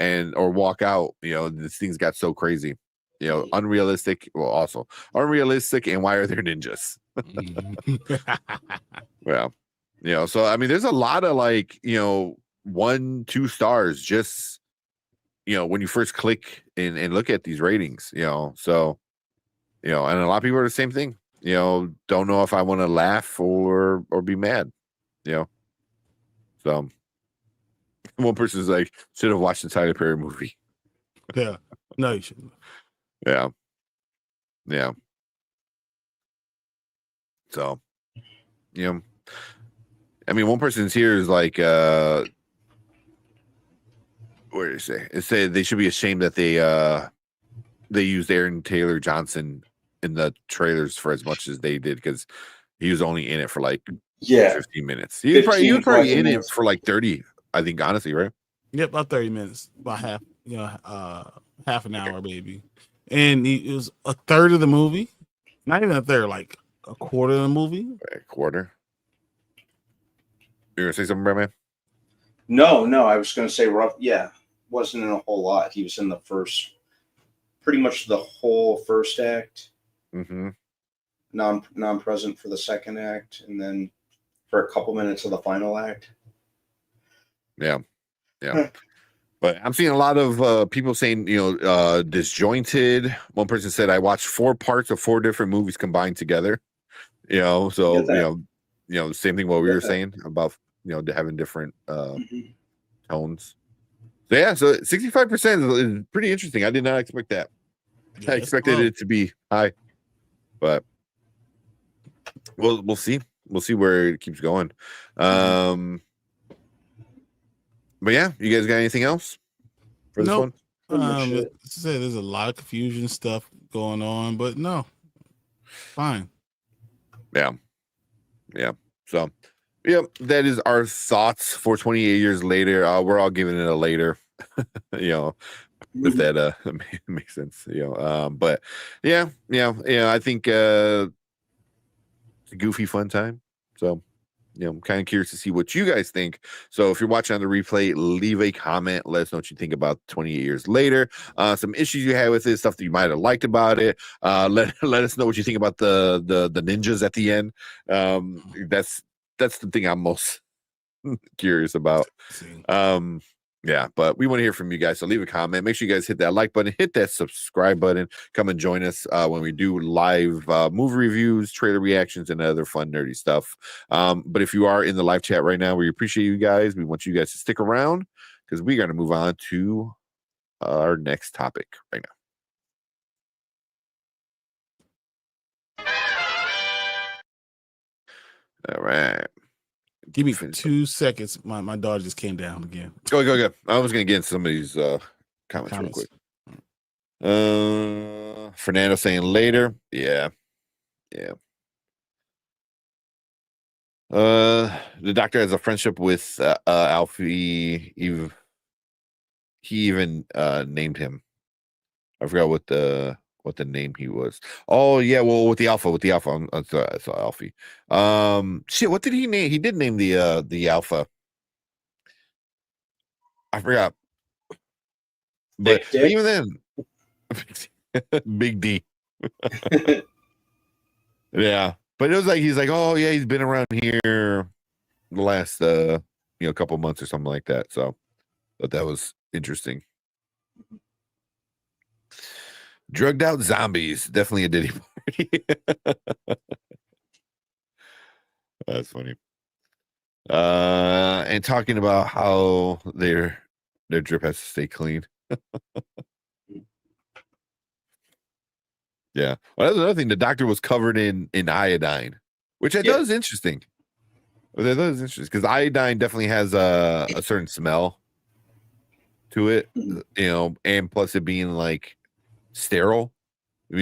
walk out. This thing's got so crazy. Unrealistic. Well, also unrealistic. And why are there ninjas? Well, so I mean, there's a lot of like, 1, 2 stars just, when you first click and look at these ratings, so, and a lot of people are the same thing, don't know if I want to laugh or be mad, so one person's like, should have watched the Tyler Perry movie. Yeah. No, you shouldn't. Yeah. So, I mean, one person's here is like, where did it say? It said they should be ashamed that they used Aaron Taylor Johnson in the trailers for as much as they did, because he was only in it for like 15 minutes. He was probably in it for like 30, I think, honestly, right? Yep, about 30 minutes, about half an hour, maybe. And it was a third of the movie, not even a third, like a quarter of the movie. A quarter. You gonna say something, Brad, man? No, I was gonna say rough. Yeah, wasn't in a whole lot. He was in pretty much the whole first act. Mm-hmm. non-present for the second act, and then for a couple minutes of the final act. Yeah. But I'm seeing a lot of people saying, disjointed. One person said, I watched 4 parts of 4 different movies combined together. So same thing what we were saying about having different tones. So yeah, so 65% is pretty interesting. I did not expect that. I expected it to be high, but we'll see. We'll see where it keeps going. But yeah, you guys got anything else for this one? There's a lot of confusion stuff going on, but no, fine. Yeah. So, that is our thoughts for 28 years later. We're all giving it a later, if that makes sense. But I think it's a goofy, fun time. So, I'm kind of curious to see what you guys think. So if you're watching on the replay, leave a comment. Let us know what you think about 28 years later. Some issues you had with it, stuff that you might have liked about it. Let us know what you think about the ninjas at the end. That's the thing I'm most curious about. Yeah, but we want to hear from you guys. So leave a comment. Make sure you guys hit that like button, hit that subscribe button. Come and join us when we do live movie reviews, trailer reactions, and other fun, nerdy stuff. But if you are in the live chat right now, we appreciate you guys. We want you guys to stick around because we're going to move on to our next topic right now. All right. Give me 2 seconds. My daughter just came down again. Go. I was going to get into some of these comments real quick. Fernando saying later. Yeah. The doctor has a friendship with Alfie. He even named him. I forgot what the name he was. Oh yeah, well with the alpha. I saw Alfie. What did he name? He did name the alpha. I forgot. But even then, Big D. Yeah, but it was like he's like, oh yeah, he's been around here the last couple months or something like that. So, but that was interesting. Drugged out zombies, definitely a Diddy party. That's funny. And talking about how their drip has to stay clean. Yeah. Well, that's another thing. The doctor was covered in iodine, which I thought was interesting. That was interesting because iodine definitely has a certain smell to it, and plus it being like sterile, I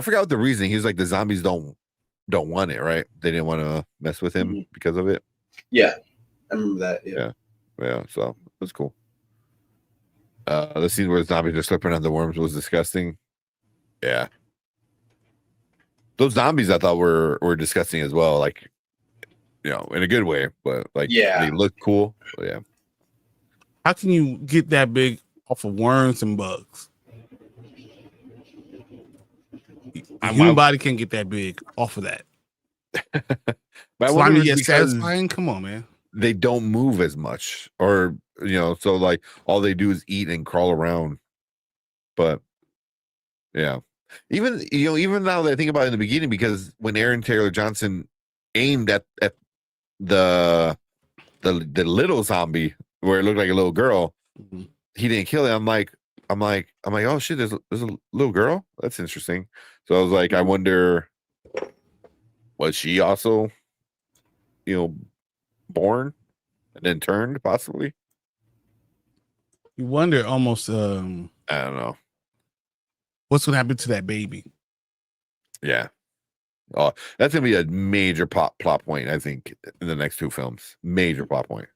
forgot what the reasoning. He was like, the zombies don't want it, right? They didn't want to mess with him because of it. Yeah, I remember that. Yeah. So that's cool. The scene where the zombies are slipping on the worms was disgusting. Yeah, those zombies I thought were disgusting as well. Like, in a good way, but they look cool. But, yeah. How can you get that big off of worms and bugs? A human body can't get that big off of that. But slimy yet satisfying. Come on, man. They don't move as much, or so like all they do is eat and crawl around. But yeah, even now that I think about it in the beginning, because when Aaron Taylor Johnson aimed at the little zombie where it looked like a little girl, he didn't kill it. I'm like, oh shit, there's a little girl. That's interesting. So I was like, I wonder, was she also, born and then turned possibly? You wonder almost. I don't know what's gonna happen to that baby. Yeah. Oh, that's gonna be a major plot point, I think, in the next 2 films. Major plot point.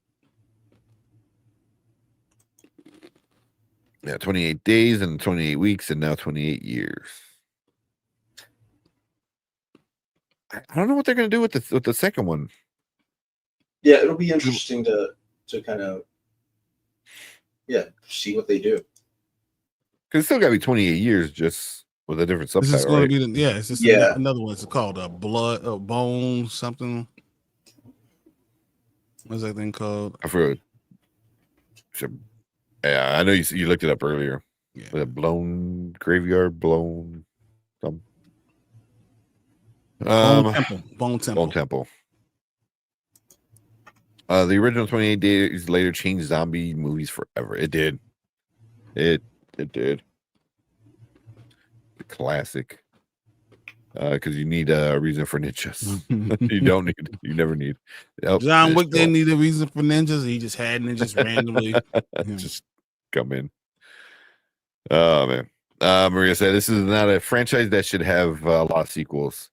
Yeah, 28 days and 28 weeks and now 28 years. I don't know what they're going to do with the second one. Yeah, it'll be interesting to kind of see what they do. Because it's still got to be 28 years, just with a different This is subtitle, going right? to be it's just another one. It's called Blood Bone something. What's that thing called? I forgot. Yeah, I know you looked it up earlier. Yeah. Was it Blown Graveyard, Blown something? Bone Temple. Bone Temple. The original 28 Days Later changed zombie movies forever. It did. It did. The classic. Because you need a reason for ninjas. You never need. Yep, John Wick didn't need a reason for ninjas. He just had ninjas randomly. Just come in. Oh, man. Maria said this is not a franchise that should have a lot of sequels.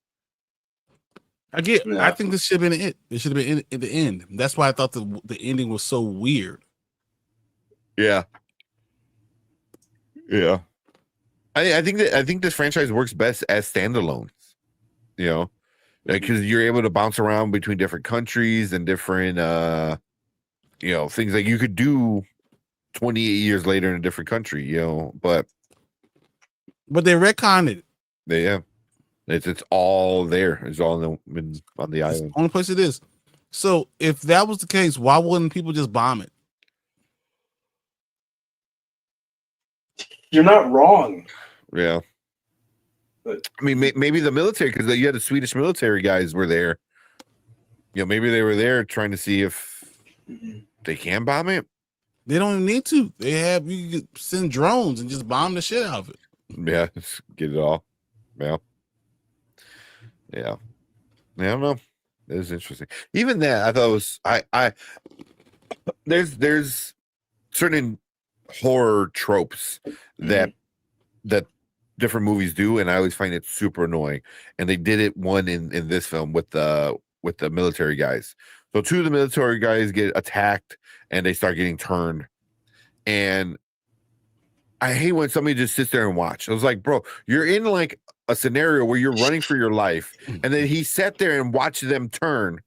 I think this should have been it. It should have been in the end. That's why I thought the ending was so weird. Yeah. Yeah. I think this franchise works best as standalones, because you're able to bounce around between different countries and different, things like you could do 28 years later in a different country, but they retconned it. Yeah, it's all there. It's all on the island. It's the only place it is. So if that was the case, why wouldn't people just bomb it? You're not wrong. Yeah. But I mean, maybe the military, because you had the Swedish military guys were there. Maybe they were there trying to see if they can bomb it. They don't even need to. You can send drones and just bomb the shit out of it. Yeah, just get it all. Yeah. Yeah. I don't know. It was interesting. Even that, I thought was there's certain horror tropes that different movies do, and I always find it super annoying. And they did it in this film with the military guys. So two of the military guys get attacked and they start getting turned. And I hate when somebody just sits there and watch. I was like, bro, you're in like a scenario where you're running for your life, and then he sat there and watched them turn.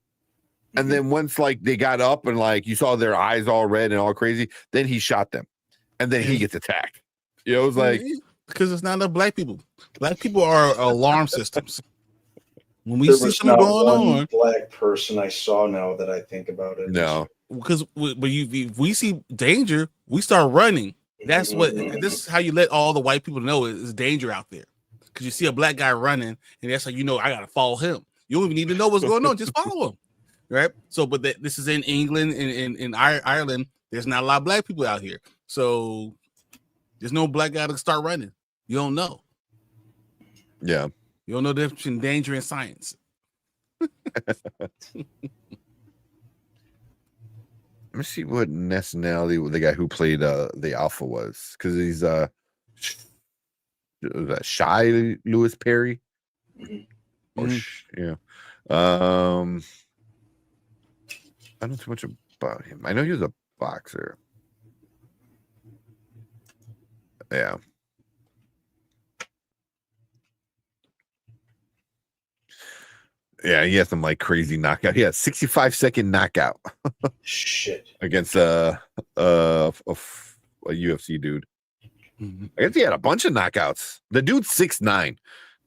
And then once like they got up and like you saw their eyes all red and all crazy, then he shot them. And then he gets attacked. It was like, because it's not enough black people. Black people are alarm systems. When we see something going on, black person I saw now that I think about it. No, because we see danger, we start running. That's this is how you let all the white people know it's danger out there. Because you see a black guy running, and that's how you know I gotta follow him. You don't even need to know what's going on, just follow him, right? So, but this is in England and in Ireland. There's not a lot of black people out here, so there's no black guy to start running. You don't know. Yeah. You don't know the difference between danger and science. Let me see what nationality the guy who played the Alpha was, because he's Shy Lewis Perry. Yeah. I don't know too much about him. I know he was a boxer. Yeah. Yeah, he had some like crazy knockout. He had 65-second knockout. Shit. Against a UFC dude. I guess he had a bunch of knockouts. The dude's 6'9",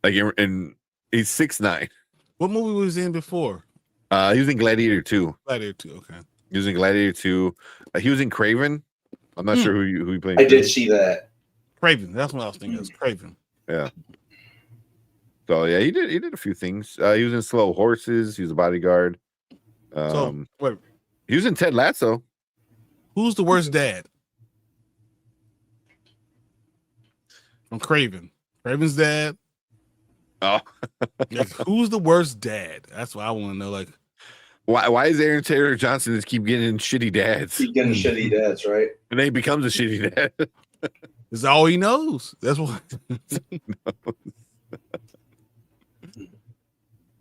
like, and he's 6'9". What movie was he in before? He was in Gladiator 2. Gladiator 2, okay. He was in Gladiator 2. He was in Craven. I'm not sure who he played. I did see that. Craven. That's what I was thinking. It was Craven. Yeah. So yeah, he did a few things. He was in Slow Horses. He was a bodyguard. He was in Ted Lasso. Who's the worst dad? From Craven. Craven's dad. Oh. Like, who's the worst dad? That's what I want to know. Like, why is Aaron Taylor Johnson just keep getting shitty dads? Keep getting shitty dads, right? And then he becomes a shitty dad. That's all he knows. That's what.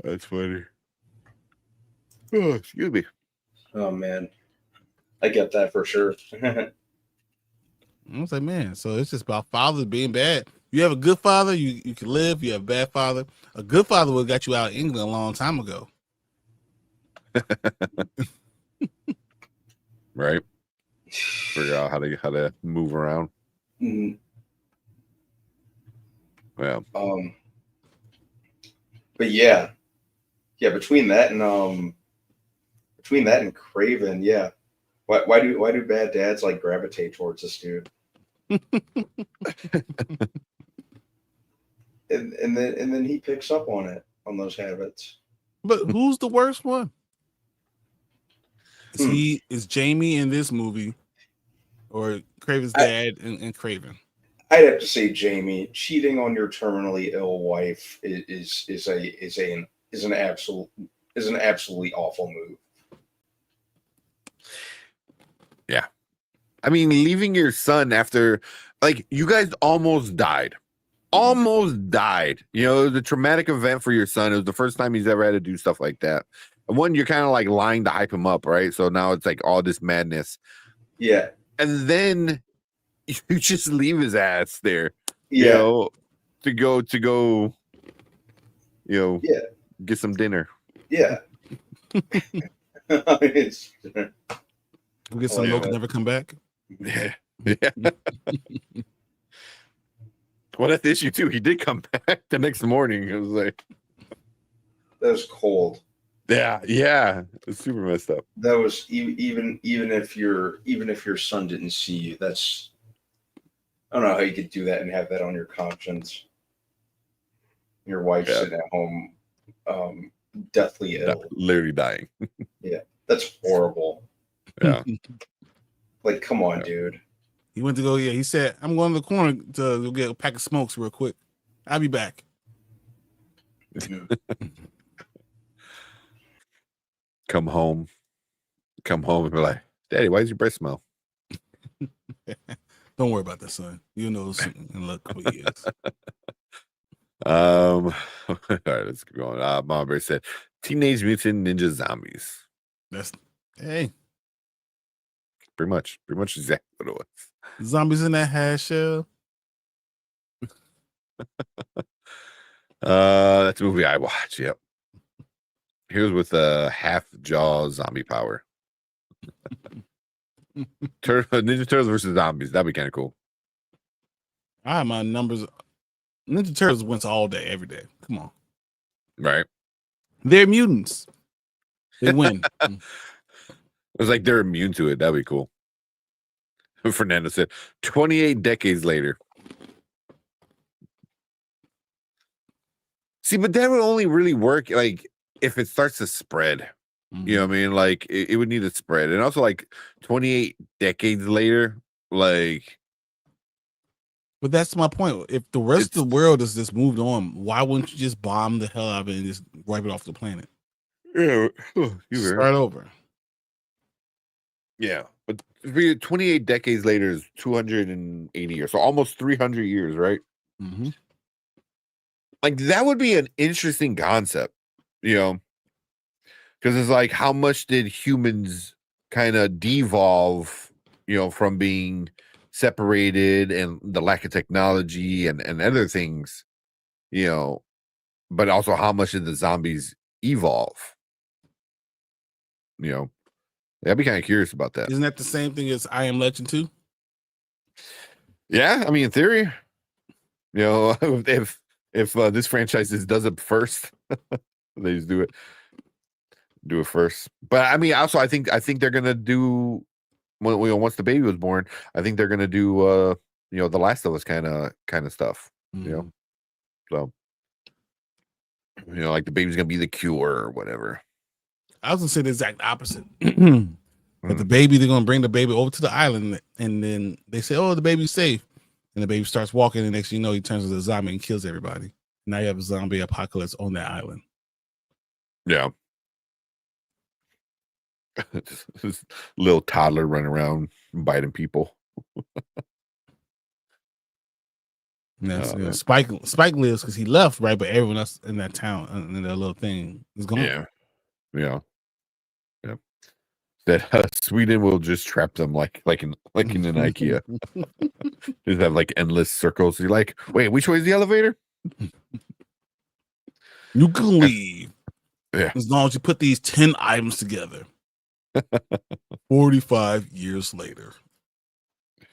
That's funny. Oh, excuse me. Oh man, I get that for sure. I was like, man, so it's just about fathers being bad. You have a good father, you can live. You have a bad father. A good father would have got you out of England a long time ago. Right. Figure out how to move around. Mm-hmm. Yeah. But yeah, between that and Craven, yeah. Why do bad dads like gravitate towards this dude? and then he picks up on those habits. But who's the worst one? Is Jamie in this movie, or Craven's dad in Craven? I'd have to say Jamie. Cheating on your terminally ill wife is an absolutely awful move. Yeah. I mean, leaving your son after, like, you guys almost died. Almost died. You know, it was a traumatic event for your son. It was the first time he's ever had to do stuff like that. And one, you're kind of like lying to hype him up, right? So now it's like all this madness. Yeah. And then you just leave his ass there. Yeah. You know, to go, you know, get some dinner. Yeah. We'll get some milk and never come back. Yeah. Yeah. Well, that's the issue too. He did come back the next morning. It was like, that was cold. Yeah, it's super messed up. That was even if your son didn't see you. That's, I don't know how you could do that and have that on your conscience. Your wife sitting at home, deathly ill, literally dying. Yeah, that's horrible. Yeah, like, come on, dude. He went to go. Yeah, he said, "I'm going to the corner to go get a pack of smokes real quick. I'll be back." Come home and be like, "Daddy, why does your breath smell?" Don't worry about that, son. You know, and look who he is. All right, let's keep going. Mama Bear said, "Teenage Mutant Ninja Zombies." That's pretty much exactly what it was. Zombies in that hash shell. That's a movie I watch. Yep. Here's with half jaw zombie power. Ninja Turtles versus zombies. That'd be kind of cool. I have my numbers. Ninja Turtles wins all day, every day. Come on. Right. They're mutants. They win. It was like they're immune to it. That'd be cool. Fernando said, 28 decades later. See, but that would only really work like if it starts to spread. You know what I mean? Like it would need to spread. And also like 28 decades later, like. But that's my point. If the rest of the world has just moved on, why wouldn't you just bomb the hell out of it and just wipe it off the planet? Yeah. Start over. Yeah. But 28 decades later is 280 years. So almost 300 years, right? Mm-hmm. Like that would be an interesting concept, you know, because it's like how much did humans kind of devolve, you know, from being separated and the lack of technology and other things, you know, but also how much did the zombies evolve? You know, I'd be kind of curious about that. Isn't that the same thing as I Am Legend 2? Yeah, I mean, in theory, you know, if this franchise does it first, they just do it first. But I mean, also, I think they're gonna do once the baby was born. I think they're gonna do you know, The Last of Us kind of stuff. You know, so you know, like the baby's gonna be the cure or whatever. I was gonna say the exact opposite. That the baby, they're gonna bring the baby over to the island, and then they say, "Oh, the baby's safe," and the baby starts walking, and next thing you know, he turns into a zombie and kills everybody. Now you have a zombie apocalypse on that island. Yeah. This little toddler running around biting people. Spike lives because he left, right? But everyone else in that town and that little thing is gone. Yeah. That Sweden will just trap them like in an IKEA. Just have like endless circles. You're like, wait, which way is the elevator? You can leave. Yeah. As long as you put these 10 items together. 45 years later.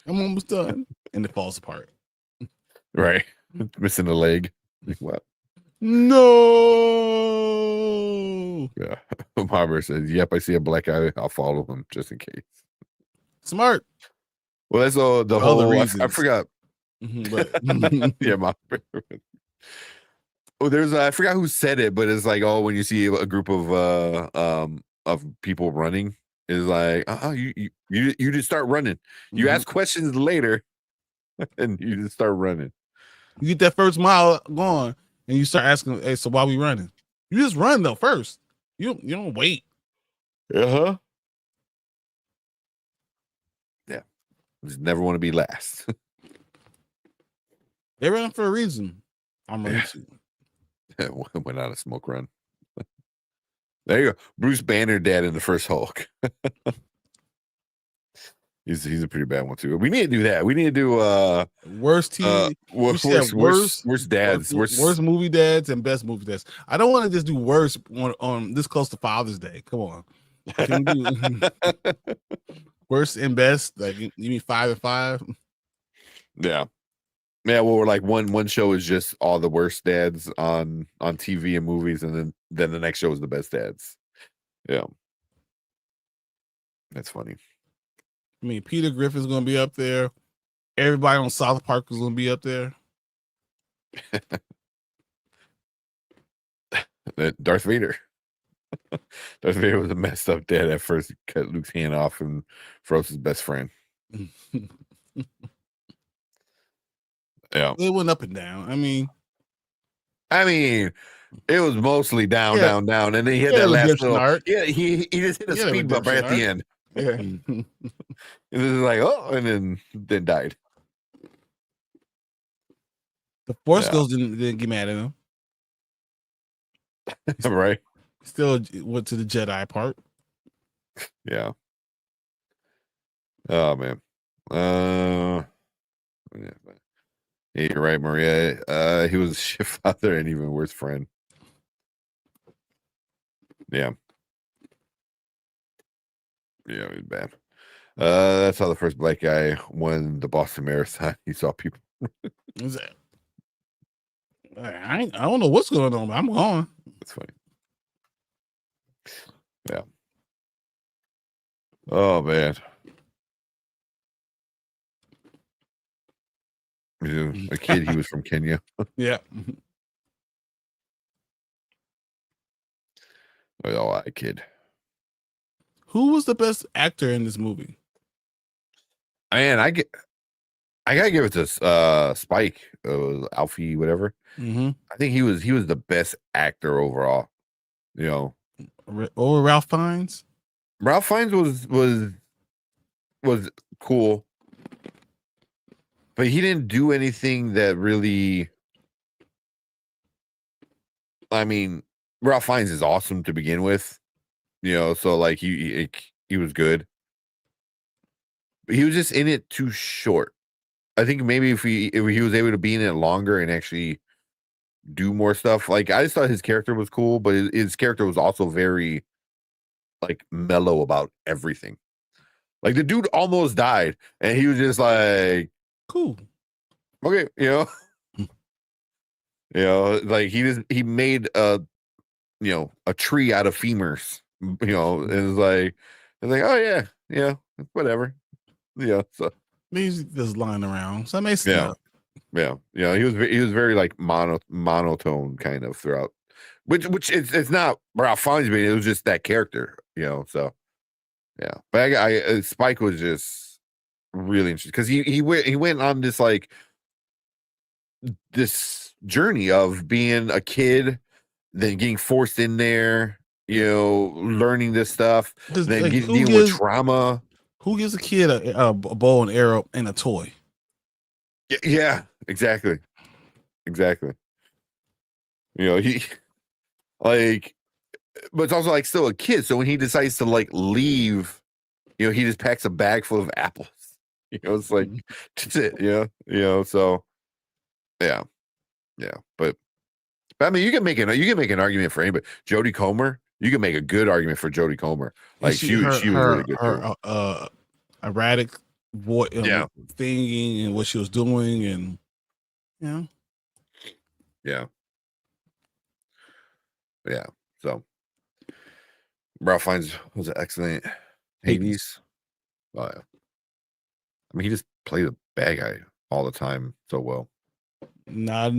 I'm almost done. And it falls apart. Right. Missing a leg. Like, what? No. Yeah. Barber says, "Yep, I see a black guy. I'll follow him just in case." Smart. Well, that's all the For other whole. I reasons. forgot. But Yeah, oh, there's I forgot who said it, but it's like, oh, when you see a group of people running, is like, you just start running. You ask questions later, and you just start running. You get that first mile going, and you start asking, "Hey, so why we running?" You just run though first. You don't wait. Yeah, just never want to be last. They run for a reason. I'm running too. Went on a smoke run. There you go, Bruce Banner, dad in the first Hulk. He's a pretty bad one too. We need to do that. We need to do worst TV, worst dads, worst movie dads, and best movie dads. I don't want to just do worst on this close to Father's Day. Come on, can we do worst and best? Like you mean 5 and 5? Yeah. Well, we're like one show is just all the worst dads on TV and movies, and then the next show is the best dads. Yeah, that's funny. I mean, Peter Griffin's going to be up there. Everybody on South Park is going to be up there. Darth Vader. Darth Vader was a messed up dad at first. He cut Luke's hand off and froze his best friend. Yeah, it went up and down. I mean, it was mostly down, and then he hit that last little. Arc. Yeah, he just hit a speed bump right at the end. Yeah. And it was like, oh, and then died. The Force Ghost didn't get mad at him. Right. Still went to the Jedi part. Yeah. Oh man. Yeah, you're right, Maria. He was a shit father and even worse friend. Yeah. Yeah, it was bad. That's how the first black guy won the Boston Marathon. He saw people. I don't know what's going on, but I'm going. That's funny. Yeah. Oh man. A kid, he was from Kenya. Yeah. Oh, a kid. Who was the best actor in this movie? Man, I gotta give it to Spike, Alfie, whatever. I think he was the best actor overall. You know, over Ralph Fiennes. Ralph Fiennes was cool, but he didn't do anything that really. I mean, Ralph Fiennes is awesome to begin with, you know. So like he was good, but he was just in it too short. I think maybe if he was able to be in it longer and actually do more stuff, like I just thought his character was cool, but his character was also very like mellow about everything. Like the dude almost died, and he was just like, "Cool, okay," you know. You know, like he made a tree out of femurs. You know, and it's like, oh yeah, whatever. Yeah, so he's just lying around. So that makes sense. Yeah. He was very like monotone kind of throughout, which it's not Ralph Fiennes, but it was just that character. You know, so yeah. But I Spike was just really interesting because he went on this like this journey of being a kid, then getting forced in there, you know, learning this stuff, then like, dealing with trauma. Who gives a kid a bow and arrow and a toy? Yeah, exactly. You know, he like, but it's also like still a kid. So when he decides to like leave, you know, he just packs a bag full of apples. You know, it's like that's it. Yeah, you know, so yeah. But I mean, you can make an argument for anybody. Jodie Comer, you can make a good argument for Jodie Comer. Like she was really good. Her erratic voice, thinking and what she was doing, and Yeah. Yeah. So Ralph Fiennes was an excellent Hades. Oh, yeah. I mean, he just played a bad guy all the time so well. Not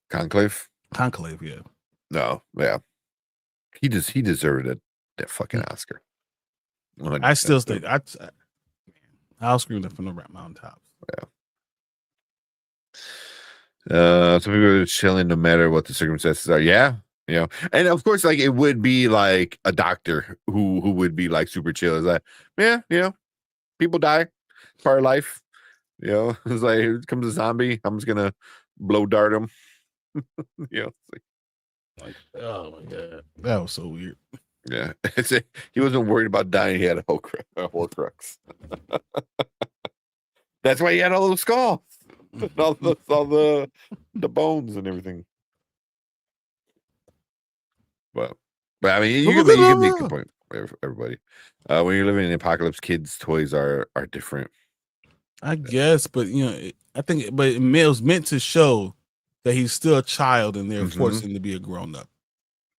Conclave? Conclave, yeah. No, yeah. He deserved that fucking Oscar. I still think I'll scream that from the mountaintops. Yeah. Some people are chilling no matter what the circumstances are. Yeah. You know, and of course, like it would be like a doctor who would be like super chill. It's like, yeah, you know, people die. It's part of life. You know, it's like here comes a zombie. I'm just gonna blow dart him. You know, like, oh my god, that was so weird. Yeah, he wasn't worried about dying. He had a Horcrux. That's why he had all those skulls, all the bones and everything. But I mean, you can make the point, everybody. When you're living in the apocalypse, kids' toys are different. I guess, but you know, I think, but it was meant to show that he's still a child, and they're forcing him to be a grown up.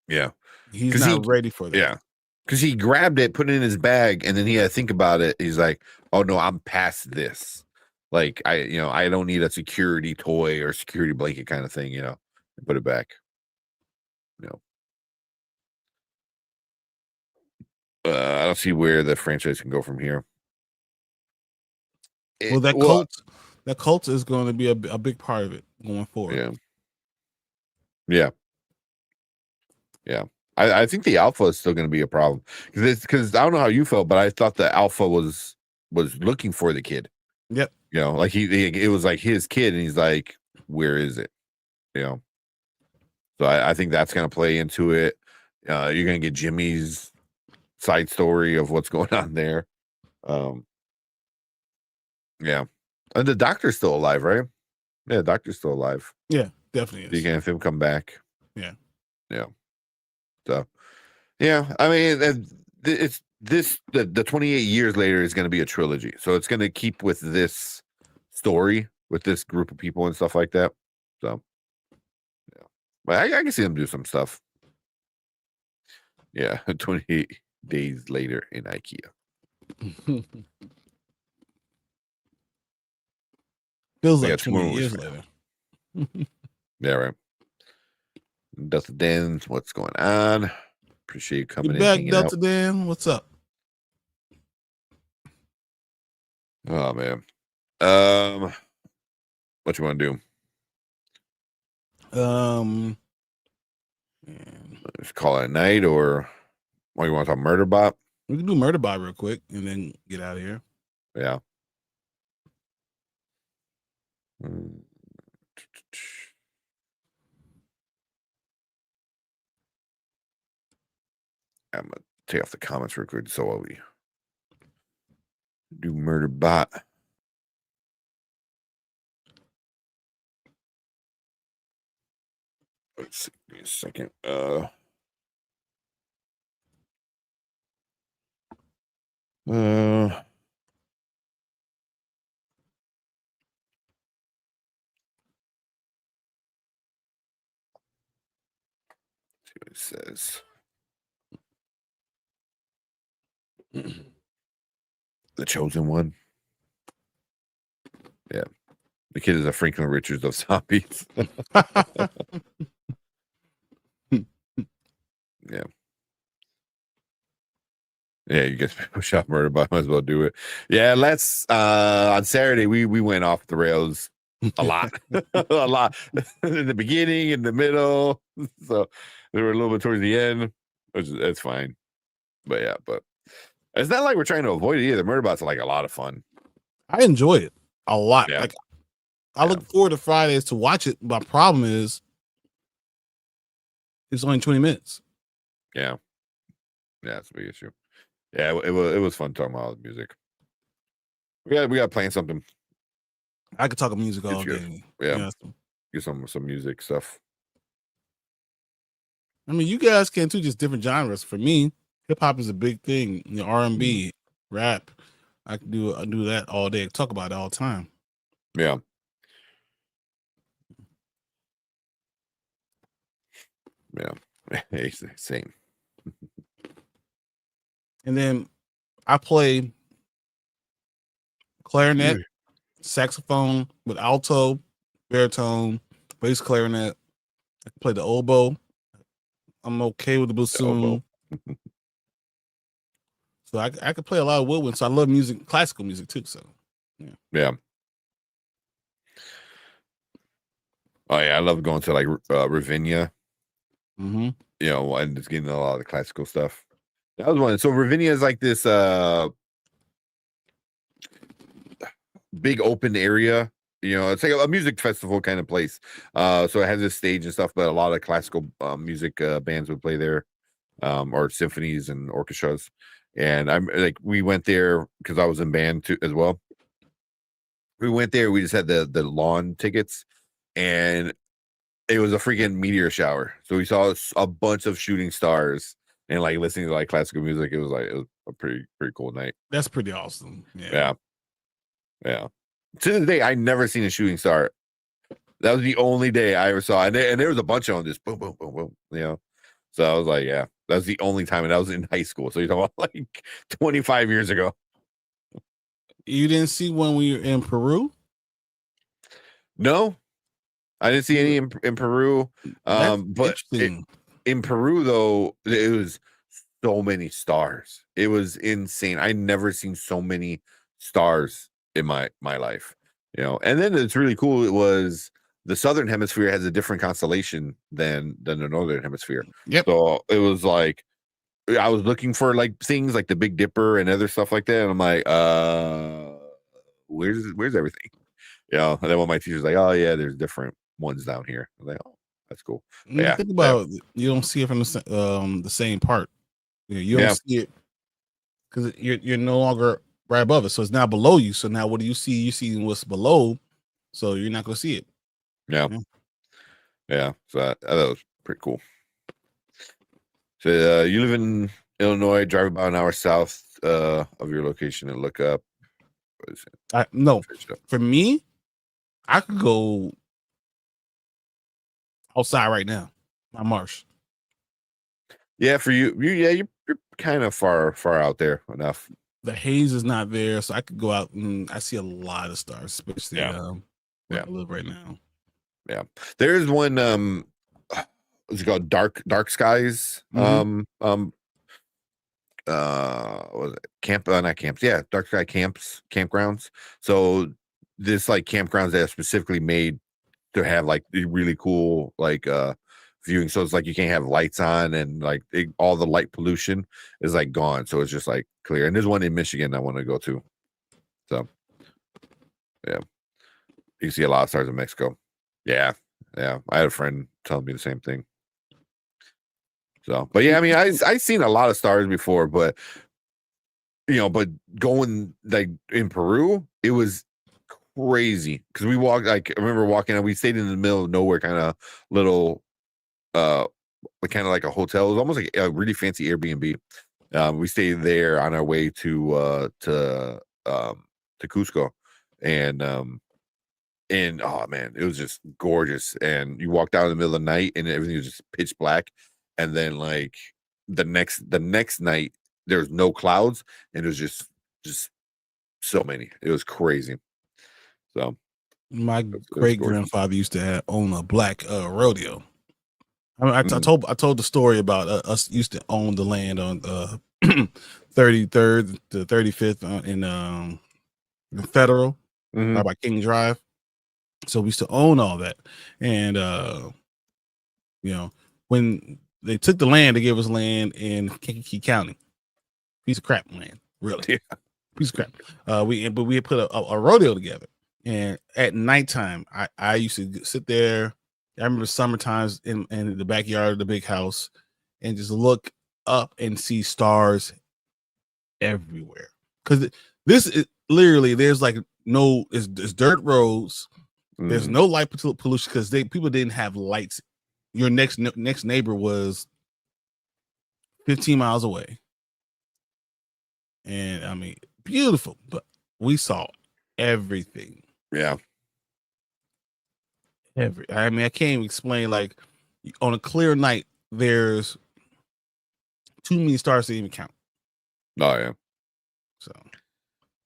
Yeah, he's not ready for that. Yeah, because he grabbed it, put it in his bag, and then he had to think about it. He's like, "Oh no, I'm past this. Like I don't need a security toy or security blanket kind of thing. You know, put it back. You know." I don't see where the franchise can go from here. That cult is going to be a big part of it going forward. Yeah. I think the alpha is still going to be a problem because I don't know how you felt, but I thought the alpha was looking for the kid. Yep. You know, like it was like his kid, and he's like, "Where is it?" You know. So I think that's going to play into it. You're going to get Jimmy's side story of what's going on there. Yeah. And the doctor's still alive, right? Yeah, the doctor's still alive. Yeah, definitely is. You can have him come back. Yeah. So, yeah, I mean, it's the 28 years later is going to be a trilogy. So it's going to keep with this story, with this group of people and stuff like that. So, yeah. But I can see them do some stuff. Yeah, 28 days later in IKEA. Feels like 20 years later. Yeah, right. Delta Dan, what's going on? Appreciate you coming in. Back, Delta Dan. What's up? Oh man. What you want to do? Just call it a night, or what you want to talk Murderbot? We can do Murderbot real quick and then get out of here. Yeah. I'm gonna take off the comments real quick so we do Murderbot. Let's see, give me a second. See what it says. The Chosen One. Yeah. The kid is a Franklin Richards of zombies. Yeah. Yeah, you guys push out Murderbot, might as well do it. Yeah, let's on Saturday we went off the rails a lot. A lot. In the beginning, in the middle. So they were a little bit towards the end, which that's fine. But yeah, but it's not like we're trying to avoid it either. Murderbot's like a lot of fun. I enjoy it a lot. Yeah. Like I look forward to Fridays to watch it. My problem is it's only 20 minutes. Yeah. Yeah, that's a big issue. Yeah, it was fun talking about all the music. We got to plan something. I could talk music all day. Yeah. Get some music stuff. I mean, you guys can too, just different genres. For me, hip hop is a big thing. You know, R&B, rap. I can do that all day. Talk about it all the time. Yeah. Yeah, same. And then I play clarinet, saxophone with alto, baritone, bass clarinet. I can play the oboe. I'm okay with the bassoon. So I could play a lot of woodwind. So I love music, classical music too. So yeah. Oh yeah, I love going to like Ravinia. Mm-hmm. You know, and just getting a lot of the classical stuff. That was one. So Ravinia is like this big open area. You know, it's like a music festival kind of place. So it has this stage and stuff, but a lot of classical music bands would play there, or symphonies and orchestras. And I'm like, we went there because I was in band too as well. We went there. We just had the lawn tickets, and it was a freaking meteor shower. So we saw a bunch of shooting stars and like listening to like classical music. It was a pretty cool night. That's pretty awesome. Yeah. To this day, I never seen a shooting star. That was the only day I ever saw, and there was a bunch of them, just boom, boom, boom, boom. You know, so I was like, yeah, that was the only time, and I was in high school. So you're talking about like 25 years ago. You didn't see when we were in Peru? No, I didn't see any in Peru. But in Peru though, it was so many stars. It was insane. I never seen so many stars in my life, you know. And then it's really cool. It was the southern hemisphere has a different constellation than the northern hemisphere. Yep. So it was like I was looking for like things like the Big Dipper and other stuff like that, and I'm like, where's everything? You know. And then when my teacher's like, oh yeah, there's different ones down here. I'm like, oh, that's cool. Yeah. Think about you don't see it from the same part. You don't see it because you're no longer right above it, so it's now below you. So now what do you see? You see what's below, so you're not gonna see it. Yeah. So that was pretty cool. So you live in Illinois, drive about an hour south of your location and look up. No, for me, I could go outside right now, my marsh. Yeah, for you, you're kind of far out there enough. The haze is not there, so I could go out and I see a lot of stars, especially where I live right now. Yeah, there's one. What's it called? Dark Skies. Mm-hmm. What was it? Camp? Not camps. Yeah, Dark Sky campgrounds. So this like campgrounds that are specifically made to have like really cool like viewing. So it's like you can't have lights on, and like all the light pollution is like gone. So it's just like clear. And there's one in Michigan I want to go to. So yeah, you can see a lot of stars in Mexico. Yeah. I had a friend telling me the same thing. So, but yeah, I mean, I've seen a lot of stars before, but you know, but going like in Peru, it was crazy because we walked. Like I remember walking, and we stayed in the middle of nowhere, kind of little, kind of like a hotel. It was almost like a really fancy Airbnb. We stayed there on our way to Cusco, and oh man, it was just gorgeous. And you walked out in the middle of the night, and everything was just pitch black. And then like the next night, there's no clouds, and it was just so many. It was crazy. So my great grandfather used to own a black rodeo. I told the story about us used to own the land on 33rd to 35th in Federal, right by King Drive. So we used to own all that, and you know, when they took the land, they gave us land in Kankakee County. Piece of crap land, really. Yeah. Piece of crap. We had put a rodeo together, and at nighttime, I used to sit there. I remember summer times in the backyard of the big house, and just look up and see stars everywhere. Because this is literally there's like it's dirt roads. There's no light pollution because people didn't have lights. Your next neighbor was 15 miles away, and I mean, beautiful. But we saw everything. Yeah. I mean, I can't even explain. Like on a clear night, there's too many stars to even count. Oh yeah. So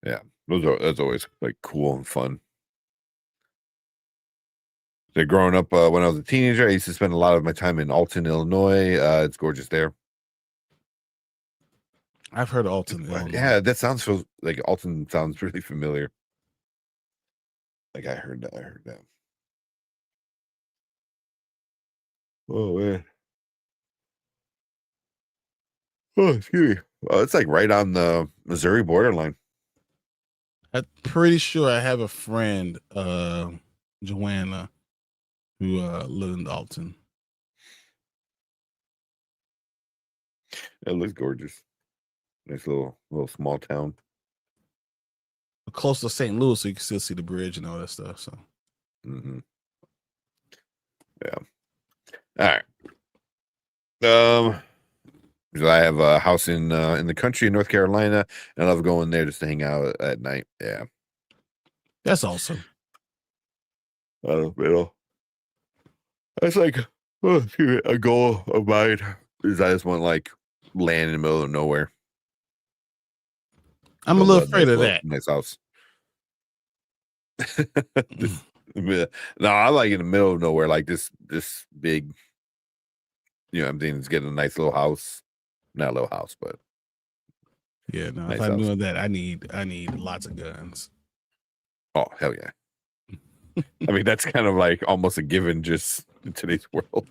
yeah, that's always like cool and fun. So growing up, when I was a teenager, I used to spend a lot of my time in Alton, Illinois. It's gorgeous there. I've heard of Alton, Illinois. Yeah, that sounds like Alton sounds really familiar. Like I heard that. Oh man. Oh, excuse me. It's like right on the Missouri borderline. I'm pretty sure I have a friend, Joanna, who lived in Alton. It looks gorgeous. Nice little small town. Close to St. Louis, so you can still see the bridge and all that stuff. So, yeah. All right. So I have a house in the country in North Carolina, and I love going there just to hang out at night. Yeah, that's awesome. That's like a goal of mine. Is I just want like land in the middle of nowhere. I'm a little afraid of that. Nice house. No, I like in the middle of nowhere, like this big. You know, I'm thinking it's getting a nice little house. Not a little house, but yeah. No, nice if I'm house. doing that, I need lots of guns. Oh hell yeah! I mean, that's kind of like almost a given just in today's world.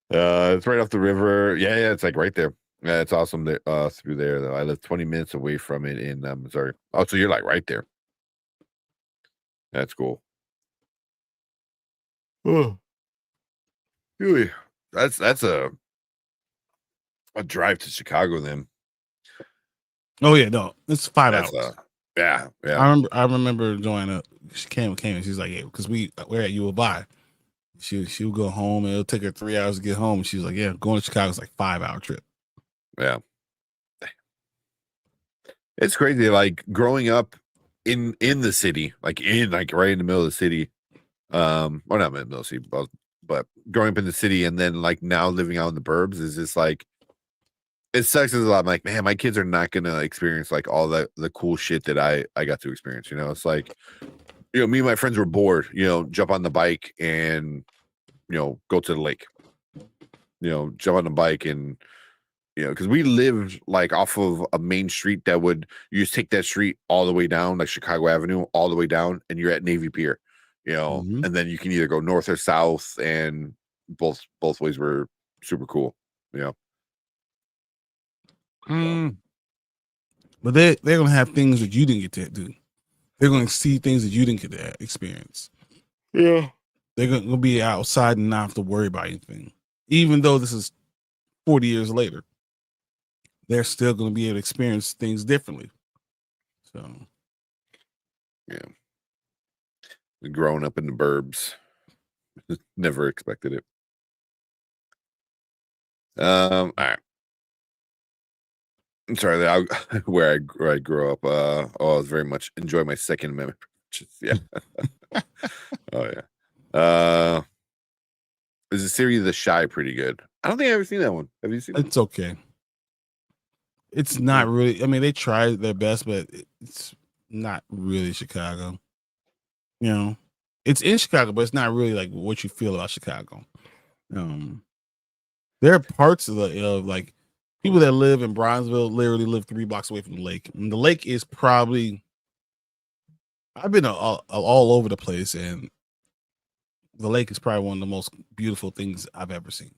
It's right off the river. Yeah, it's like right there. Yeah, it's awesome there, through there though. I live 20 minutes away from it in Missouri. Oh, so you're like right there. That's cool. Oh, really? That's a drive to Chicago then. Oh yeah, no, it's 5 hours. Yeah. I remember Joanna. She came and she's like, yeah, because we're at U of I. She would go home and it'll take her 3 hours to get home. And she was like, yeah, going to Chicago is like 5-hour trip. Yeah. It's crazy. Like growing up in the city, like right in the middle of the city. Well, not in the middle of the city, but growing up in the city and then like now living out in the burbs is just like it sucks as a lot. I'm like, man, my kids are not gonna experience like all the cool shit that I got to experience. You know, it's like, you know, me and my friends were bored, you know, jump on the bike and, you know, go to the lake, you know, jump on the bike and, you know, because we lived like off of a main street that you just take that street all the way down, like Chicago Avenue, all the way down, and you're at Navy Pier, you know, and then you can either go north or south, and both ways were super cool, you know. But they're gonna have things that you didn't get to do. They're gonna see things that you didn't get to experience. Yeah, they're gonna be outside and not have to worry about anything. Even though this is 40 years later, they're still gonna be able to experience things differently. So, yeah, growing up in the burbs, never expected it. All right. I'm sorry, where I grew up. I was very much enjoy my Second Amendment. Yeah. Oh yeah. Is the series The Shy pretty good? I don't think I've ever seen that one. Have you seen it? It's okay. It's not really. I mean, they tried their best, but it's not really Chicago. You know, it's in Chicago, but it's not really like what you feel about Chicago. There are parts of like people that live in Bronzeville literally live 3 blocks away from the lake. And the lake is probably, I've been all over the place, and the lake is probably one of the most beautiful things I've ever seen.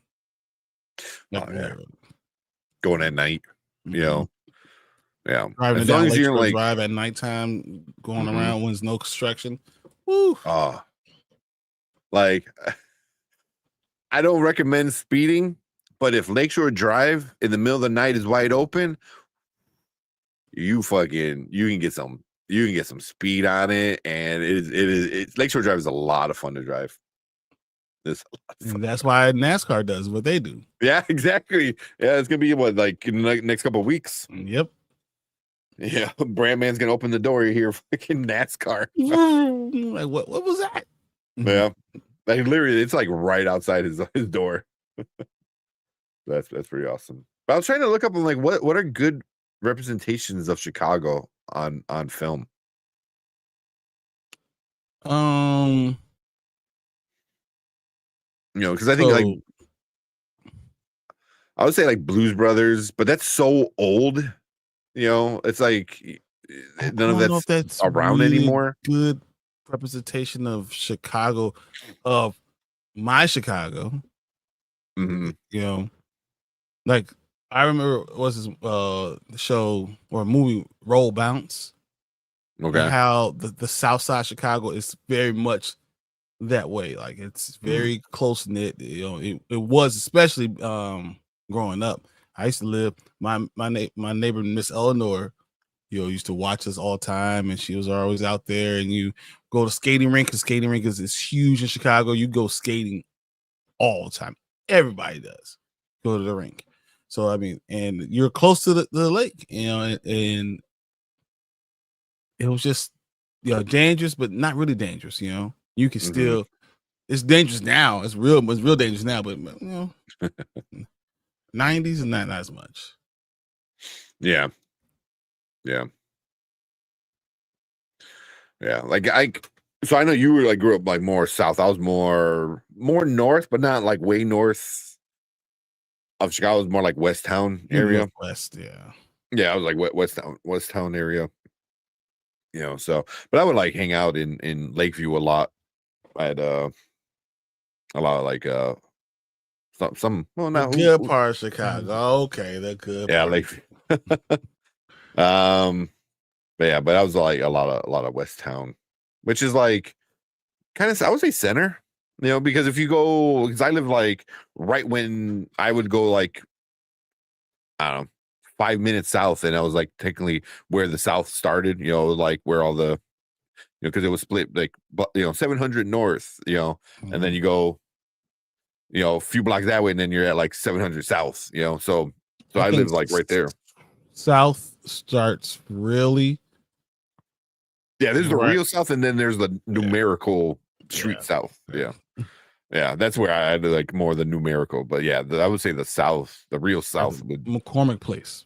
Going at night, you know. Yeah. Driving as long as you're like drive at nighttime, going around when there's no construction. Woo. Like I don't recommend speeding, but if Lakeshore Drive in the middle of the night is wide open, you can get some speed on it, and it's Lakeshore Drive is a lot of fun to drive. And that's why NASCAR does what they do. Yeah, exactly. Yeah, it's gonna be like in the next couple of weeks. Yep. Yeah, Brandman's gonna open the door here. Fucking NASCAR. Like what was that? Yeah. Like literally, it's like right outside his door. That's pretty awesome. But I was trying to look up on like what are good representations of Chicago on film. Because I think like I would say like Blues Brothers, but that's so old. It's like none of that's around really anymore. Good representation of Chicago, of my Chicago. Mm-hmm. Like I remember was this show or movie Roll Bounce. Okay. How the South Side Chicago is very much that way. Like it's very close knit. It was, especially growing up. I used to live my neighbor Miss Eleanor, used to watch us all the time, and she was always out there. And you go to skating rink, because skating rink is huge in Chicago. You go skating all the time. Everybody does go to the rink. So I mean, and you're close to the lake, and it was just dangerous, but not really dangerous. You can still. It's dangerous now. It's real dangerous now, but 90s is not as much. Yeah. Like so I know you were like grew up like more south. I was more north, but not like way north of Chicago. It was more like West Town area. West, yeah. Yeah, I was like West Town area. So but I would like hang out in Lakeview a lot. I had a lot of like some well not the good part of Chicago. Okay, the good part. Lakeview. But I was like a lot of West Town, which is like kind of, I would say center, because if you go, because I live like right when I would go like, I don't know, 5 minutes south, and I was like technically where the south started, like where all the, because it was split like, 700 north, and then you go, a few blocks that way, and then you're at like 700 south, so I live like right there. South starts really. Yeah, there's the real south, and then there's the numerical street south. Yeah, that's where I had like more of the numerical. But yeah, I would say the south, the real south, McCormick Place.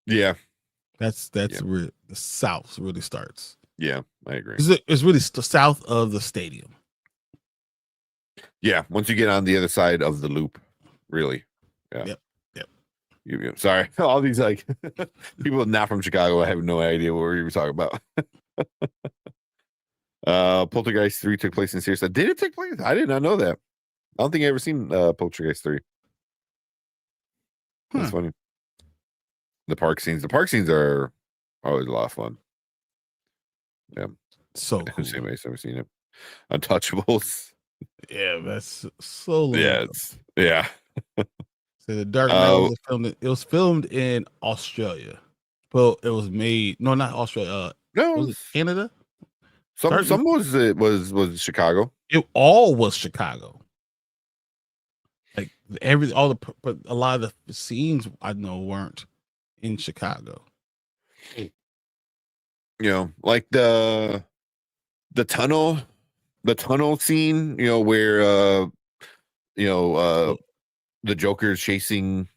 Yeah, that's where the south really starts. Yeah, I agree. It's really south of the stadium. Yeah, once you get on the other side of the loop, really. Yeah. Yep. Sorry, all these like people not from Chicago. I have no idea what we were talking about. Poltergeist 3 took place in Sirius. Did it take place? I did not know that. I don't think I ever seen Poltergeist 3. That's funny. The park scenes are always a lot of fun. Yeah, so cool. Same way, never seen it. Untouchables. Yeah, that's so long. Yeah. So the Dark Knight was filmed in Australia. Well, it was made not Australia. Was it Canada? Some was Chicago. It all was Chicago. Like a lot of the scenes I know weren't in Chicago. Like the tunnel scene, where the Joker's chasing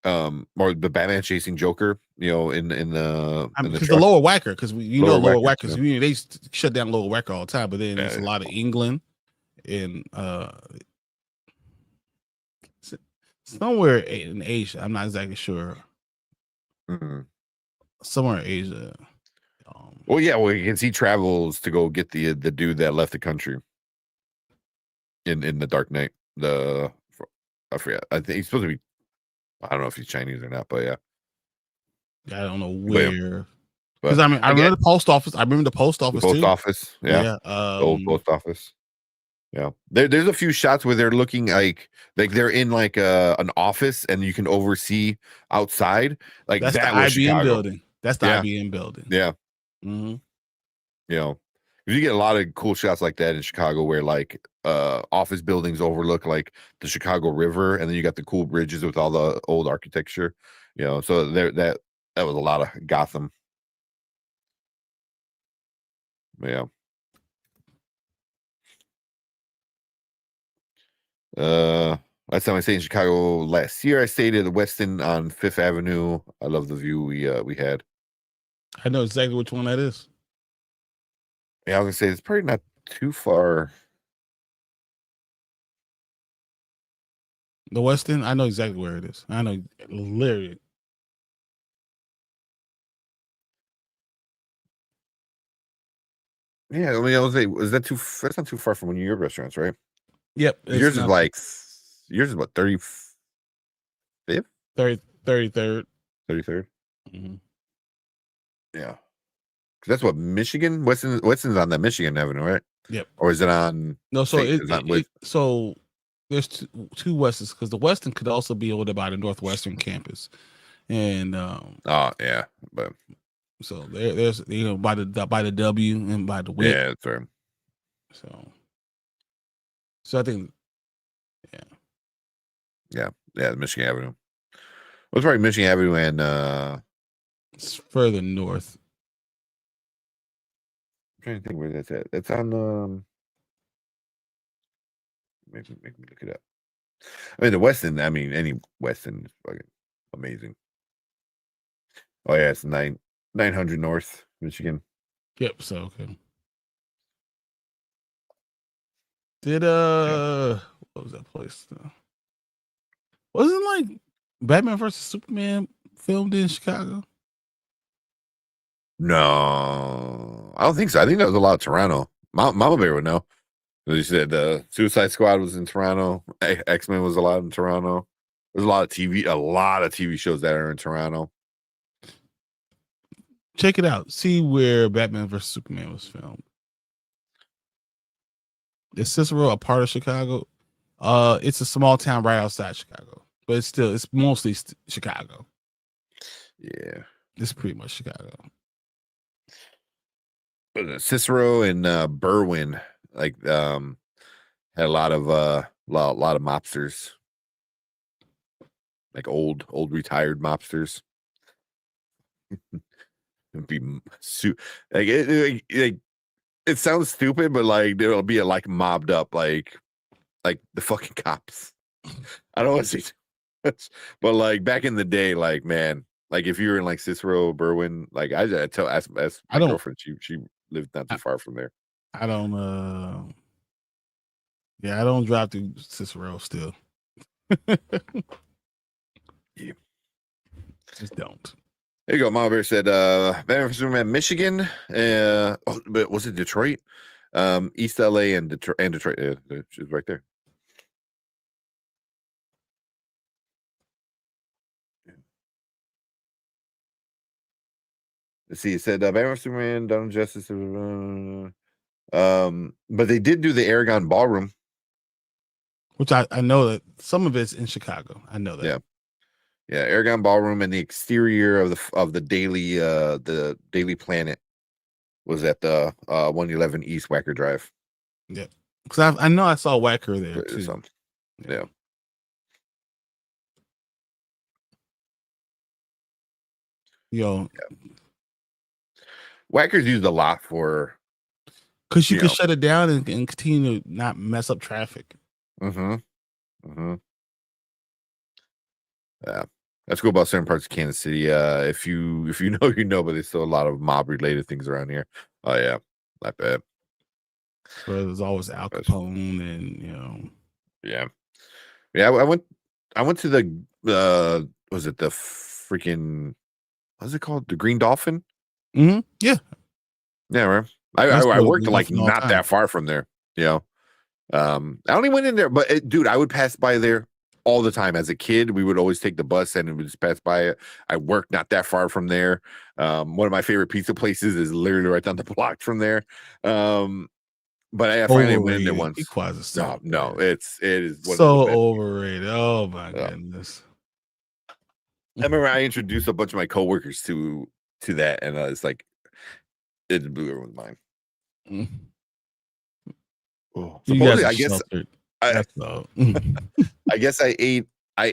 or the Batman chasing Joker, in the because the Lower Wacker, because Lower Wacker, they shut down Lower Wacker all the time, but then there's a lot of England and somewhere in Asia. I'm not exactly sure. Mm-hmm. Somewhere in Asia. Because he travels to go get the dude that left the country in the Dark Knight. I forget. I think he's supposed to be. I don't know if he's Chinese or not, but yeah. I don't know where. Because I remember the post office. I remember the post office. The post office, yeah. The old post office. Yeah, there's a few shots where they're looking like they're in like an office, and you can oversee outside. Like that's that the was IBM Chicago. building. That's the IBM building. Yeah. Mm-hmm. You get a lot of cool shots like that in Chicago, where like office buildings overlook like the Chicago River, and then you got the cool bridges with all the old architecture. So that was a lot of Gotham. Yeah. Last time I stayed in Chicago last year, I stayed at the Westin on Fifth Avenue. I love the view we had. I know exactly which one that is. Yeah, I was gonna say it's probably not too far. The Westin, I know exactly where it is. I know literally. Yeah, I mean, I was say, is that too? That's not too far from one of your restaurants, right? Yep. Yours is what 35th, 33rd. 33rd. Mm-hmm. Yeah, that's what Michigan. Weston's on that Michigan Avenue, right? Yep. Or is it on? No, so so there's two Westons because the Weston could also be over by the Northwestern campus, and oh yeah, but so there's by the W and by the WIC. Yeah, that's right. So I think yeah, Michigan Avenue. Well, it's probably Michigan Avenue and it's further north. I'm trying to think where that's at. That's on make me look it up. I mean the Westin, I mean any Westin is fucking amazing. Oh yeah, it's 900 North, Michigan. Yep, so okay. Did what was that place? Wasn't like Batman versus Superman filmed in Chicago? No, I don't think so. I think that was a lot of Toronto. Mama Bear would know. As you said, the Suicide Squad was in Toronto. X-Men was a lot in Toronto. There's a lot of TV shows that are in Toronto. Check it out. See where Batman vs Superman was filmed. Is Cicero a part of Chicago? It's a small town right outside Chicago, but it's mostly Chicago. Yeah, it's pretty much Chicago. Cicero and Berwyn had a lot of mobsters, like old retired mobsters. It sounds stupid, but like it'll be like mobbed up like the fucking cops. I don't want to say, but like back in the day, like man, like if you were in like Cicero, Berwyn, like ask my girlfriend, she lived not too far from there. I don't I don't drive through Cicero still. Yeah. Just don't. There you go. Mama Bear said, Batman vs Superman, Michigan. But was it Detroit? East LA and Detroit. She's right there. Let's see. It said Batman vs Superman, Dawn of Justice. But they did do the Aragon Ballroom, which I know that some of it's in Chicago. I know that. Yeah, Aragon Ballroom and the exterior of the Daily Planet was at the 111 East Wacker Drive. Yeah, because I know I saw Wacker there too. Yeah. Yo, Wacker's used a lot for because you can shut it down and continue to not mess up traffic. Yeah, that's cool about certain parts of Kansas City. If you know, you know, but there's still a lot of mob related things around here. Oh yeah, not bad. So there's always Al Capone and Yeah. I went to the was it the freaking what's it called, the Green Dolphin? Mm-hmm. Yeah, right. I worked like not that far from there. I only went in there, but dude, I would pass by there all the time. As a kid, we would always take the bus and it would just pass by it. I worked not that far from there. One of my favorite pizza places is literally right down the block from there. But I finally went in there once. No, it is so overrated. Oh my goodness. I remember I introduced a bunch of my coworkers to that, and it's like it blew everyone's mind. Oh, supposedly, I guess I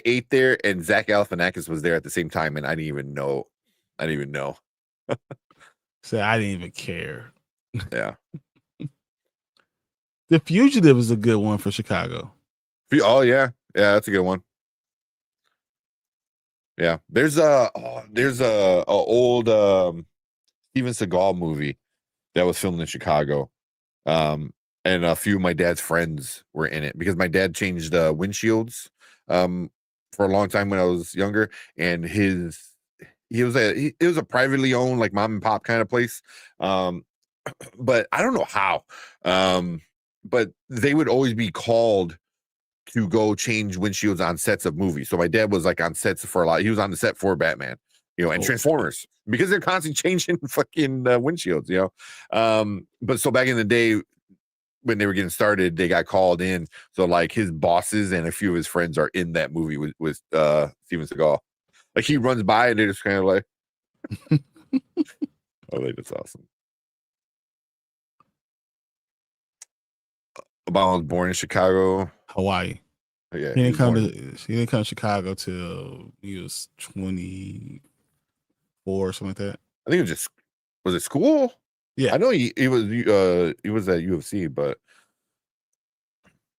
ate there, and Zach Galifianakis was there at the same time, and I didn't even know. So I didn't even care. Yeah. The Fugitive is a good one for Chicago. Oh yeah, that's a good one. Yeah, there's a old Steven Seagal movie that was filmed in Chicago, and a few of my dad's friends were in it because my dad changed windshields for a long time when I was younger, and it was a privately owned like mom and pop kind of place, but I don't know how, but they would always be called to go change windshields on sets of movies. So my dad was like on sets for a lot. He was on the set for Batman, and Transformers because they're constantly changing fucking windshields, But so back in the day when they were getting started, they got called in. So like his bosses and a few of his friends are in that movie with Steven Seagal. Like he runs by and they're just kind of like, oh, that's awesome. Obama was born in Chicago, Hawaii. Yeah, he didn't come to Chicago till he was 24 or something like that. I think was it school? Yeah, I know he was at UFC, but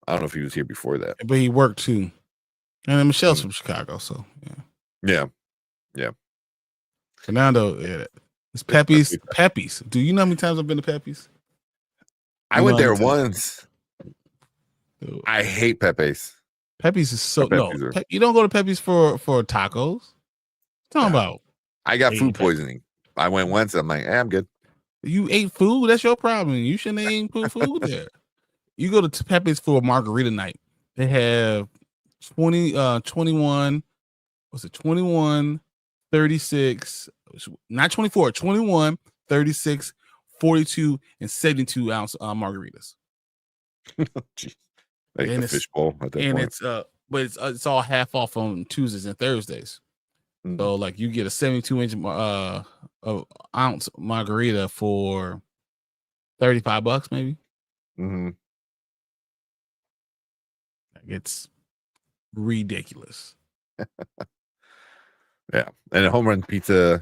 I don't know if he was here before that. But he worked too. And then Michelle's from Chicago, so yeah. Fernando, it's Pepe's. Pepe's. Do you know how many times I've been to Pepe's? I went there once. I hate Pepe's. Pepe's is so you don't go to Pepe's for tacos. Talking about I got food poisoning. I went once. I'm like, I'm good. You ate food. That's your problem. You shouldn't have eaten food there. You go to Pepe's for a margarita night. They have 21. Was it 21, 36? Not 24. 21, 36, 42, and 72 ounce margaritas. Jeez. Like and the fishbowl at that and point. But it's all half off on Tuesdays and Thursdays. Mm-hmm. So like you get a 72-inch ounce margarita for $35 maybe. Mm-hmm. It's ridiculous. Yeah, and Home Run Pizzeria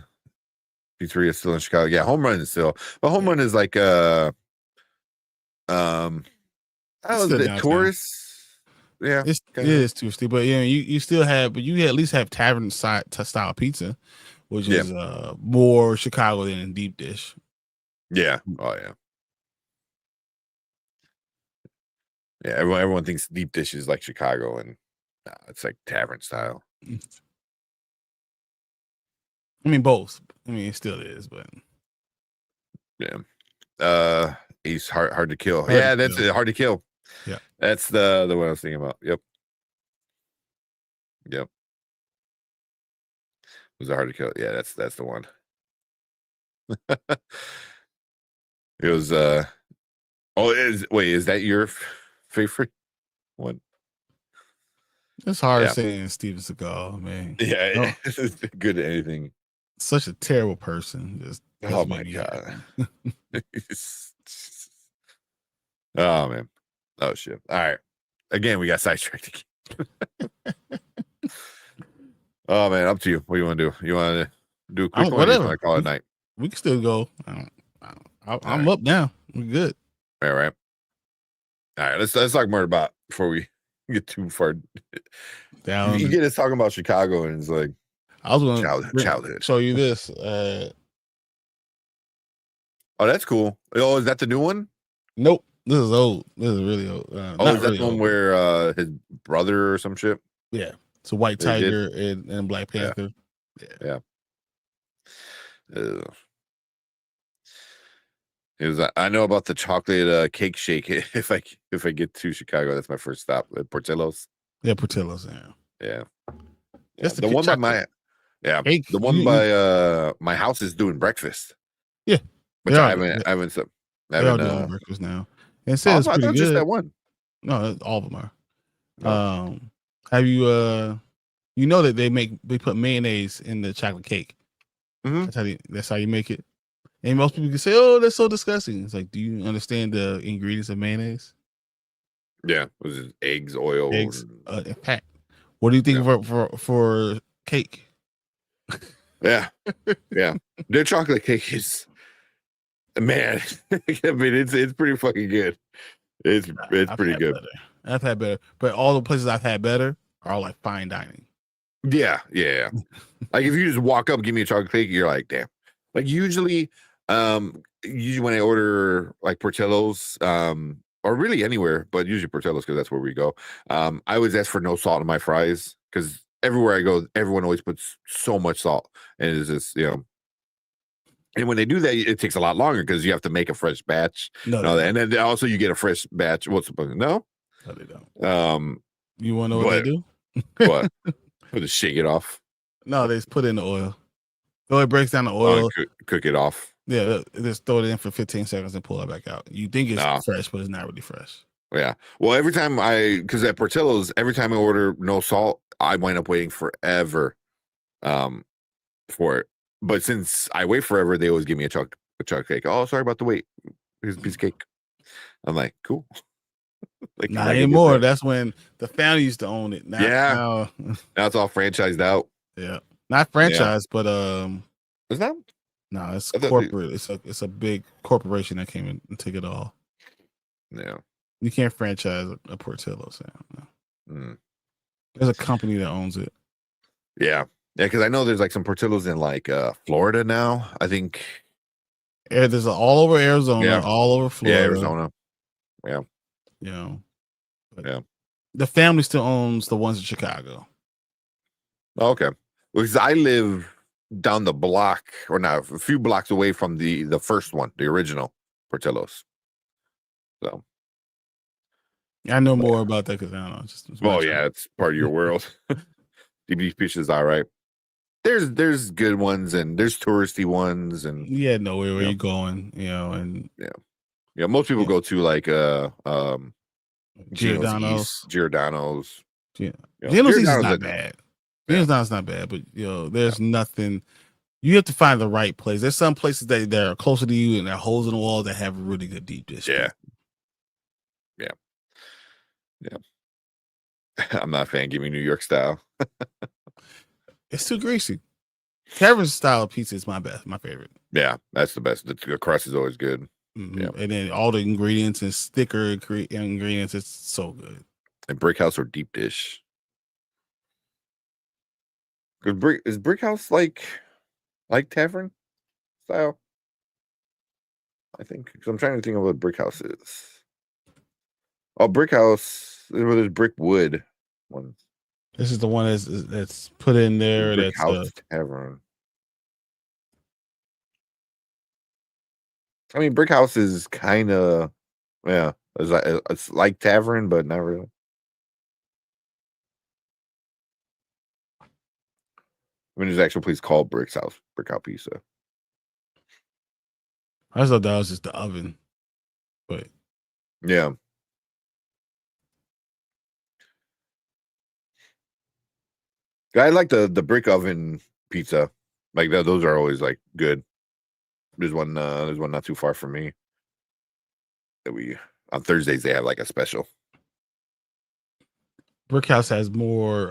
is still in Chicago. Yeah, Home Run is still, but Home Run is like the tourists. Yeah, it is touristy, but you still have, but you at least have tavern style pizza, which is more Chicago than deep dish. Yeah. Oh yeah. Yeah, everyone thinks deep dish is like Chicago, and it's like tavern style. I mean, both. I mean, it still is, but yeah. He's hard to kill. That's it. Hard to kill. Yeah, that's the one I was thinking about. Yep. Was it hard to kill? Yeah, that's the one. It was. Is that your favorite one? It's hard saying Steven Seagal, man. Yeah, it's good at anything. Such a terrible person. Just oh my god. Oh man. Oh shit. All right. Again, we got sidetracked. Oh man, up to you. What do you want to do? You want to do a quick one? Whatever. Or you want to call it night? We can still go. I'm up now. We're good. All right. All right. Let's talk more about before we get too far down. You get us talking about Chicago, and it's like I was going to childhood. Show you this. Oh, that's cool. Oh, is that the new one? Nope. This is old. This is really old. Is that the one where his brother or some shit? Yeah. It's a White Tiger and Black Panther. Yeah. It was. I know about the chocolate cake shake. If I get to Chicago, that's my first stop. Portillo's. Yeah, Portillo's. Yeah. That's the one by my. Yeah, cake. The one by my house is doing breakfast. Yeah, which I haven't. They're doing breakfast now. And it says pretty good. Just that one. No, all of them are. Have you you know that they put mayonnaise in the chocolate cake. Mm-hmm. That's how you make it. And most people can say, "Oh, that's so disgusting." It's like, do you understand the ingredients of mayonnaise? Yeah, was it eggs, oil, fat? What do you think for cake? Yeah. Their chocolate cake is, man. I mean, it's pretty fucking good. It's pretty good. I've had better, but all the places I've had better are all like fine dining. Yeah. Like if you just walk up, give me a chocolate cake, you're like, damn. Like usually when I order like Portillo's, or really anywhere, but usually Portillo's because that's where we go. I always ask for no salt in my fries because everywhere I go, everyone always puts so much salt, and it's just And when they do that, it takes a lot longer because you have to make a fresh batch. And then also you get a fresh batch. No, they don't. You want to know what they do? What? Just shake it off. No, they just put it in the oil. So it breaks down the oil. Cook it off. Yeah, just throw it in for 15 seconds and pull it back out. You think it's fresh, but it's not really fresh. Yeah. Well, every time because at Portillo's, every time I order no salt, I wind up waiting forever for it. But since I wait forever, they always give me a chocolate cake. Oh, sorry about the wait. Here's a piece of cake. I'm like, cool. Like, not anymore. That's when the family used to own it. Now it's all franchised out. Yeah, not franchised, but it's not. No, it's corporate. It's a big corporation that came in and took it all. Yeah, you can't franchise a Portillo's. No. There's a company that owns it. Yeah, because I know there's like some Portillo's in like Florida now. I think. Yeah, there's all over Arizona, all over Florida. Yeah, Arizona. Yeah. The family still owns the ones in Chicago. Okay. Because I live down the block, or not, a few blocks away from the first one, the original Portillo's. So I know more about that because I don't know. It's part of your world. DB Pizza's all right. There's good ones and there's touristy ones and know where you're going, and most people go to like Giordano's. Giordano's is not bad. Giordano's not bad, but there's nothing. You have to find the right place. There's some places that are closer to you and there are holes in the wall that have really good deep dish. Yeah. I'm not a fan. Give me New York style. It's too greasy. Kevin's style of pizza is my favorite. Yeah, that's the best. The crust is always good. Mm-hmm. Yeah, and then all the ingredients and thicker ingredients, it's so good. And Brick House or deep dish? Is Brick House like tavern style? I think, because I'm trying to think of what Brick House is. Oh, Brick House. There's brick wood ones. This is the one that's put in there. Brick House Tavern. I mean, Brick House is kind of, it's like tavern, but not really. I mean, there's an actual place called Brick House Pizza. I thought that was just the oven, but yeah. I like the brick oven pizza. Like those are always like good. There's one not too far from me that on Thursdays they have like a special. Brick House has more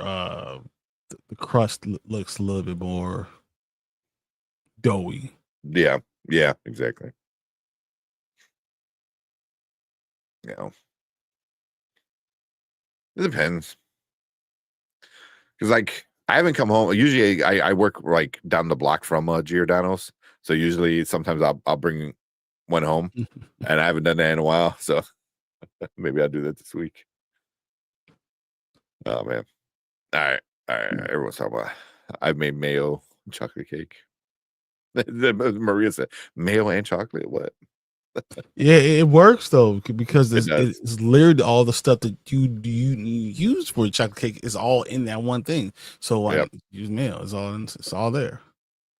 the crust looks a little bit more doughy. Yeah, exactly. It depends. Because like I haven't come home. Usually I work like down the block from Giordano's. So usually sometimes I'll bring one home, and I haven't done that in a while. So maybe I'll do that this week. Oh man! All right. Everyone's talking about. I made mayo chocolate cake. Maria said mayo and chocolate. What? Yeah, it works though because it's literally all the stuff that you use for chocolate cake is all in that one thing. So I use mayo. It's all there.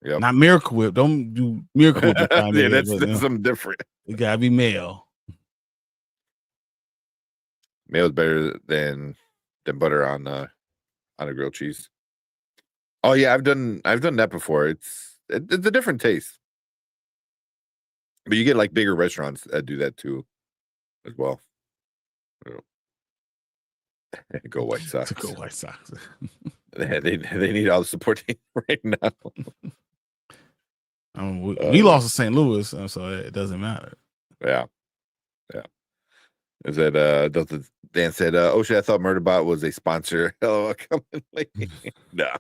Yeah, not Miracle Whip. Don't do Miracle Whip. That's something different. It gotta be mayo. Mayo's better than butter on a grilled cheese. Oh yeah, I've done that before. It's a different taste. But you get like bigger restaurants that do that too, as well. Go White Sox. Go White Sox. They need all the support right now. We lost to St. Louis, so it doesn't matter. Yeah. Is that Dan said, "Oh shit, I thought Murderbot was a sponsor." Oh, coming late. No.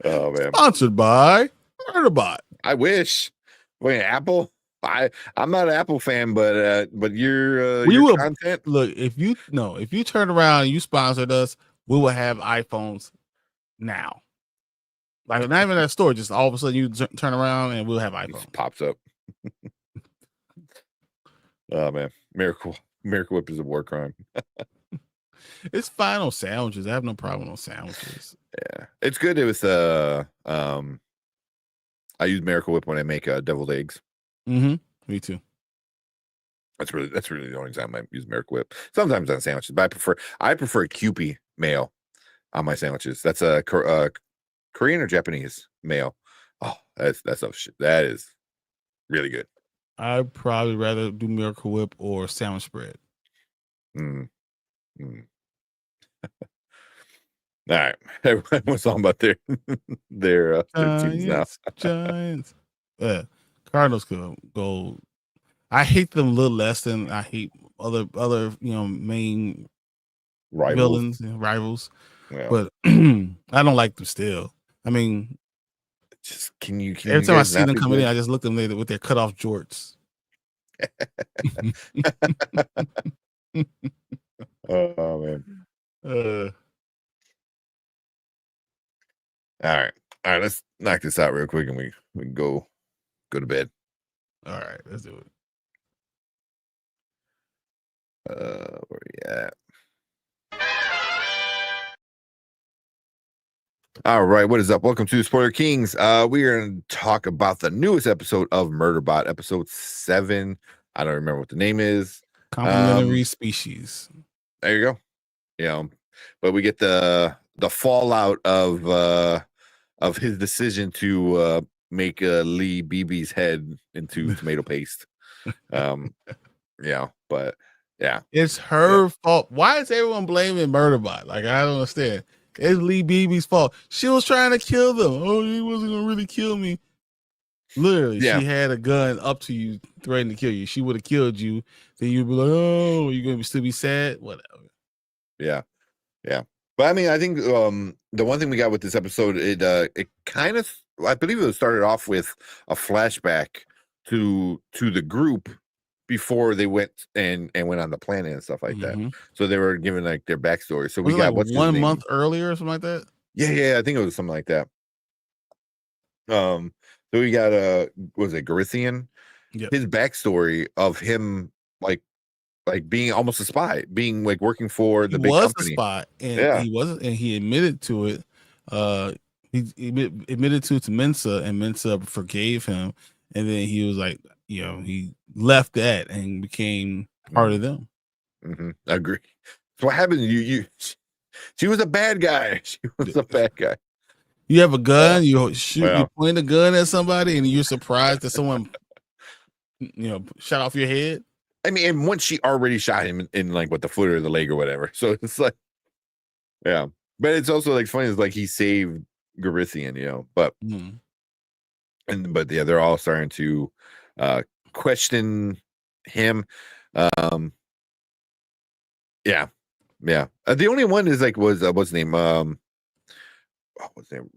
Oh man. Sponsored by Murderbot. I wish. Wait, Apple? I'm not an Apple fan, but your content. Look, if you turn around and you sponsored us, we will have iPhones now. Like not even at a store, just all of a sudden you turn around and we'll have iPhones. Just pops up. Oh man, Miracle Whip is a war crime. It's fine on sandwiches. I have no problem on sandwiches. Yeah, it's good. It was I use Miracle Whip when I make deviled eggs. Mm-hmm. Me too. That's really the only time I use Miracle Whip. Sometimes on sandwiches, but I prefer Kewpie mayo on my sandwiches. That's a Korean or Japanese mayo. Oh, that is really good. I'd probably rather do Miracle Whip or sandwich spread. Mm. All right, everyone's talking about their teams now. Giants. Cardinals could go. I hate them a little less than I hate other main villains and rivals. Yeah. But I don't like them still. I mean, just can you every time I see them coming in, I just look at them with their cut off jorts. Oh man. All right. Let's knock this out real quick, and we can go to bed. All right, let's do it. Where you at? All right, what is up? Welcome to Spoiler Kings. We are going to talk about the newest episode of Murderbot, episode 7. I don't remember what the name is. Complementary species. There you go. Yeah, but we get the fallout of his decision to make Lee Beebe's head into tomato paste. Yeah, but yeah, it's her fault. Why is everyone blaming Murderbot? Like, I don't understand. It's Lee Beebe's fault. She was trying to kill them. Oh, he wasn't gonna really kill me. Literally, she had a gun up to you, threatening to kill you. She would have killed you. Then you'd be like, "Oh, you're gonna still be sad." Whatever. Yeah. But I mean, I think the one thing we got with this episode, it kind of, I believe it started off with a flashback to the group before they went and went on the planet and stuff like that. So they were giving like their backstory. So we got like 1 month earlier or something like that. Yeah, I think it was something like that. So we got was it Garithian? Yep. His backstory of him like being almost a spy, being like working for the big company. A spy, and he wasn't, and he admitted to it. He admitted to Mensa, and Mensa forgave him, and then he was like, he left that and became part of them. I agree. So what happened? She was a bad guy. She was a bad guy. You have a gun, you point a gun at somebody, and you're surprised that someone, shot off your head. I mean, and once she already shot him in like the foot or the leg or whatever. So it's like, yeah. But it's also like funny. It's like he saved Garithian, but but yeah, they're all starting to question him. Yeah. The only one is like was what's his name? What's his name?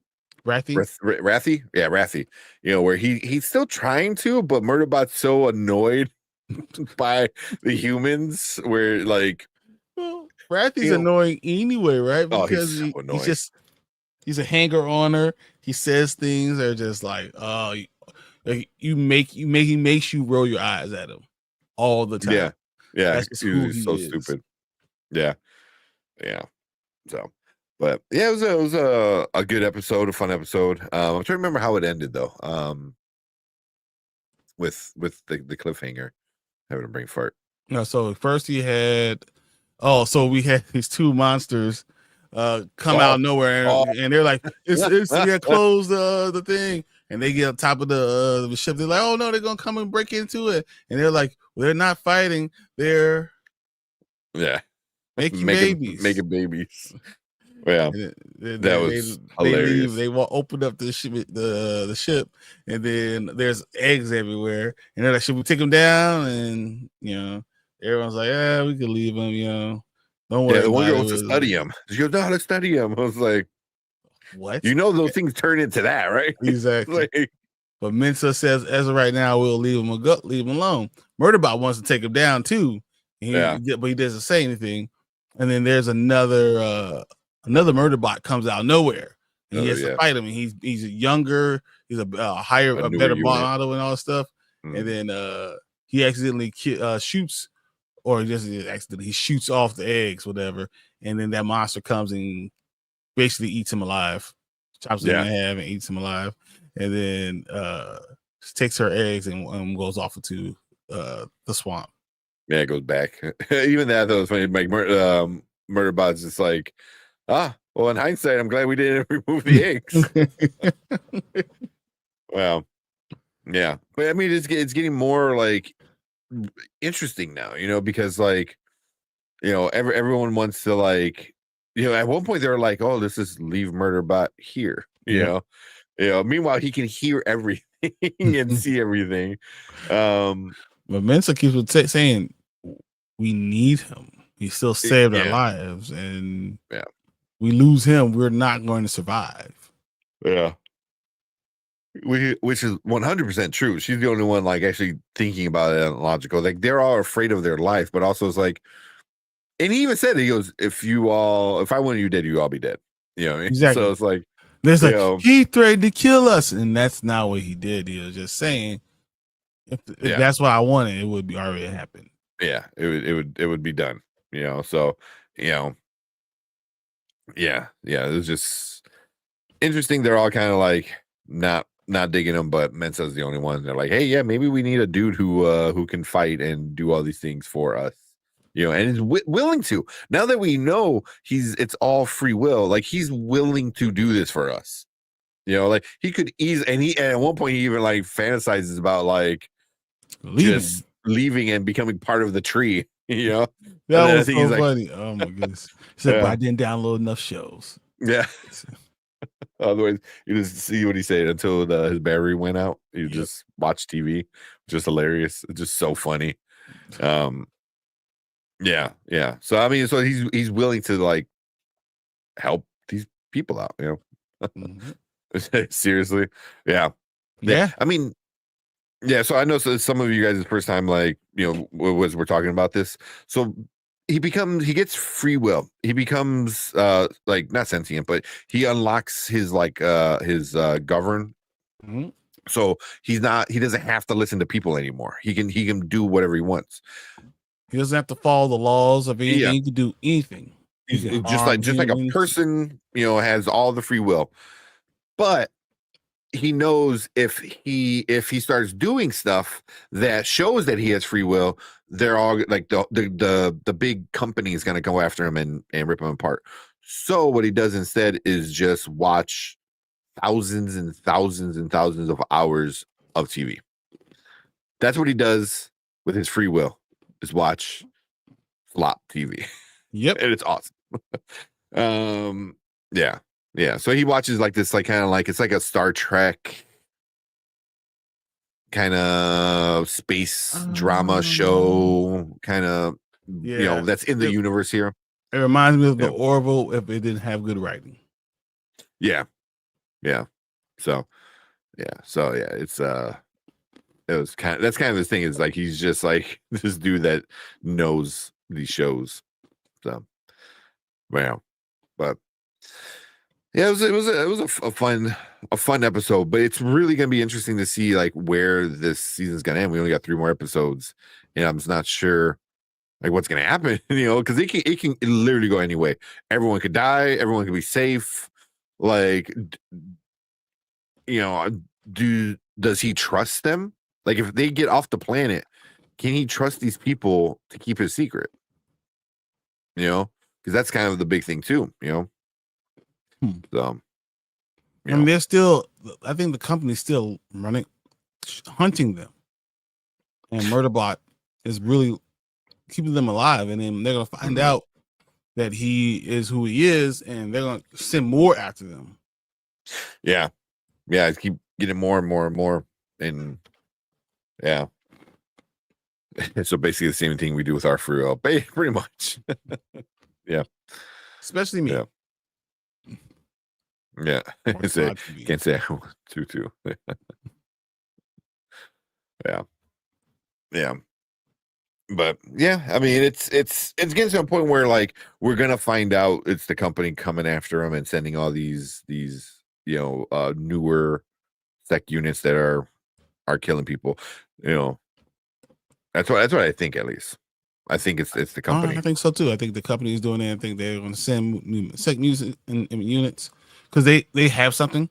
Rathy? Yeah, Rathy. Where he's still trying to, but Murderbot's so annoyed by the humans where like Rathy's annoying anyway, right? Because he's so annoying. He's a hanger-oner. He says things that are just like, he makes you roll your eyes at him all the time. Yeah. He's so stupid. Yeah. So, but yeah, it was a good episode, a fun episode. I'm trying to remember how it ended though. With the cliffhanger. Having a brain fart. No, so first we had these two monsters come out of nowhere and they're like, it's close the thing, and they get on top of the ship. They're like, oh no, they're gonna come and break into it, and they're like, well, they're not fighting, they're making babies. Yeah, that was hilarious. They open up the ship, and then there's eggs everywhere, and they're like, should we take them down? And everyone's like, yeah, we could leave him, you know. Don't worry. Yeah, the one girl about wants it. to study him. She goes, no, let's study him. I was like, what? You know, those things turn into that, right? Exactly. Like, but Mensa says, as of right now, we'll leave him leave him alone. Murderbot wants to take him down too. But he doesn't say anything. And then there's another Murderbot comes out of nowhere. And he has to fight him. And he's younger. He's a better model and all that stuff. And then he accidentally shoots, or just accidentally he shoots off the eggs, whatever. And then that monster comes and basically eats him alive, chops him in half and eats him alive. And then takes her eggs and goes off into the swamp. Yeah, it goes back. Even that though was funny. Like Murderbot's just like, well, in hindsight, I'm glad we didn't remove the eggs. Well, yeah, but I mean, it's getting more like interesting now, you know, because like, you know, everyone wants to like, you know, at one point they were like, oh, let's just leave Murderbot here, you know. Meanwhile, he can hear everything and see everything. But Mensa keeps saying we need him. He still saved our lives, and we lose him, we're not going to survive. Yeah. Which is 100% true. She's the only one like actually thinking about it and logical. Like they're all afraid of their life, but also it's like, and he even said, he goes, if I wanted you dead, you all be dead. You know what I mean? Exactly. So it's like, there's like, he threatened to kill us, and that's not what he did. He was just saying, if that's what I wanted, it would be already happened. Yeah, it would be done. You know, so you know, it was just interesting. They're all kind of like not digging him, but Mensa's the only one. They're like, hey, yeah, maybe we need a dude who can fight and do all these things for us. You know, and is willing to. Now that we know it's all free will, like he's willing to do this for us. You know, like he could and at one point he even like fantasizes about like just leaving and becoming part of the tree. You know, that was so funny. Oh my goodness! He said, but I didn't download enough shows. Yeah. Otherwise, you just see what he said until his battery went out. You just watch TV. Just hilarious. It's just so funny. Yeah. So I mean, so he's willing to like help these people out, you know. Seriously. Yeah. I mean, so I know some of you guys the first time, like, you know, we're talking about this. So he gets free will. He becomes like not sentient, but he unlocks his like his govern. So he doesn't have to listen to people anymore. He can do whatever he wants. He doesn't have to follow the laws of anything. He can do anything. He's just like a person, you know, has all the free will. But he knows if he starts doing stuff that shows that he has free will, they're all like the big company is going to go after him and rip him apart. So what he does instead is just watch thousands and thousands and thousands of hours of TV. That's what he does with his free will, is watch flop TV. Yep. And it's awesome. Yeah. So he watches like this, like kind of like it's like a Star Trek kind of space drama show, kind of, you know, that's in the universe here. It reminds me of the Orville if it didn't have good writing. Yeah. So it's that's kind of the thing, is like he's just like this dude that knows these shows. So but yeah, it was a fun episode, but it's really gonna be interesting to see like where this season's gonna end. We only got 3 more episodes, and I'm just not sure like what's gonna happen, you know, because it can literally go any way. Everyone could die, everyone could be safe. Like, you know, does he trust them? Like, if they get off the planet, can he trust these people to keep his secret? You know, because that's kind of the big thing too, you know. So, I mean, I think the company's still hunting them, and Murderbot is really keeping them alive, and then they're gonna find out that he is who he is, and they're gonna send more after them. Yeah, keep getting more and more and more, and So basically the same thing we do with our free will, pretty much. Yeah. Especially me. Yeah. Can't say I want to. Yeah. Yeah. But yeah, I mean, it's getting to a point where like we're gonna find out it's the company coming after them and sending all these newer sec units that are killing people. That's what I think, at least. I think it's the company. I think so too. I think the company is doing it. I think they're going to send sec music in units because they have something.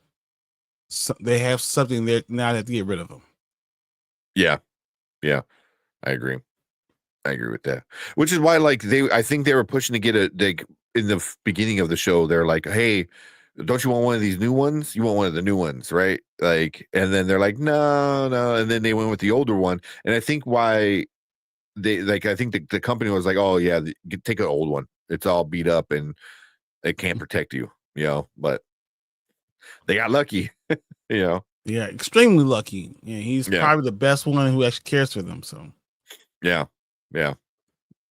So they have something there now. They have to get rid of them. Yeah, I agree. I agree with that. Which is why, like, I think they were pushing to get in the beginning of the show. They're like, "Hey, don't you want one of these new ones? You want one of the new ones, right?" Like, and then they're like, "No," and then they went with the older one. And I think why I think the company was like, "Oh yeah, take an old one. It's all beat up and it can't protect you," But they got lucky, Yeah, extremely lucky. Yeah, he's probably the best one who actually cares for them. So, yeah.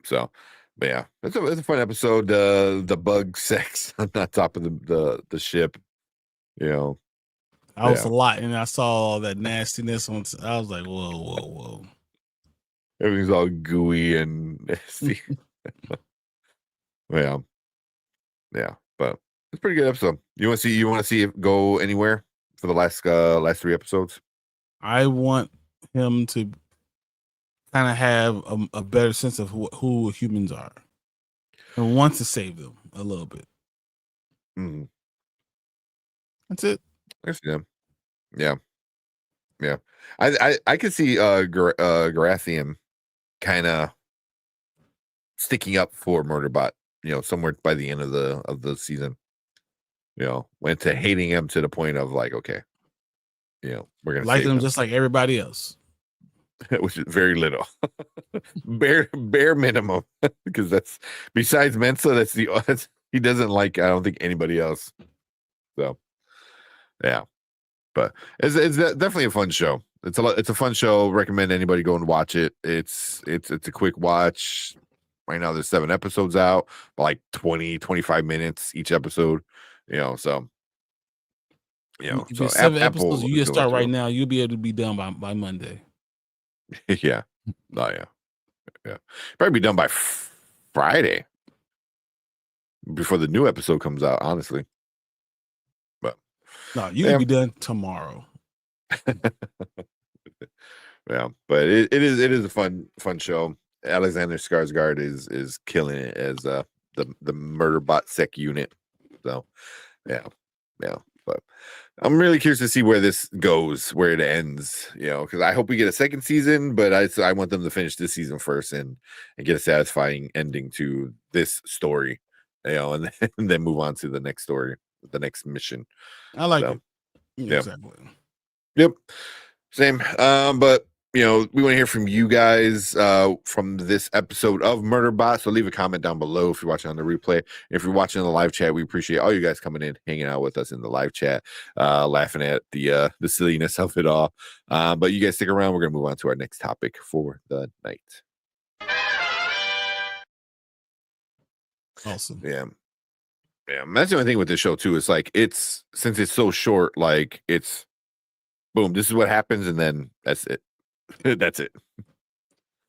So, but yeah, it's a fun episode. The bug sex on top of the ship. That was a lot, and I saw all that nastiness on. I was like, whoa. Everything's all gooey and nasty. Yeah, but it's a pretty good episode. You want to see it go anywhere for the last 3 episodes? I want him to kind of have a better sense of who humans are and wants to save them a little bit. Mm-hmm. That's it. I see them. Yeah. I could see Garathian kind of sticking up for Murderbot, somewhere by the end of the season. Went to hating him to the point of like, okay, we're gonna like him just like everybody else. Which is very little. bare minimum. Because that's besides Mensa, he doesn't like, I don't think, anybody else. So yeah. But it's definitely a fun show. It's a fun show. Recommend anybody go and watch it. It's a quick watch. Right now there's 7 episodes out, like 20-25 minutes each episode. So 7 episodes. You just start right now. You'll be able to be done by Monday. Yeah. Oh yeah. Probably be done by Friday before the new episode comes out, honestly. But no, you can be done tomorrow. Yeah, but it is a fun show. Alexander Skarsgård is killing it as the Murderbot sec unit. So yeah. But I'm really curious to see where this goes, where it ends, because I hope we get a second season, but I want them to finish this season first and get a satisfying ending to this story, and then move on to the next story, the next mission. I like it. Exactly. Yep. Same. But we want to hear from you guys from this episode of Murderbot. So leave a comment down below if you're watching on the replay. If you're watching in the live chat, we appreciate all you guys coming in, hanging out with us in the live chat, laughing at the silliness of it all. But you guys stick around. We're going to move on to our next topic for the night. Awesome. Yeah. That's the only thing with this show too. It's like since it's so short, like it's boom, this is what happens, and then that's it. That's it.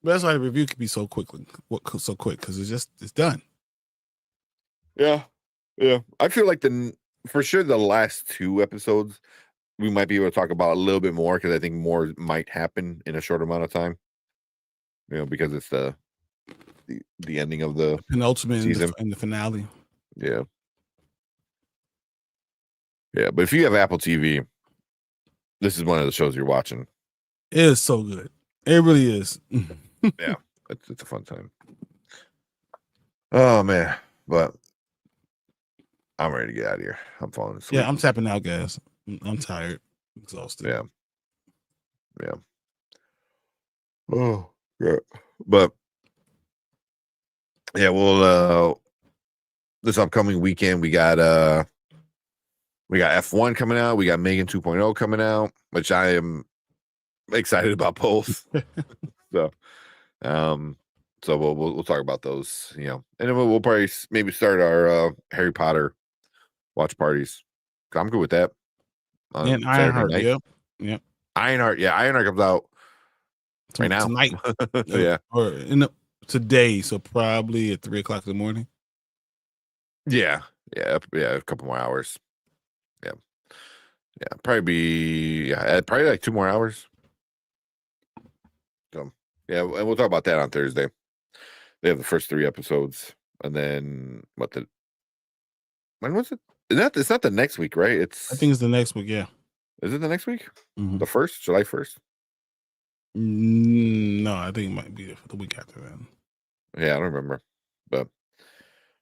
But that's why the review can be so quick because it's done. Yeah. I feel like for sure the last 2 episodes we might be able to talk about a little bit more because I think more might happen in a short amount of time. Because it's the ending of the penultimate season and the finale. Yeah. But if you have Apple TV, this is one of the shows you're watching. It is so good. It really is. Yeah, it's a fun time. Oh man, but I'm ready to get out of here. I'm falling asleep. Yeah, I'm tapping out, guys. I'm tired, exhausted. Yeah. Oh, yeah. But yeah, well, this upcoming weekend we got F1 coming out. We got Megan 2.0 coming out, which I am excited about both. So So we'll talk about those, and then we'll probably maybe start our Harry Potter watch parties. I'm good with that. And Ironheart, yep. Ironheart, Ironheart comes out right now. Tonight. Yeah. Or today, so probably at 3:00 in the morning. Yeah, a couple more hours. Yeah, probably like 2 more hours. So yeah, and we'll talk about that on Thursday. They have the first 3 episodes, and then when was it? It's not the next week, right? I think it's the next week. Yeah. Is it the next week? Mm-hmm. The 1st, July 1st? No, I think it might be the week after that. Yeah, I don't remember, but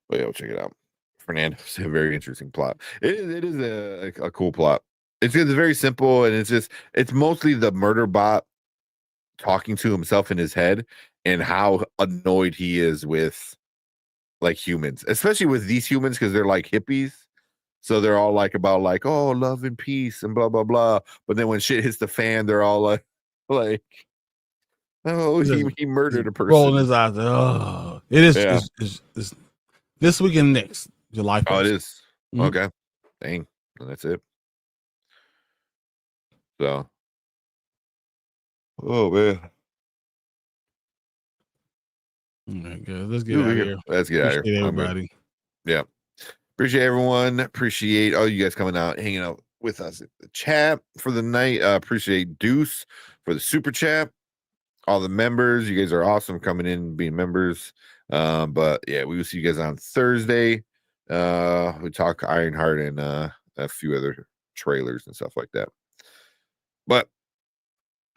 yeah, we'll check it out. Fernando's a very interesting plot. It is a cool plot. It's very simple, and it's mostly the Murderbot talking to himself in his head and how annoyed he is with like humans, especially with these humans, because they're like hippies. So they're all like about like, oh, love and peace and blah blah blah. But then when shit hits the fan, they're all like oh, he murdered a person. Rolling his eyes. Oh, it is. Yeah. It's this week and next, July 1st. Oh, it is. Mm-hmm. Okay, dang, and that's it. So, oh man. All right, good. Let's get out of here. Let's get out of here. Everybody. Yeah. Appreciate everyone. Appreciate all you guys coming out, hanging out with us in the chat for the night. Appreciate Deuce for the super chat. All the members, you guys are awesome coming in and being members. But yeah, we will see you guys on Thursday. We talk Ironheart and a few other trailers and stuff like that. But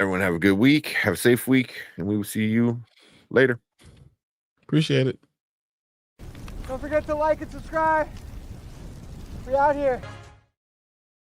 everyone have a good week, have a safe week, and we will see you later. Appreciate it. Don't forget to like and subscribe. We out here.